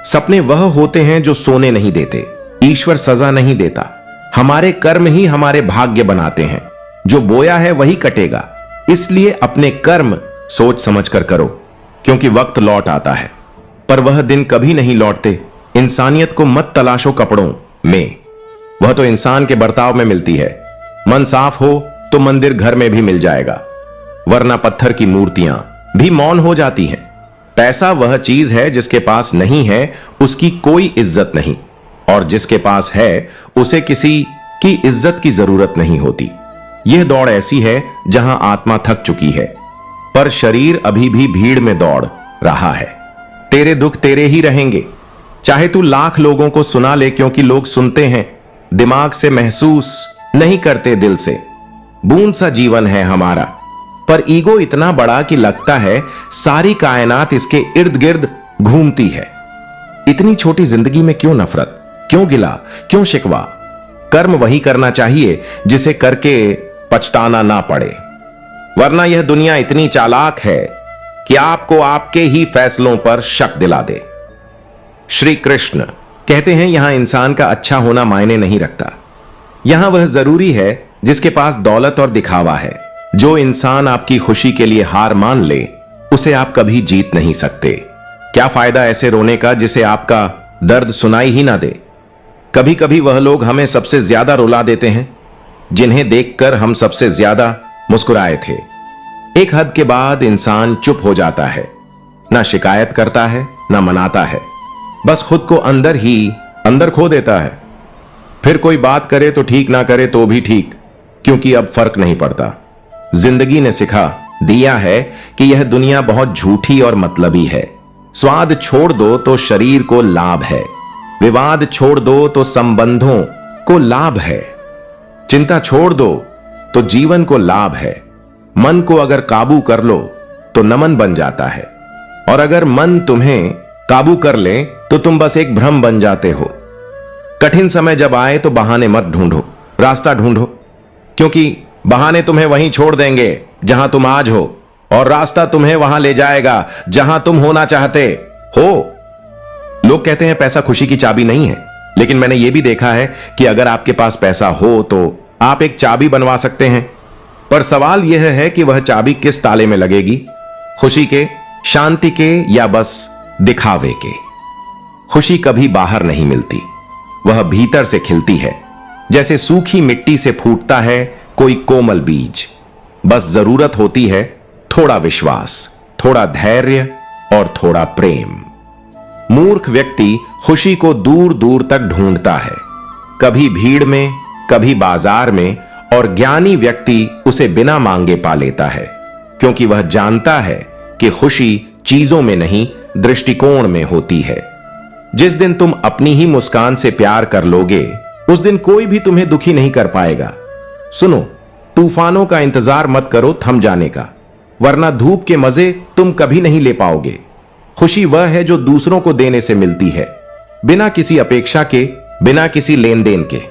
सपने वह होते हैं जो सोने नहीं देते। ईश्वर सजा नहीं देता, हमारे कर्म ही हमारे भाग्य बनाते हैं। जो बोया है वही कटेगा, इसलिए अपने कर्म सोच समझकर करो, क्योंकि वक्त लौट आता है, पर वह दिन कभी नहीं लौटते। इंसानियत को मत तलाशो कपड़ों में, वह तो इंसान के बर्ताव में मिलती है। मन साफ हो तो मंदिर घर में भी मिल जाएगा, वरना पत्थर की मूर्तियां भी मौन हो जाती हैं। पैसा वह चीज है जिसके पास नहीं है उसकी कोई इज्जत नहीं, और जिसके पास है उसे किसी की इज्जत की जरूरत नहीं होती। यह दौड़ ऐसी है जहां आत्मा थक चुकी है, पर शरीर अभी भी भीड़ में दौड़ रहा है। तेरे दुख तेरे ही रहेंगे, चाहे तू लाख लोगों को सुना ले, क्योंकि लोग सुनते हैं दिमाग से, महसूस नहीं करते दिल से। बूंद सा जीवन है हमारा, पर ईगो इतना बड़ा कि लगता है सारी कायनात इसके इर्द गिर्द घूमती है। इतनी छोटी जिंदगी में क्यों नफरत, क्यों गिला, क्यों शिकवा? कर्म वही करना चाहिए जिसे करके पछताना ना पड़े, वरना यह दुनिया इतनी चालाक है कि आपको आपके ही फैसलों पर शक दिला दे। श्री कृष्ण कहते हैं यहां इंसान का अच्छा होना मायने नहीं रखता, यहां वह जरूरी है जिसके पास दौलत और दिखावा है। जो इंसान आपकी खुशी के लिए हार मान ले, उसे आप कभी जीत नहीं सकते। क्या फायदा ऐसे रोने का जिसे आपका दर्द सुनाई ही ना दे। कभी कभी वह लोग हमें सबसे ज्यादा रुला देते हैं जिन्हें देखकर हम सबसे ज्यादा मुस्कुराए थे। एक हद के बाद इंसान चुप हो जाता है, ना शिकायत करता है ना मनाता है, बस खुद को अंदर ही अंदर खो देता है। फिर कोई बात करे तो ठीक, ना करे तो भी ठीक, क्योंकि अब फर्क नहीं पड़ता। जिंदगी ने सिखा दिया है कि यह दुनिया बहुत झूठी और मतलबी है। स्वाद छोड़ दो तो शरीर को लाभ है, विवाद छोड़ दो तो संबंधों को लाभ है, चिंता छोड़ दो तो जीवन को लाभ है। मन को अगर काबू कर लो तो नमन बन जाता है, और अगर मन तुम्हें काबू कर ले तो तुम बस एक भ्रम बन जाते हो। कठिन समय जब आए तो बहाने मत ढूंढो, रास्ता ढूंढो, क्योंकि बहाने तुम्हें वहीं छोड़ देंगे जहां तुम आज हो, और रास्ता तुम्हें वहां ले जाएगा जहां तुम होना चाहते हो। लोग कहते हैं पैसा खुशी की चाबी नहीं है, लेकिन मैंने यह भी देखा है कि अगर आपके पास पैसा हो तो आप एक चाबी बनवा सकते हैं, पर सवाल यह है कि वह चाबी किस ताले में लगेगी, खुशी के, शांति के, या बस दिखावे के। खुशी कभी बाहर नहीं मिलती, वह भीतर से खिलती है, जैसे सूखी मिट्टी से फूटता है कोई कोमल बीज। बस जरूरत होती है थोड़ा विश्वास, थोड़ा धैर्य और थोड़ा प्रेम। मूर्ख व्यक्ति खुशी को दूर दूर तक ढूंढता है, कभी भीड़ में, कभी बाजार में, और ज्ञानी व्यक्ति उसे बिना मांगे पा लेता है, क्योंकि वह जानता है कि खुशी चीजों में नहीं, दृष्टिकोण में होती है। जिस दिन तुम अपनी ही मुस्कान से प्यार कर लोगे, उस दिन कोई भी तुम्हें दुखी नहीं कर पाएगा। सुनो, तूफानों का इंतजार मत करो थम जाने का, वरना धूप के मजे तुम कभी नहीं ले पाओगे। खुशी वह है जो दूसरों को देने से मिलती है, बिना किसी अपेक्षा के, बिना किसी लेन देन के।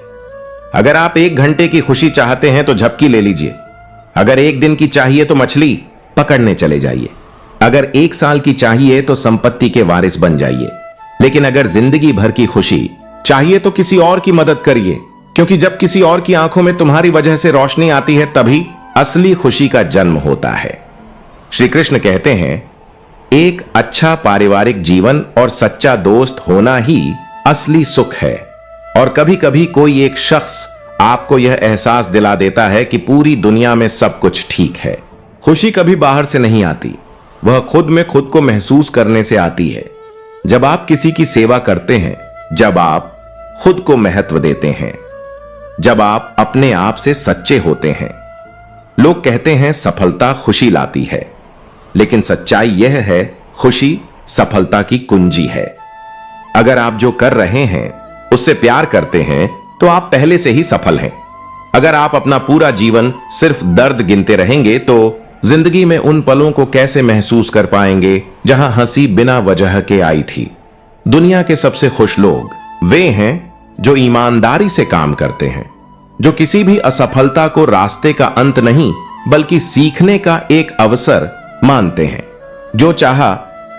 अगर आप 1 घंटे की खुशी चाहते हैं तो झपकी ले लीजिए, अगर 1 दिन की चाहिए तो मछली पकड़ने चले जाइए, अगर 1 साल की चाहिए तो संपत्ति के वारिस बन जाइए, लेकिन अगर जिंदगी भर की खुशी चाहिए तो किसी और की मदद करिए, क्योंकि जब किसी और की आंखों में तुम्हारी वजह से रोशनी आती है तभी असली खुशी का जन्म होता है। श्री कृष्ण कहते हैं एक अच्छा पारिवारिक जीवन और सच्चा दोस्त होना ही असली सुख है। और कभी कभी कोई एक शख्स आपको यह एहसास दिला देता है कि पूरी दुनिया में सब कुछ ठीक है। खुशी कभी बाहर से नहीं आती, वह खुद में खुद को महसूस करने से आती है। जब आप किसी की सेवा करते हैं, जब आप खुद को महत्व देते हैं, जब आप अपने आप से सच्चे होते हैं। लोग कहते हैं सफलता खुशी लाती है, लेकिन सच्चाई यह है खुशी सफलता की कुंजी है। अगर आप जो कर रहे हैं उससे प्यार करते हैं तो आप पहले से ही सफल हैं। अगर आप अपना पूरा जीवन सिर्फ दर्द गिनते रहेंगे तो जिंदगी में उन पलों को कैसे महसूस कर पाएंगे जहां हंसी बिना वजह के आई थी। दुनिया के सबसे खुश लोग वे हैं जो ईमानदारी से काम करते हैं, जो किसी भी असफलता को रास्ते का अंत नहीं बल्कि सीखने का एक अवसर मानते हैं। जो चाहा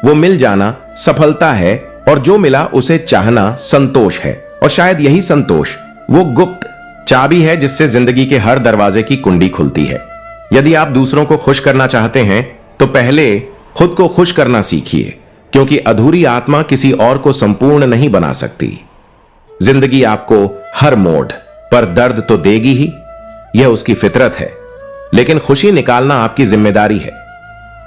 वो मिल जाना सफलता है और जो मिला उसे चाहना संतोष है। और शायद यही संतोष वो गुप्त चाबी है जिससे जिंदगी के हर दरवाजे की कुंडी खुलती है। यदि आप दूसरों को खुश करना चाहते हैं तो पहले खुद को खुश करना सीखिए, क्योंकि अधूरी आत्मा किसी और को संपूर्ण नहीं बना सकती। जिंदगी आपको हर मोड़ पर दर्द तो देगी ही, यह उसकी फितरत है, लेकिन खुशी निकालना आपकी जिम्मेदारी है।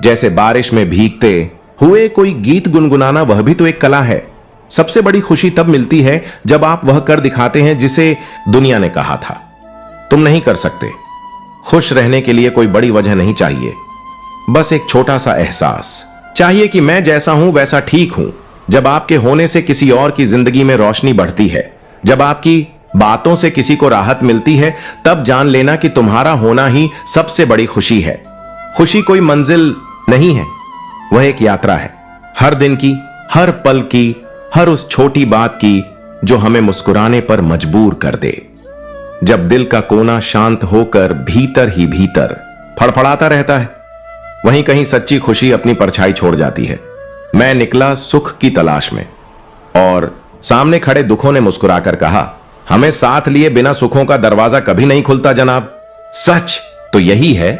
जैसे बारिश में भीगते हुए कोई गीत गुनगुनाना, वह भी तो एक कला है। सबसे बड़ी खुशी तब मिलती है जब आप वह कर दिखाते हैं जिसे दुनिया ने कहा था तुम नहीं कर सकते। खुश रहने के लिए कोई बड़ी वजह नहीं चाहिए, बस एक छोटा सा एहसास चाहिए कि मैं जैसा हूं वैसा ठीक हूं। जब आपके होने से किसी और की जिंदगी में रोशनी बढ़ती है, जब आपकी बातों से किसी को राहत मिलती है, तब जान लेना कि तुम्हारा होना ही सबसे बड़ी खुशी है। खुशी कोई मंजिल नहीं है, वह एक यात्रा है, हर दिन की, हर पल की, हर उस छोटी बात की जो हमें मुस्कुराने पर मजबूर कर दे। जब दिल का कोना शांत होकर भीतर ही भीतर फड़फड़ाता रहता है, वहीं कहीं सच्ची खुशी अपनी परछाई छोड़ जाती है। मैं निकला सुख की तलाश में और सामने खड़े दुखों ने मुस्कुराकर कहा, हमें साथ लिए बिना सुखों का दरवाजा कभी नहीं खुलता जनाब। सच तो यही है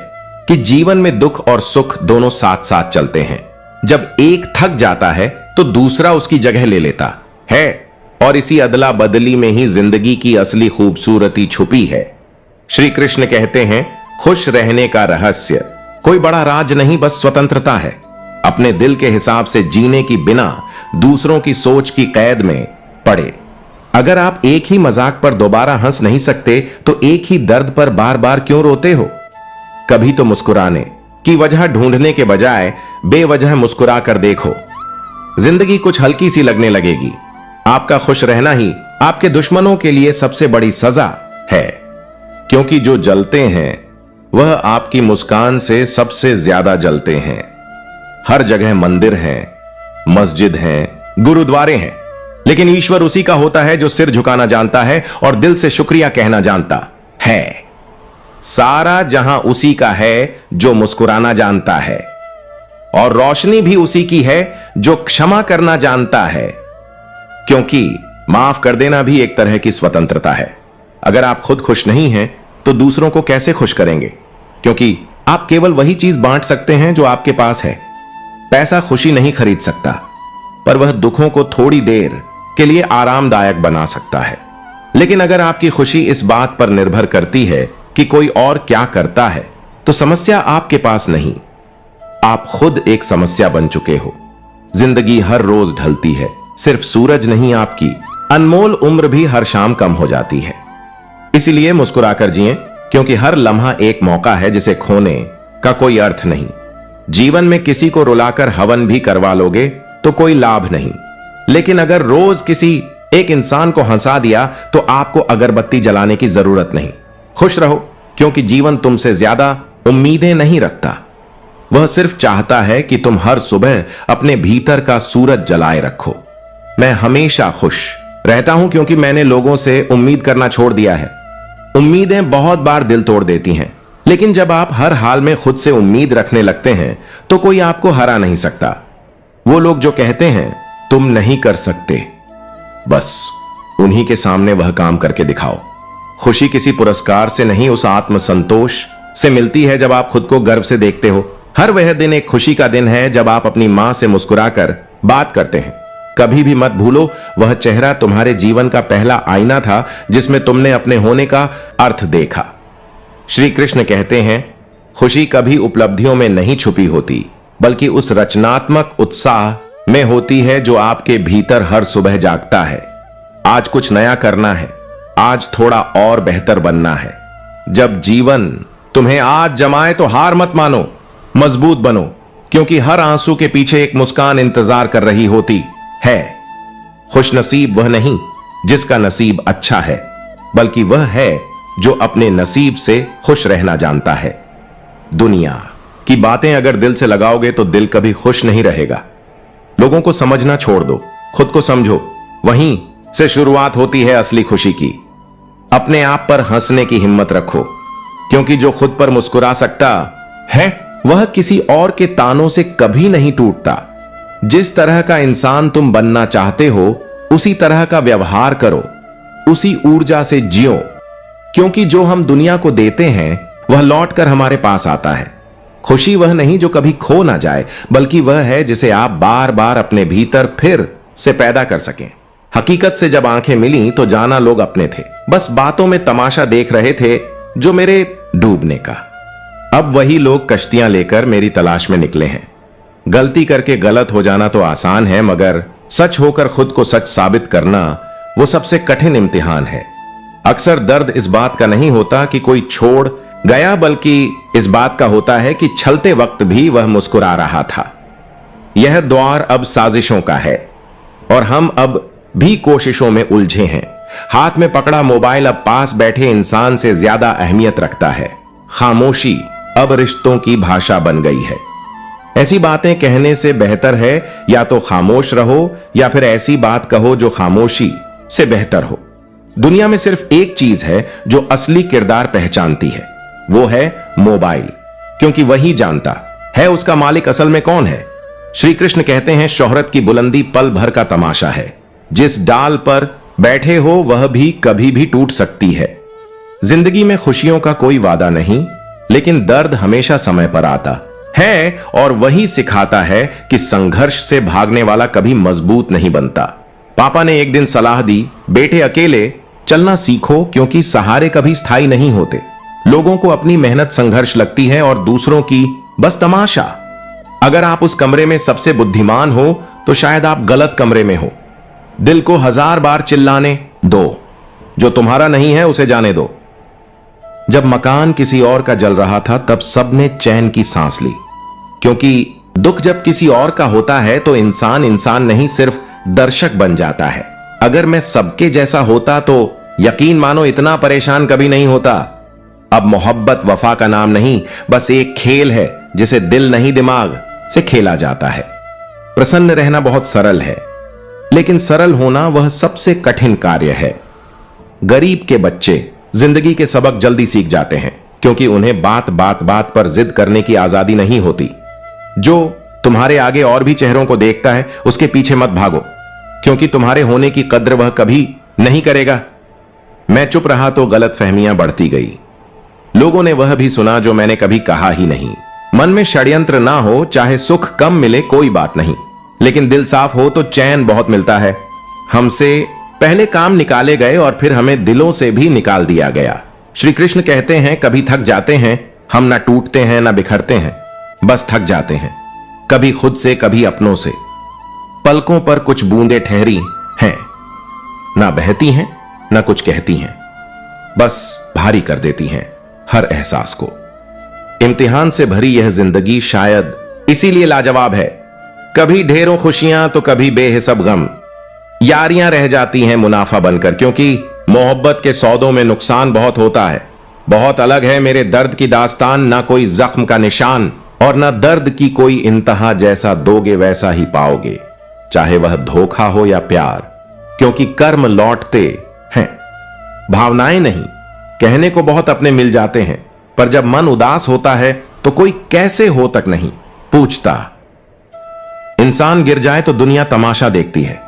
कि जीवन में दुख और सुख दोनों साथ साथ चलते हैं। जब एक थक जाता है तो दूसरा उसकी जगह ले लेता है, और इसी अदला बदली में ही जिंदगी की असली खूबसूरती छुपी है। श्री कृष्ण कहते हैं, खुश रहने का रहस्य कोई बड़ा राज नहीं, बस स्वतंत्रता है। अपने दिल के हिसाब से जीने की, बिना दूसरों की सोच की कैद में पड़े। अगर आप एक ही मजाक पर दोबारा हंस नहीं सकते तो एक ही दर्द पर बार बार क्यों रोते हो? कभी तो मुस्कुराने की वजह ढूंढने के बजाय बेवजह मुस्कुरा कर देखो, जिंदगी कुछ हल्की सी लगने लगेगी। आपका खुश रहना ही आपके दुश्मनों के लिए सबसे बड़ी सजा है, क्योंकि जो जलते हैं वह आपकी मुस्कान से सबसे ज्यादा जलते हैं। हर जगह मंदिर हैं, मस्जिद हैं, गुरुद्वारे हैं, लेकिन ईश्वर उसी का होता है जो सिर झुकाना जानता है और दिल से शुक्रिया कहना जानता है। सारा जहां उसी का है जो मुस्कुराना जानता है, और रोशनी भी उसी की है जो क्षमा करना जानता है, क्योंकि माफ कर देना भी एक तरह की स्वतंत्रता है। अगर आप खुद खुश नहीं हैं तो दूसरों को कैसे खुश करेंगे? क्योंकि आप केवल वही चीज बांट सकते हैं जो आपके पास है। पैसा खुशी नहीं खरीद सकता, पर वह दुखों को थोड़ी देर के लिए आरामदायक बना सकता है। लेकिन अगर आपकी खुशी इस बात पर निर्भर करती है कि कोई और क्या करता है, तो समस्या आपके पास नहीं, आप खुद एक समस्या बन चुके हो। जिंदगी हर रोज ढलती है, सिर्फ सूरज नहीं, आपकी अनमोल उम्र भी हर शाम कम हो जाती है। इसीलिए मुस्कुराकर जिएं, क्योंकि हर लम्हा एक मौका है जिसे खोने का कोई अर्थ नहीं। जीवन में किसी को रुलाकर हवन भी करवा लोगे तो कोई लाभ नहीं, लेकिन अगर रोज किसी एक इंसान को हंसा दिया तो आपको अगरबत्ती जलाने की जरूरत नहीं। खुश रहो, क्योंकि जीवन तुमसे ज्यादा उम्मीदें नहीं रखता। वह सिर्फ चाहता है कि तुम हर सुबह अपने भीतर का सूरज जलाए रखो। मैं हमेशा खुश रहता हूं क्योंकि मैंने लोगों से उम्मीद करना छोड़ दिया है। उम्मीदें बहुत बार दिल तोड़ देती हैं, लेकिन जब आप हर हाल में खुद से उम्मीद रखने लगते हैं तो कोई आपको हरा नहीं सकता। वो लोग जो कहते हैं तुम नहीं कर सकते, बस उन्हीं के सामने वह काम करके दिखाओ। खुशी किसी पुरस्कार से नहीं, उस आत्मसंतोष से मिलती है जब आप खुद को गर्व से देखते हो। हर वह दिन एक खुशी का दिन है जब आप अपनी मां से मुस्कुराकर बात करते हैं। कभी भी मत भूलो, वह चेहरा तुम्हारे जीवन का पहला आईना था जिसमें तुमने अपने होने का अर्थ देखा। श्री कृष्ण कहते हैं, खुशी कभी उपलब्धियों में नहीं छुपी होती, बल्कि उस रचनात्मक उत्साह में होती है जो आपके भीतर हर सुबह जागता है। आज कुछ नया करना है, आज थोड़ा और बेहतर बनना है। जब जीवन तुम्हें आज जमाए तो हार मत मानो, मजबूत बनो, क्योंकि हर आंसू के पीछे एक मुस्कान इंतजार कर रही होती है। खुशनसीब वह नहीं जिसका नसीब अच्छा है, बल्कि वह है जो अपने नसीब से खुश रहना जानता है। दुनिया की बातें अगर दिल से लगाओगे तो दिल कभी खुश नहीं रहेगा। लोगों को समझना छोड़ दो, खुद को समझो, वहीं से शुरुआत होती है असली खुशी की। अपने आप पर हंसने की हिम्मत रखो, क्योंकि जो खुद पर मुस्कुरा सकता है वह किसी और के तानों से कभी नहीं टूटता। जिस तरह का इंसान तुम बनना चाहते हो उसी तरह का व्यवहार करो, उसी ऊर्जा से जियो, क्योंकि जो हम दुनिया को देते हैं वह लौटकर हमारे पास आता है। खुशी वह नहीं जो कभी खो ना जाए, बल्कि वह है जिसे आप बार बार अपने भीतर फिर से पैदा कर सकें। हकीकत से जब आंखें मिली तो जाना लोग अपने थे, बस बातों में तमाशा देख रहे थे जो मेरे डूबने का। अब वही लोग कश्तियां लेकर मेरी तलाश में निकले हैं। गलती करके गलत हो जाना तो आसान है, मगर सच होकर खुद को सच साबित करना वो सबसे कठिन इम्तिहान है। अक्सर दर्द इस बात का नहीं होता कि कोई छोड़ गया, बल्कि इस बात का होता है कि छलते वक्त भी वह मुस्कुरा रहा था। यह दौर अब साजिशों का है और हम अब भी कोशिशों में उलझे हैं। हाथ में पकड़ा मोबाइल अब पास बैठे इंसान से ज्यादा अहमियत रखता है। खामोशी अब रिश्तों की भाषा बन गई है। ऐसी बातें कहने से बेहतर है या तो खामोश रहो या फिर ऐसी बात कहो जो खामोशी से बेहतर हो। दुनिया में सिर्फ एक चीज है जो असली किरदार पहचानती है, वो है मोबाइल, क्योंकि वही जानता है उसका मालिक असल में कौन है। श्री कृष्ण कहते हैं शोहरत की बुलंदी पल भर का तमाशा है, जिस डाल पर बैठे हो वह भी कभी भी टूट सकती है। जिंदगी में खुशियों का कोई वादा नहीं, लेकिन दर्द हमेशा समय पर आता है और वही सिखाता है कि संघर्ष से भागने वाला कभी मजबूत नहीं बनता। पापा ने एक दिन सलाह दी, बेटे अकेले चलना सीखो, क्योंकि सहारे कभी स्थायी नहीं होते। लोगों को अपनी मेहनत संघर्ष लगती है और दूसरों की बस तमाशा। अगर आप उस कमरे में सबसे बुद्धिमान हो तो शायद आप गलत कमरे में हो। दिल को 1000 बार चिल्लाने दो, जो तुम्हारा नहीं है उसे जाने दो। जब मकान किसी और का जल रहा था तब सबने चैन की सांस ली, क्योंकि दुख जब किसी और का होता है तो इंसान इंसान नहीं सिर्फ दर्शक बन जाता है। अगर मैं सबके जैसा होता तो यकीन मानो इतना परेशान कभी नहीं होता। अब मोहब्बत वफा का नाम नहीं, बस एक खेल है जिसे दिल नहीं दिमाग से खेला जाता है। प्रसन्न रहना बहुत सरल है, लेकिन सरल होना वह सबसे कठिन कार्य है। गरीब के बच्चे जिंदगी के सबक जल्दी सीख जाते हैं, क्योंकि उन्हें बात बात बात पर जिद करने की आजादी नहीं होती। जो तुम्हारे आगे और भी चेहरों को देखता है उसके पीछे मत भागो, क्योंकि तुम्हारे होने की कद्र वह कभी नहीं करेगा। मैं चुप रहा तो गलतफहमियां बढ़ती गई। लोगों ने वह भी सुना जो मैंने कभी कहा ही नहीं। मन में षड्यंत्र ना हो, चाहे सुख कम मिले कोई बात नहीं, लेकिन दिल साफ हो तो चैन बहुत मिलता है। हमसे पहले काम निकाले गए और फिर हमें दिलों से भी निकाल दिया गया। श्री कृष्ण कहते हैं कभी थक जाते हैं हम, ना टूटते हैं ना बिखरते हैं, बस थक जाते हैं, कभी खुद से कभी अपनों से। पलकों पर कुछ बूंदें ठहरी हैं, ना बहती हैं ना कुछ कहती हैं, बस भारी कर देती हैं हर एहसास को। इम्तिहान से भरी यह जिंदगी शायद इसीलिए लाजवाब है। कभी ढेरों खुशियां तो कभी बेहिसाब गम। यारियां रह जाती हैं मुनाफा बनकर, क्योंकि मोहब्बत के सौदों में नुकसान बहुत होता है। बहुत अलग है मेरे दर्द की दास्तान, ना कोई जख्म का निशान और ना दर्द की कोई इंतहा। जैसा दोगे वैसा ही पाओगे, चाहे वह धोखा हो या प्यार, क्योंकि कर्म लौटते हैं, भावनाएं नहीं। कहने को बहुत अपने मिल जाते हैं, पर जब मन उदास होता है तो कोई कैसे हो तक नहीं पूछता। इंसान गिर जाए तो दुनिया तमाशा देखती है,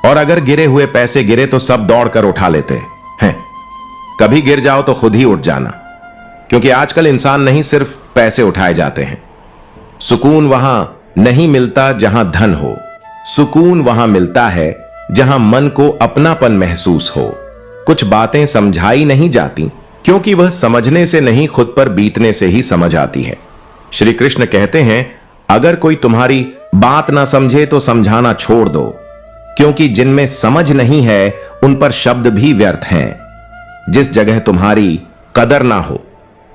और अगर गिरे हुए पैसे गिरे तो सब दौड़कर उठा लेते हैं। कभी गिर जाओ तो खुद ही उठ जाना, क्योंकि आजकल इंसान नहीं सिर्फ पैसे उठाए जाते हैं। सुकून वहां नहीं मिलता जहां धन हो, सुकून वहां मिलता है जहां मन को अपनापन महसूस हो। कुछ बातें समझाई नहीं जाती, क्योंकि वह समझने से नहीं खुद पर बीतने से ही समझ आती है। श्री कृष्ण कहते हैं अगर कोई तुम्हारी बात ना समझे तो समझाना छोड़ दो, क्योंकि जिनमें समझ नहीं है उन पर शब्द भी व्यर्थ हैं। जिस जगह तुम्हारी कदर ना हो,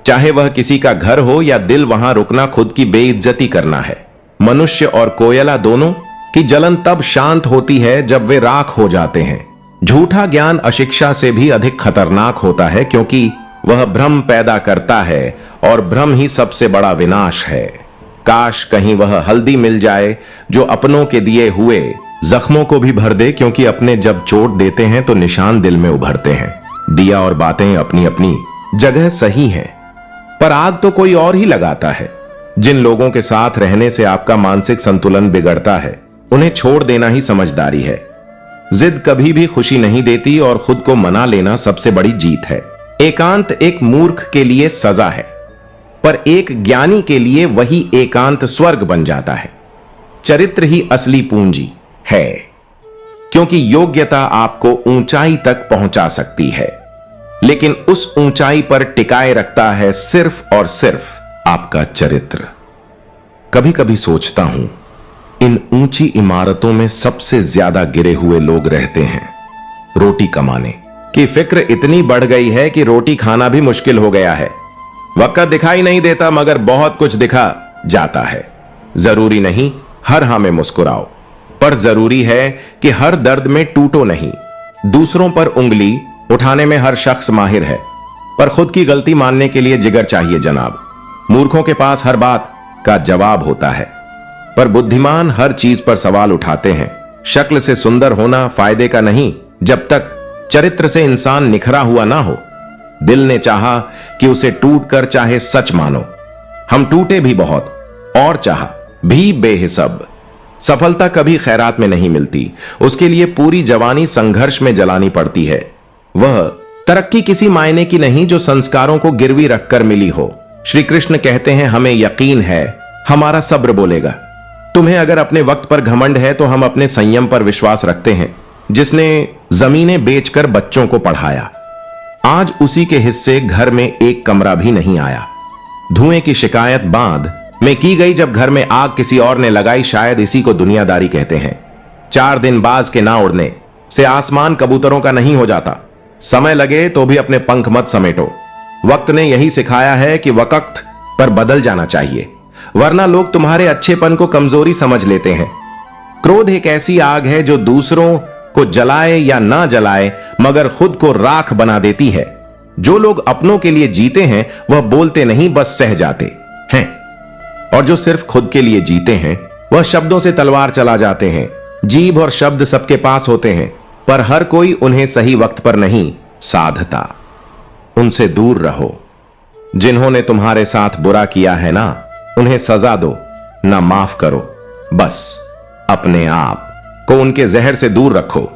चाहे वह किसी का घर हो या दिल, वहां रुकना खुद की बेइज्जती करना है। मनुष्य और कोयला दोनों की जलन तब शांत होती है जब वे राख हो जाते हैं। झूठा ज्ञान अशिक्षा से भी अधिक खतरनाक होता है, क्योंकि वह भ्रम पैदा करता है और भ्रम ही सबसे बड़ा विनाश है। काश कहीं वह हल्दी मिल जाए जो अपनों के दिए हुए जख्मों को भी भर दे, क्योंकि अपने जब चोट देते हैं तो निशान दिल में उभरते हैं। दिया और बातें अपनी अपनी जगह सही हैं, पर आग तो कोई और ही लगाता है। जिन लोगों के साथ रहने से आपका मानसिक संतुलन बिगड़ता है, उन्हें छोड़ देना ही समझदारी है। जिद कभी भी खुशी नहीं देती और खुद को मना लेना सबसे बड़ी जीत है। एकांत एक मूर्ख के लिए सजा है, पर एक ज्ञानी के लिए वही एकांत स्वर्ग बन जाता है। चरित्र ही असली पूंजी है, क्योंकि योग्यता आपको ऊंचाई तक पहुंचा सकती है, लेकिन उस ऊंचाई पर टिकाए रखता है सिर्फ और सिर्फ आपका चरित्र। कभी कभी सोचता हूं, इन ऊंची इमारतों में सबसे ज्यादा गिरे हुए लोग रहते हैं। रोटी कमाने की फिक्र इतनी बढ़ गई है कि रोटी खाना भी मुश्किल हो गया है। वक्त दिखाई नहीं देता, मगर बहुत कुछ दिखा जाता है। जरूरी नहीं हर हाँ में मुस्कुराओ, पर जरूरी है कि हर दर्द में टूटो नहीं। दूसरों पर उंगली उठाने में हर शख्स माहिर है, पर खुद की गलती मानने के लिए जिगर चाहिए जनाब। मूर्खों के पास हर बात का जवाब होता है, पर बुद्धिमान हर चीज पर सवाल उठाते हैं। शक्ल से सुंदर होना फायदे का नहीं, जब तक चरित्र से इंसान निखरा हुआ ना हो। दिल ने चाहा कि उसे टूट कर चाहे सच मानो। हम टूटे भी बहुत और चाहा भी बेहिसाब। सफलता कभी खैरात में नहीं मिलती, उसके लिए पूरी जवानी संघर्ष में जलानी पड़ती है। वह तरक्की किसी मायने की नहीं जो संस्कारों को गिरवी रखकर मिली हो। श्री कृष्ण कहते हैं, हमें यकीन है हमारा सब्र बोलेगा। तुम्हें अगर अपने वक्त पर घमंड है तो हम अपने संयम पर विश्वास रखते हैं, जिसने जमीनें बेचकर बच्चों को पढ़ाया। आज उसी के हिस्से घर में एक कमरा भी नहीं आया। धुएं की शिकायत बांध में की गई जब घर में आग किसी और ने लगाई। शायद इसी को दुनियादारी कहते हैं। 4 दिन बाज के ना उड़ने से आसमान कबूतरों का नहीं हो जाता। समय लगे तो भी अपने पंख मत समेटो। वक्त ने यही सिखाया है कि वक्त पर बदल जाना चाहिए, वरना लोग तुम्हारे अच्छेपन को कमजोरी समझ लेते हैं। क्रोध एक ऐसी आग है जो दूसरों को जलाए या ना जलाए, मगर खुद को राख बना देती है। जो लोग अपनों के लिए जीते हैं वह बोलते नहीं, बस सह जाते हैं, और जो सिर्फ खुद के लिए जीते हैं वह शब्दों से तलवार चला जाते हैं। जीभ और शब्द सबके पास होते हैं, पर हर कोई उन्हें सही वक्त पर नहीं साधता। उनसे दूर रहो। जिन्होंने तुम्हारे साथ बुरा किया है ना, उन्हें सजा दो, ना माफ करो। बस अपने आप को उनके जहर से दूर रखो।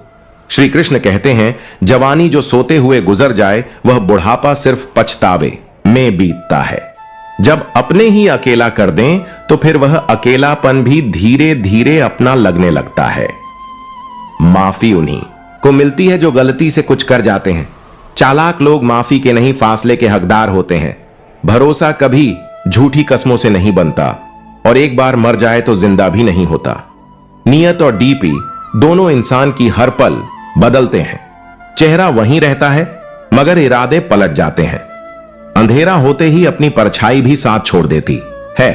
श्री कृष्ण कहते हैं, जवानी जो सोते हुए गुजर जाए, वह बुढ़ापा सिर्फ पछतावे में बीतता है। जब अपने ही अकेला कर दें तो फिर वह अकेलापन भी धीरे धीरे अपना लगने लगता है। माफी उन्हीं को मिलती है जो गलती से कुछ कर जाते हैं। चालाक लोग माफी के नहीं, फासले के हकदार होते हैं। भरोसा कभी झूठी कस्मों से नहीं बनता, और एक बार मर जाए तो जिंदा भी नहीं होता। नियत और डीपी दोनों इंसान की हर पल बदलते हैं। चेहरा वहीं रहता है, मगर इरादे पलट जाते हैं। अंधेरा होते ही अपनी परछाई भी साथ छोड़ देती है।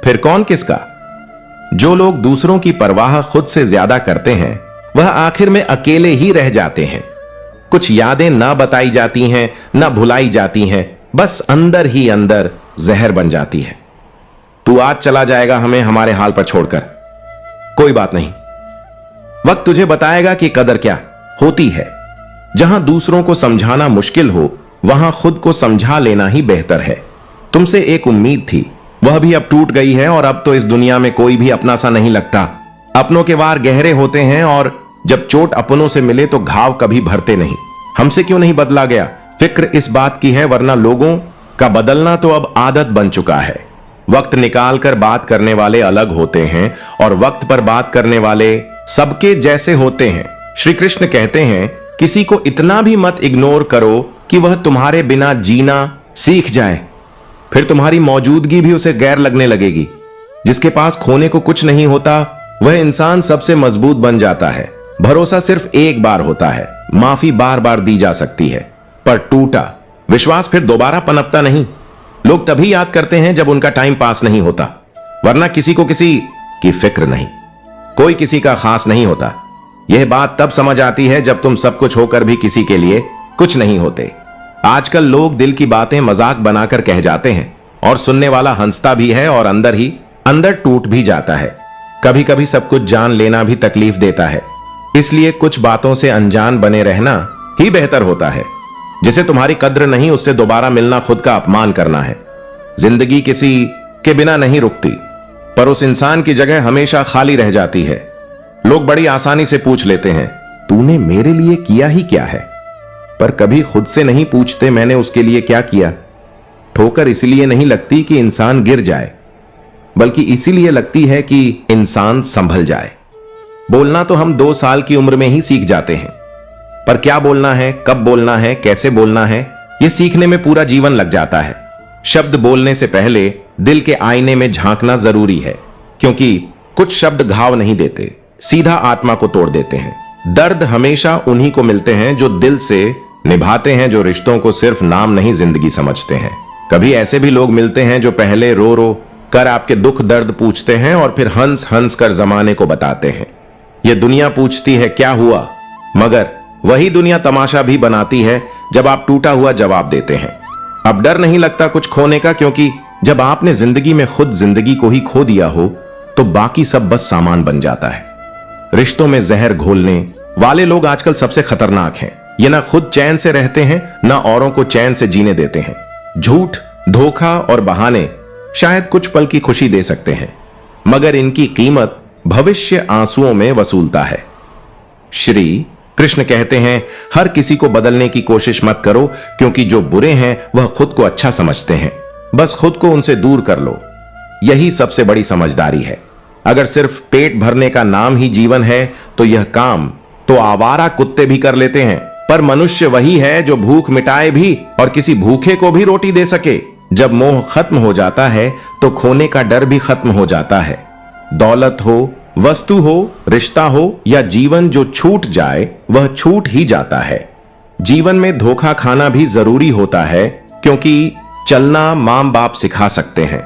फिर कौन किसका? जो लोग दूसरों की परवाह खुद से ज्यादा करते हैं, वह आखिर में अकेले ही रह जाते हैं। कुछ यादें ना बताई जाती हैं, ना भुलाई जाती हैं, बस अंदर ही अंदर जहर बन जाती है। तू आज चला जाएगा हमें हमारे हाल पर छोड़कर, कोई बात नहीं। वक्त तुझे बताएगा कि कदर क्या होती है। जहां दूसरों को समझाना मुश्किल हो, वहां खुद को समझा लेना ही बेहतर है। तुमसे एक उम्मीद थी, वह भी अब टूट गई है, और अब तो इस दुनिया में कोई भी अपना सा नहीं लगता। अपनों के वार गहरे होते हैं, और जब चोट अपनों से मिले तो घाव कभी भरते नहीं। हमसे क्यों नहीं बदला गया? फिक्र इस बात की है, वरना लोगों का बदलना तो अब आदत बन चुका है। वक्त निकाल कर बात करने वाले अलग होते हैं, और वक्त पर बात करने वाले सबके जैसे होते हैं। श्री कृष्ण कहते हैं, किसी को इतना भी मत इग्नोर करो कि वह तुम्हारे बिना जीना सीख जाए, फिर तुम्हारी मौजूदगी भी उसे गैर लगने लगेगी। जिसके पास खोने को कुछ नहीं होता, वह इंसान सबसे मजबूत बन जाता है। भरोसा सिर्फ एक बार होता है, माफी बार बार दी जा सकती है, पर टूटा विश्वास फिर दोबारा पनपता नहीं। लोग तभी याद करते हैं जब उनका टाइम पास नहीं होता, वरना किसी को किसी की फिक्र नहीं, कोई किसी का खास नहीं होता। यह बात तब समझ आती है जब तुम सब कुछ होकर भी किसी के लिए कुछ नहीं होते। आजकल लोग दिल की बातें मजाक बनाकर कह जाते हैं और सुनने वाला हंसता भी है और अंदर ही अंदर टूट भी जाता है। कभी कभी सब कुछ जान लेना भी तकलीफ देता है, इसलिए कुछ बातों से अनजान बने रहना ही बेहतर होता है। जिसे तुम्हारी कद्र नहीं, उससे दोबारा मिलना खुद का अपमान करना है। जिंदगी किसी के बिना नहीं रुकती, पर उस इंसान की जगह हमेशा खाली रह जाती है। लोग बड़ी आसानी से पूछ लेते हैं, तूने मेरे लिए किया ही क्या है, पर कभी खुद से नहीं पूछते मैंने उसके लिए क्या किया। ठोकर इसलिए नहीं लगती कि इंसान गिर जाए, बल्कि इसीलिए लगती है कि इंसान संभल जाए। बोलना तो हम 2 साल की उम्र में ही सीख जाते हैं, पर क्या बोलना है, कब बोलना है, कैसे बोलना है, यह सीखने में पूरा जीवन लग जाता है। शब्द बोलने से पहले दिल के आईने में झांकना जरूरी है, क्योंकि कुछ शब्द घाव नहीं देते, सीधा आत्मा को तोड़ देते हैं। दर्द हमेशा उन्हीं को मिलते हैं जो दिल से निभाते हैं, जो रिश्तों को सिर्फ नाम नहीं जिंदगी समझते हैं। कभी ऐसे भी लोग मिलते हैं जो पहले रो रो कर आपके दुख दर्द पूछते हैं और फिर हंस हंस कर जमाने को बताते हैं। यह दुनिया पूछती है क्या हुआ, मगर वही दुनिया तमाशा भी बनाती है जब आप टूटा हुआ जवाब देते हैं। अब डर नहीं लगता कुछ खोने का, क्योंकि जब आपने जिंदगी में खुद जिंदगी को ही खो दिया हो तो बाकी सब बस सामान बन जाता है। रिश्तों में जहर घोलने वाले लोग आजकल सबसे खतरनाक हैं। ये ना खुद चैन से रहते हैं, ना औरों को चैन से जीने देते हैं। झूठ, धोखा और बहाने शायद कुछ पल की खुशी दे सकते हैं, मगर इनकी कीमत भविष्य आंसुओं में वसूलता है। श्री कृष्ण कहते हैं, हर किसी को बदलने की कोशिश मत करो, क्योंकि जो बुरे हैं वह खुद को अच्छा समझते हैं। बस खुद को उनसे दूर कर लो, यही सबसे बड़ी समझदारी है। अगर सिर्फ पेट भरने का नाम ही जीवन है तो यह काम तो आवारा कुत्ते भी कर लेते हैं, पर मनुष्य वही है जो भूख मिटाए भी और किसी भूखे को भी रोटी दे सके। जब मोह खत्म हो जाता है तो खोने का डर भी खत्म हो जाता है। दौलत हो, वस्तु हो, रिश्ता हो या जीवन जो छूट जाए वह छूट ही जाता है। जीवन में धोखा खाना भी जरूरी होता है, क्योंकि चलना मां बाप सिखा सकते हैं,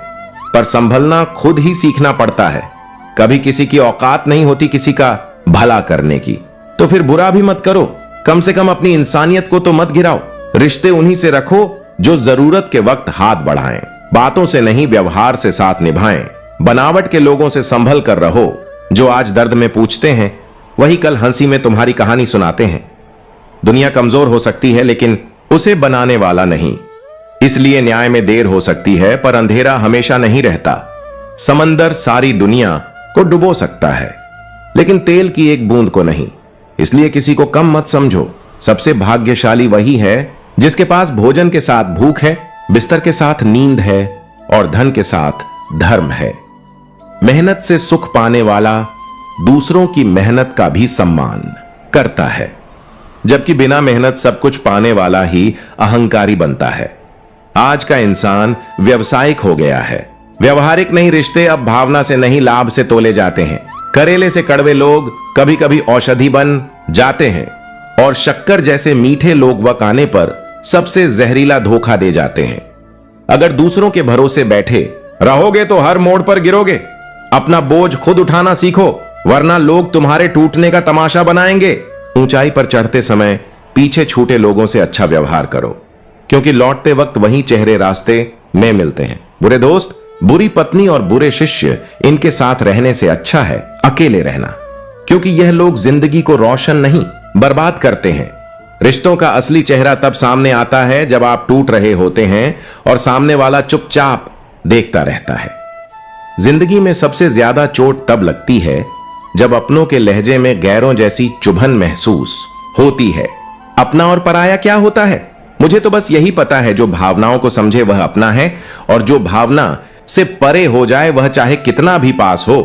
पर संभलना खुद ही सीखना पड़ता है। कभी किसी की औकात नहीं होती किसी का भला करने की, तो फिर बुरा भी मत करो, कम से कम अपनी इंसानियत को तो मत गिराओ। रिश्ते उन्हीं से रखो जो जरूरत के वक्त हाथ बढ़ाएं, बातों से नहीं व्यवहार से साथ निभाएं। बनावट के लोगों से संभल कर रहो, जो आज दर्द में पूछते हैं वही कल हंसी में तुम्हारी कहानी सुनाते हैं। दुनिया कमजोर हो सकती है, लेकिन उसे बनाने वाला नहीं। इसलिए न्याय में देर हो सकती है, पर अंधेरा हमेशा नहीं रहता। समंदर सारी दुनिया को डुबो सकता है, लेकिन तेल की एक बूंद को नहीं। इसलिए किसी को कम मत समझो। सबसे भाग्यशाली वही है जिसके पास भोजन के साथ भूख है, बिस्तर के साथ नींद है और धन के साथ धर्म है। मेहनत से सुख पाने वाला दूसरों की मेहनत का भी सम्मान करता है, जबकि बिना मेहनत सब कुछ पाने वाला ही अहंकारी बनता है। आज का इंसान व्यवसायिक हो गया है। व्यवहारिक नहीं, रिश्ते अब भावना से नहीं लाभ से तोले जाते हैं। करेले से कड़वे लोग कभी कभी औषधि बन जाते हैं, और शक्कर जैसे मीठे लोग वक्त आने पर सबसे जहरीला धोखा दे जाते हैं। अगर दूसरों के भरोसे बैठे रहोगे तो हर मोड़ पर गिरोगे। अपना बोझ खुद उठाना सीखो, वरना लोग तुम्हारे टूटने का तमाशा बनाएंगे। ऊंचाई पर चढ़ते समय पीछे छूटे लोगों से अच्छा व्यवहार करो, क्योंकि लौटते वक्त वही चेहरे रास्ते में मिलते हैं। बुरे दोस्त, बुरी पत्नी और बुरे शिष्य, इनके साथ रहने से अच्छा है अकेले रहना, क्योंकि यह लोग जिंदगी को रोशन नहीं बर्बाद करते हैं। रिश्तों का असली चेहरा तब सामने आता है जब आप टूट रहे होते हैं और सामने वाला चुपचाप देखता रहता है। जिंदगी में सबसे ज्यादा चोट तब लगती है जब अपनों के लहजे में गैरों जैसी चुभन महसूस होती है। अपना और पराया क्या होता है? मुझे तो बस यही पता है, जो भावनाओं को समझे वह अपना है, और जो भावना से परे हो जाए वह चाहे कितना भी पास हो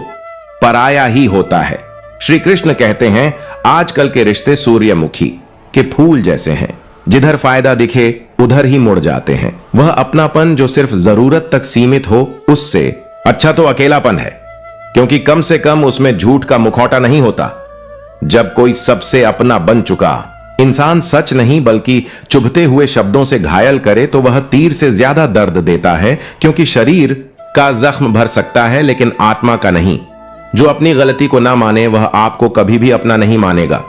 पराया ही होता है। श्री कृष्ण कहते हैं, आजकल के रिश्ते सूर्यमुखी के फूल जैसे हैं, जिधर फायदा दिखे उधर ही मुड़ जाते हैं। वह अपनापन जो सिर्फ जरूरत तक सीमित हो, उससे अच्छा तो अकेलापन है, क्योंकि कम से कम उसमें झूठ का मुखौटा नहीं होता। जब कोई सबसे अपना बन चुका इंसान सच नहीं बल्कि चुभते हुए शब्दों से घायल करे तो वह तीर से ज्यादा दर्द देता है, क्योंकि शरीर का जख्म भर सकता है लेकिन आत्मा का नहीं। जो अपनी गलती को ना माने वह आपको कभी भी अपना नहीं मानेगा,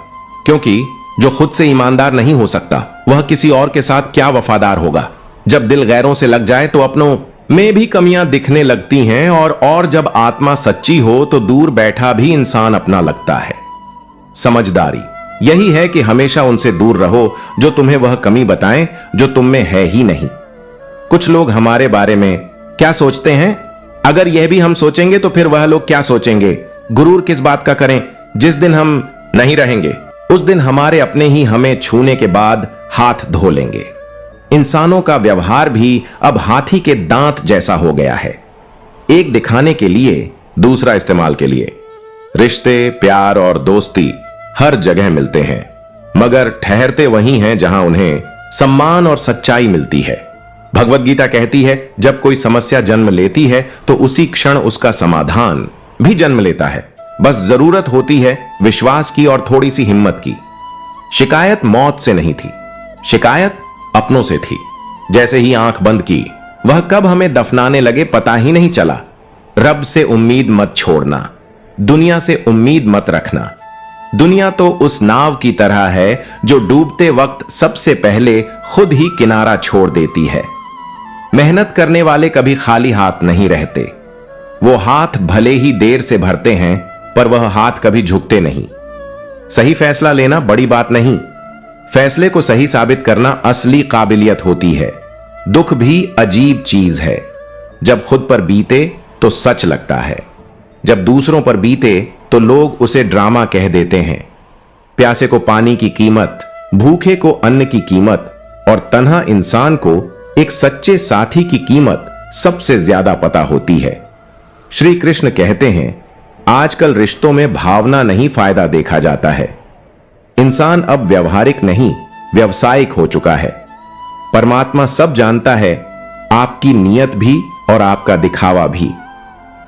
क्योंकि जो खुद से ईमानदार नहीं हो सकता वह किसी और के साथ क्या वफादार होगा। जब दिल गैरों से लग जाए तो अपनों में भी कमियां दिखने लगती हैं, और जब आत्मा सच्ची हो तो दूर बैठा भी इंसान अपना लगता है। समझदारी यही है कि हमेशा उनसे दूर रहो जो तुम्हें वह कमी बताएं जो तुम में है ही नहीं। कुछ लोग हमारे बारे में क्या सोचते हैं, अगर यह भी हम सोचेंगे तो फिर वह लोग क्या सोचेंगे। गुरूर किस बात का करें, जिस दिन हम नहीं रहेंगे उस दिन हमारे अपने ही हमें छूने के बाद हाथ धो लेंगे। इंसानों का व्यवहार भी अब हाथी के दांत जैसा हो गया है, एक दिखाने के लिए दूसरा इस्तेमाल के लिए। रिश्ते, प्यार और दोस्ती हर जगह मिलते हैं, मगर ठहरते वहीं हैं जहां उन्हें सम्मान और सच्चाई मिलती है। भगवत गीता कहती है, जब कोई समस्या जन्म लेती है तो उसी क्षण उसका समाधान भी जन्म लेता है। बस जरूरत होती है विश्वास की और थोड़ी सी हिम्मत की। शिकायत मौत से नहीं थी, शिकायत अपनों से थी। जैसे ही आंख बंद की वह कब हमें दफनाने लगे पता ही नहीं चला। रब से उम्मीद मत छोड़ना, दुनिया से उम्मीद मत रखना। दुनिया तो उस नाव की तरह है जो डूबते वक्त सबसे पहले खुद ही किनारा छोड़ देती है। मेहनत करने वाले कभी खाली हाथ नहीं रहते। वो हाथ भले ही देर से भरते हैं पर वह हाथ कभी झुकते नहीं। सही फैसला लेना बड़ी बात नहीं, फैसले को सही साबित करना असली काबिलियत होती है। दुख भी अजीब चीज है, जब खुद पर बीते तो सच लगता है, जब दूसरों पर बीते तो लोग उसे ड्रामा कह देते हैं। प्यासे को पानी की कीमत, भूखे को अन्न की कीमत और तन्हा इंसान को एक सच्चे साथी की कीमत सबसे ज्यादा पता होती है। श्री कृष्ण कहते हैं, आजकल रिश्तों में भावना नहीं फायदा देखा जाता है। इंसान अब व्यवहारिक नहीं व्यवसायिक हो चुका है। परमात्मा सब जानता है, आपकी नियत भी और आपका दिखावा भी।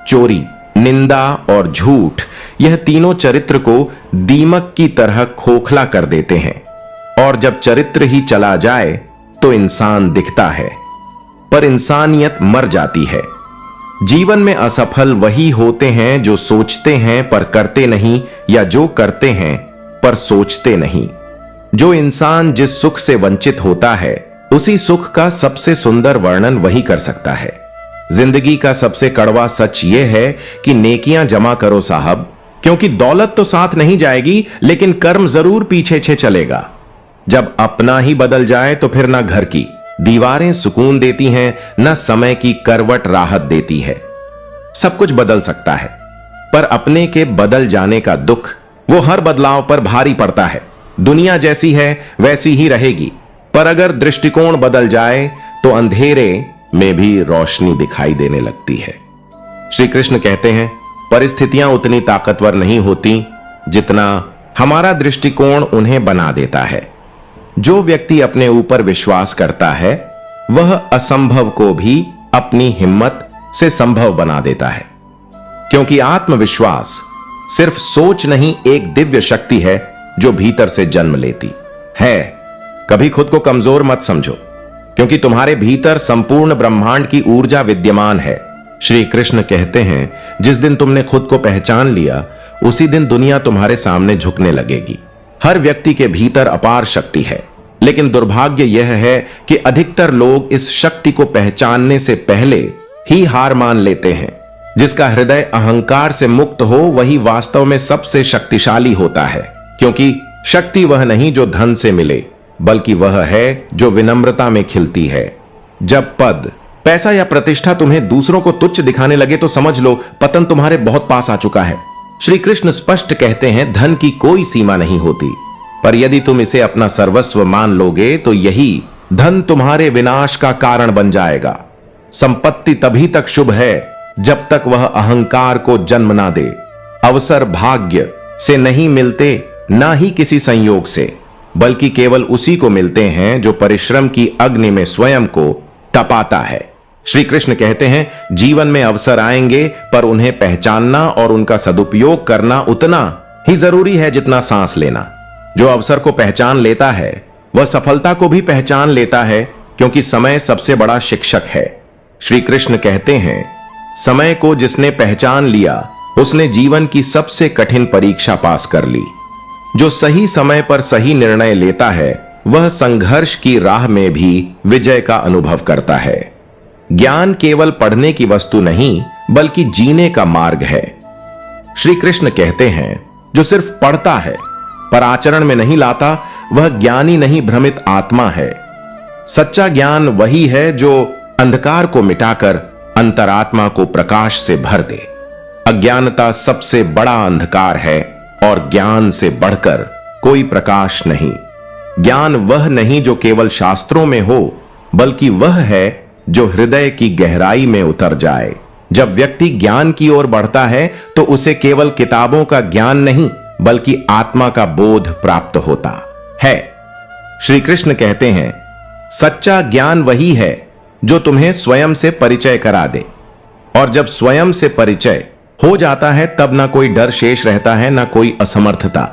चोरी, निंदा और झूठ, यह तीनों चरित्र को दीमक की तरह खोखला कर देते हैं, और जब चरित्र ही चला जाए तो इंसान दिखता है, पर इंसानियत मर जाती है। जीवन में असफल वही होते हैं जो सोचते हैं पर करते नहीं, या जो करते हैं पर सोचते नहीं। जो इंसान जिस सुख से वंचित होता है उसी सुख का सबसे सुंदर वर्णन वही कर सकता है। जिंदगी का सबसे कड़वा सच यह है कि नेकियां जमा करो साहब, क्योंकि दौलत तो साथ नहीं जाएगी लेकिन कर्म जरूर पीछे चलेगा। जब अपना ही बदल जाए तो फिर ना घर की दीवारें सुकून देती हैं, ना समय की करवट राहत देती है। सब कुछ बदल सकता है, पर अपने के बदल जाने का दुख वो हर बदलाव पर भारी पड़ता है। दुनिया जैसी है वैसी ही रहेगी, पर अगर दृष्टिकोण बदल जाए तो अंधेरे में भी रोशनी दिखाई देने लगती है। श्री कृष्ण कहते हैं, परिस्थितियां उतनी ताकतवर नहीं होती जितना हमारा दृष्टिकोण उन्हें बना देता है। जो व्यक्ति अपने ऊपर विश्वास करता है वह असंभव को भी अपनी हिम्मत से संभव बना देता है, क्योंकि आत्मविश्वास सिर्फ सोच नहीं, एक दिव्य शक्ति है जो भीतर से जन्म लेती है। कभी खुद को कमजोर मत समझो, क्योंकि तुम्हारे भीतर संपूर्ण ब्रह्मांड की ऊर्जा विद्यमान है। श्री कृष्ण कहते हैं, जिस दिन तुमने खुद को पहचान लिया उसी दिन दुनिया तुम्हारे सामने झुकने लगेगी। हर व्यक्ति के भीतर अपार शक्ति है, लेकिन दुर्भाग्य यह है कि अधिकतर लोग इस शक्ति को पहचानने से पहले ही हार मान लेते हैं। जिसका हृदय अहंकार से मुक्त हो वही वास्तव में सबसे शक्तिशाली होता है, क्योंकि शक्ति वह नहीं जो धन से मिले, बल्कि वह है जो विनम्रता में खिलती है। जब पद, पैसा या प्रतिष्ठा तुम्हें दूसरों को तुच्छ दिखाने लगे तो समझ लो पतन तुम्हारे बहुत पास आ चुका है। श्री कृष्ण स्पष्ट कहते हैं, धन की कोई सीमा नहीं होती, पर यदि तुम इसे अपना सर्वस्व मान लोगे तो यही धन तुम्हारे विनाश का कारण बन जाएगा। संपत्ति तभी तक शुभ है जब तक वह अहंकार को जन्म ना दे। अवसर भाग्य से नहीं मिलते, ना ही किसी संयोग से, बल्कि केवल उसी को मिलते हैं जो परिश्रम की अग्नि में स्वयं को तपाता है। श्री कृष्ण कहते हैं जीवन में अवसर आएंगे, पर उन्हें पहचानना और उनका सदुपयोग करना उतना ही जरूरी है जितना सांस लेना। जो अवसर को पहचान लेता है वह सफलता को भी पहचान लेता है, क्योंकि समय सबसे बड़ा शिक्षक है। श्री कृष्ण कहते हैं समय को जिसने पहचान लिया उसने जीवन की सबसे कठिन परीक्षा पास कर ली। जो सही समय पर सही निर्णय लेता है वह संघर्ष की राह में भी विजय का अनुभव करता है। ज्ञान केवल पढ़ने की वस्तु नहीं बल्कि जीने का मार्ग है। श्री कृष्ण कहते हैं जो सिर्फ पढ़ता है पर आचरण में नहीं लाता वह ज्ञानी नहीं भ्रमित आत्मा है। सच्चा ज्ञान वही है जो अंधकार को मिटाकर अंतरात्मा को प्रकाश से भर दे। अज्ञानता सबसे बड़ा अंधकार है और ज्ञान से बढ़कर कोई प्रकाश नहीं। ज्ञान वह नहीं जो केवल शास्त्रों में हो, बल्कि वह है जो हृदय की गहराई में उतर जाए। जब व्यक्ति ज्ञान की ओर बढ़ता है तो उसे केवल किताबों का ज्ञान नहीं बल्कि आत्मा का बोध प्राप्त होता है। श्री कृष्ण कहते हैं सच्चा ज्ञान वही है जो तुम्हें स्वयं से परिचय करा दे, और जब स्वयं से परिचय हो जाता है तब ना कोई डर शेष रहता है, ना कोई असमर्थता।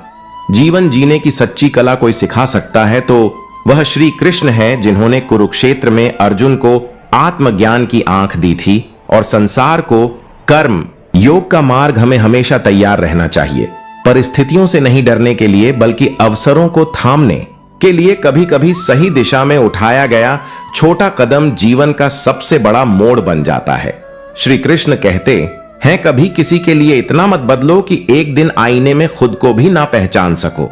जीवन जीने की सच्ची कला कोई सिखा सकता है तो वह श्री कृष्ण है, जिन्होंने कुरुक्षेत्र में अर्जुन को आत्मज्ञान की आंख दी थी। और संसार को कर्म योग का मार्ग हमें हमेशा तैयार रहना चाहिए, परिस्थितियों से नहीं डरने के लिए बल्कि अवसरों को थामने के लिए। कभी कभी सही दिशा में उठाया गया छोटा कदम जीवन का सबसे बड़ा मोड़ बन जाता है। श्री कृष्ण कहते हैं कभी किसी के लिए इतना मत बदलो कि एक दिन आईने में खुद को भी ना पहचान सको।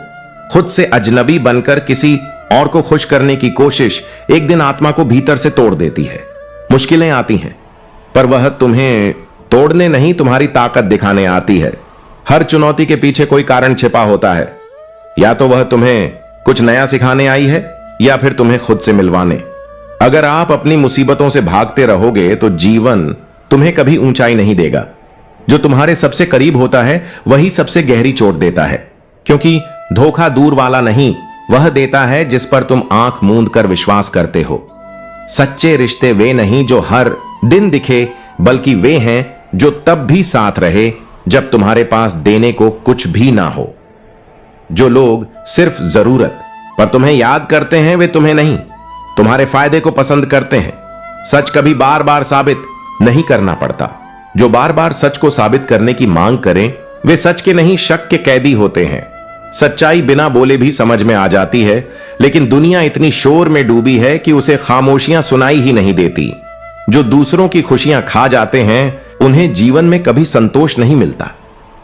खुद से अजनबी बनकर किसी और को खुश करने की कोशिश एक दिन आत्मा को भीतर से तोड़ देती है। मुश्किलें आती हैं पर वह तुम्हें तोड़ने नहीं तुम्हारी ताकत दिखाने आती है। हर चुनौती के पीछे कोई कारण छिपा होता है, या तो वह तुम्हें कुछ नया सिखाने आई है या फिर तुम्हें खुद से मिलवाने। अगर आप अपनी मुसीबतों से भागते रहोगे तो जीवन तुम्हें कभी ऊंचाई नहीं देगा। जो तुम्हारे सबसे करीब होता है वही सबसे गहरी चोट देता है, क्योंकि धोखा दूर वाला नहीं वह देता है जिस पर तुम आंख मूंद कर विश्वास करते हो। सच्चे रिश्ते वे नहीं जो हर दिन दिखे, बल्कि वे हैं जो तब भी साथ रहे जब तुम्हारे पास देने को कुछ भी ना हो। जो लोग सिर्फ जरूरत पर तुम्हें याद करते हैं वे तुम्हें नहीं, तुम्हारे फायदे को पसंद करते हैं। सच कभी बार बार साबित नहीं करना पड़ता। जो बार बार सच को साबित करने की मांग करें वे सच के नहीं शक के कैदी होते हैं। सच्चाई बिना बोले भी समझ में आ जाती है, लेकिन दुनिया इतनी शोर में डूबी है कि उसे खामोशियां सुनाई ही नहीं देती। जो दूसरों की खुशियां खा जाते हैं उन्हें जीवन में कभी संतोष नहीं मिलता।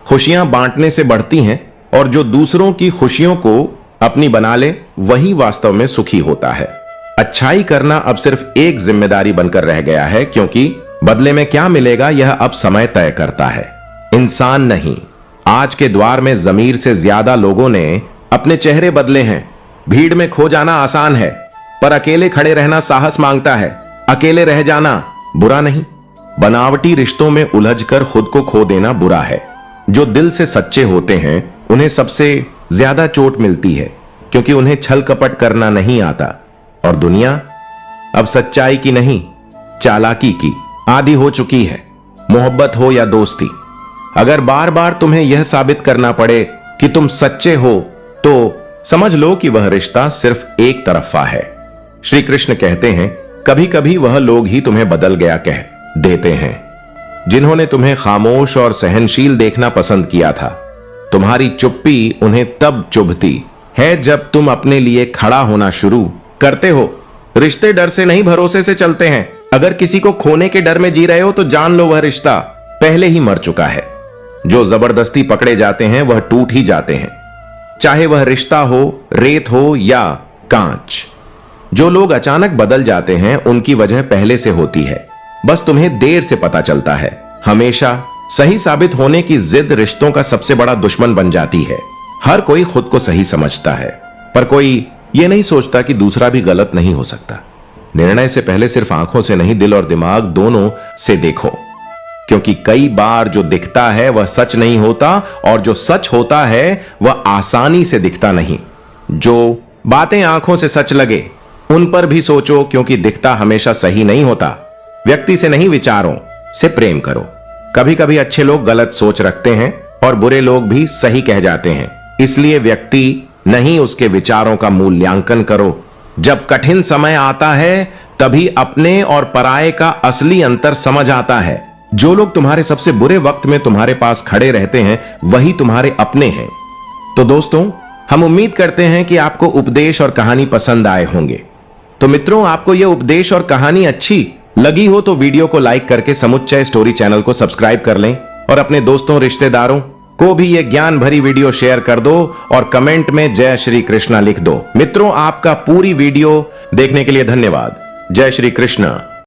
खुशियां बांटने से बढ़ती हैं, और जो दूसरों की खुशियों को अपनी बना ले वही वास्तव में सुखी होता है। अच्छाई करना अब सिर्फ एक जिम्मेदारी बनकर रह गया है, क्योंकि बदले में क्या मिलेगा यह अब समय तय करता है, इंसान नहीं। आज के द्वार में जमीर से ज्यादा लोगों ने अपने चेहरे बदले हैं। भीड़ में खो जाना आसान है, पर अकेले खड़े रहना साहस मांगता है। अकेले रह जाना बुरा नहीं, बनावटी रिश्तों में उलझकर खुद को खो देना बुरा है। जो दिल से सच्चे होते हैं उन्हें सबसे ज्यादा चोट मिलती है, क्योंकि उन्हें छल कपट करना नहीं आता। और दुनिया अब सच्चाई की नहीं चालाकी की आदी हो चुकी है, मोहब्बत हो या दोस्ती। अगर बार बार तुम्हें यह साबित करना पड़े कि तुम सच्चे हो तो समझ लो कि वह रिश्ता सिर्फ एक तरफा है। श्री कृष्ण कहते हैं कभी कभी वह लोग ही तुम्हें बदल गया कह देते हैं जिन्होंने तुम्हें खामोश और सहनशील देखना पसंद किया था। तुम्हारी चुप्पी उन्हें तब चुभती है जब तुम अपने लिए खड़ा होना शुरू करते हो। रिश्ते डर से नहीं भरोसे से चलते हैं। अगर किसी को खोने के डर में जी रहे हो तो जान लो वह रिश्ता पहले ही मर चुका है। जो जबरदस्ती पकड़े जाते हैं वह टूट ही जाते हैं, चाहे वह रिश्ता हो, रेत हो या कांच। जो लोग अचानक बदल जाते हैं उनकी वजह पहले से होती है, बस तुम्हें देर से पता चलता है। हमेशा सही साबित होने की जिद रिश्तों का सबसे बड़ा दुश्मन बन जाती है। हर कोई खुद को सही समझता है, पर कोई यह नहीं सोचता कि दूसरा भी गलत नहीं हो सकता। निर्णय से पहले सिर्फ आंखों से नहीं, दिल और दिमाग दोनों से देखो, क्योंकि कई बार जो दिखता है वह सच नहीं होता, और जो सच होता है वह आसानी से दिखता नहीं। जो बातें आंखों से सच लगे उन पर भी सोचो, क्योंकि दिखता हमेशा सही नहीं होता। व्यक्ति से नहीं, विचारों से प्रेम करो। कभी कभी अच्छे लोग गलत सोच रखते हैं और बुरे लोग भी सही कह जाते हैं, इसलिए व्यक्ति नहीं, उसके विचारों का मूल्यांकन करो। जब कठिन समय आता है तभी अपने और पराये का असली अंतर समझ आता है। जो लोग तुम्हारे सबसे बुरे वक्त में तुम्हारे पास खड़े रहते हैं वही तुम्हारे अपने हैं। तो दोस्तों, हम उम्मीद करते हैं कि आपको उपदेश और कहानी पसंद आए होंगे। तो मित्रों, आपको यह उपदेश और कहानी अच्छी लगी हो तो वीडियो को लाइक करके समुच्चय स्टोरी चैनल को सब्सक्राइब कर लें और अपने दोस्तों, रिश्तेदारों को भी ये ज्ञान भरी वीडियो शेयर कर दो और कमेंट में जय श्री कृष्णा लिख दो। मित्रों, आपका पूरी वीडियो देखने के लिए धन्यवाद। जय श्री कृष्ण।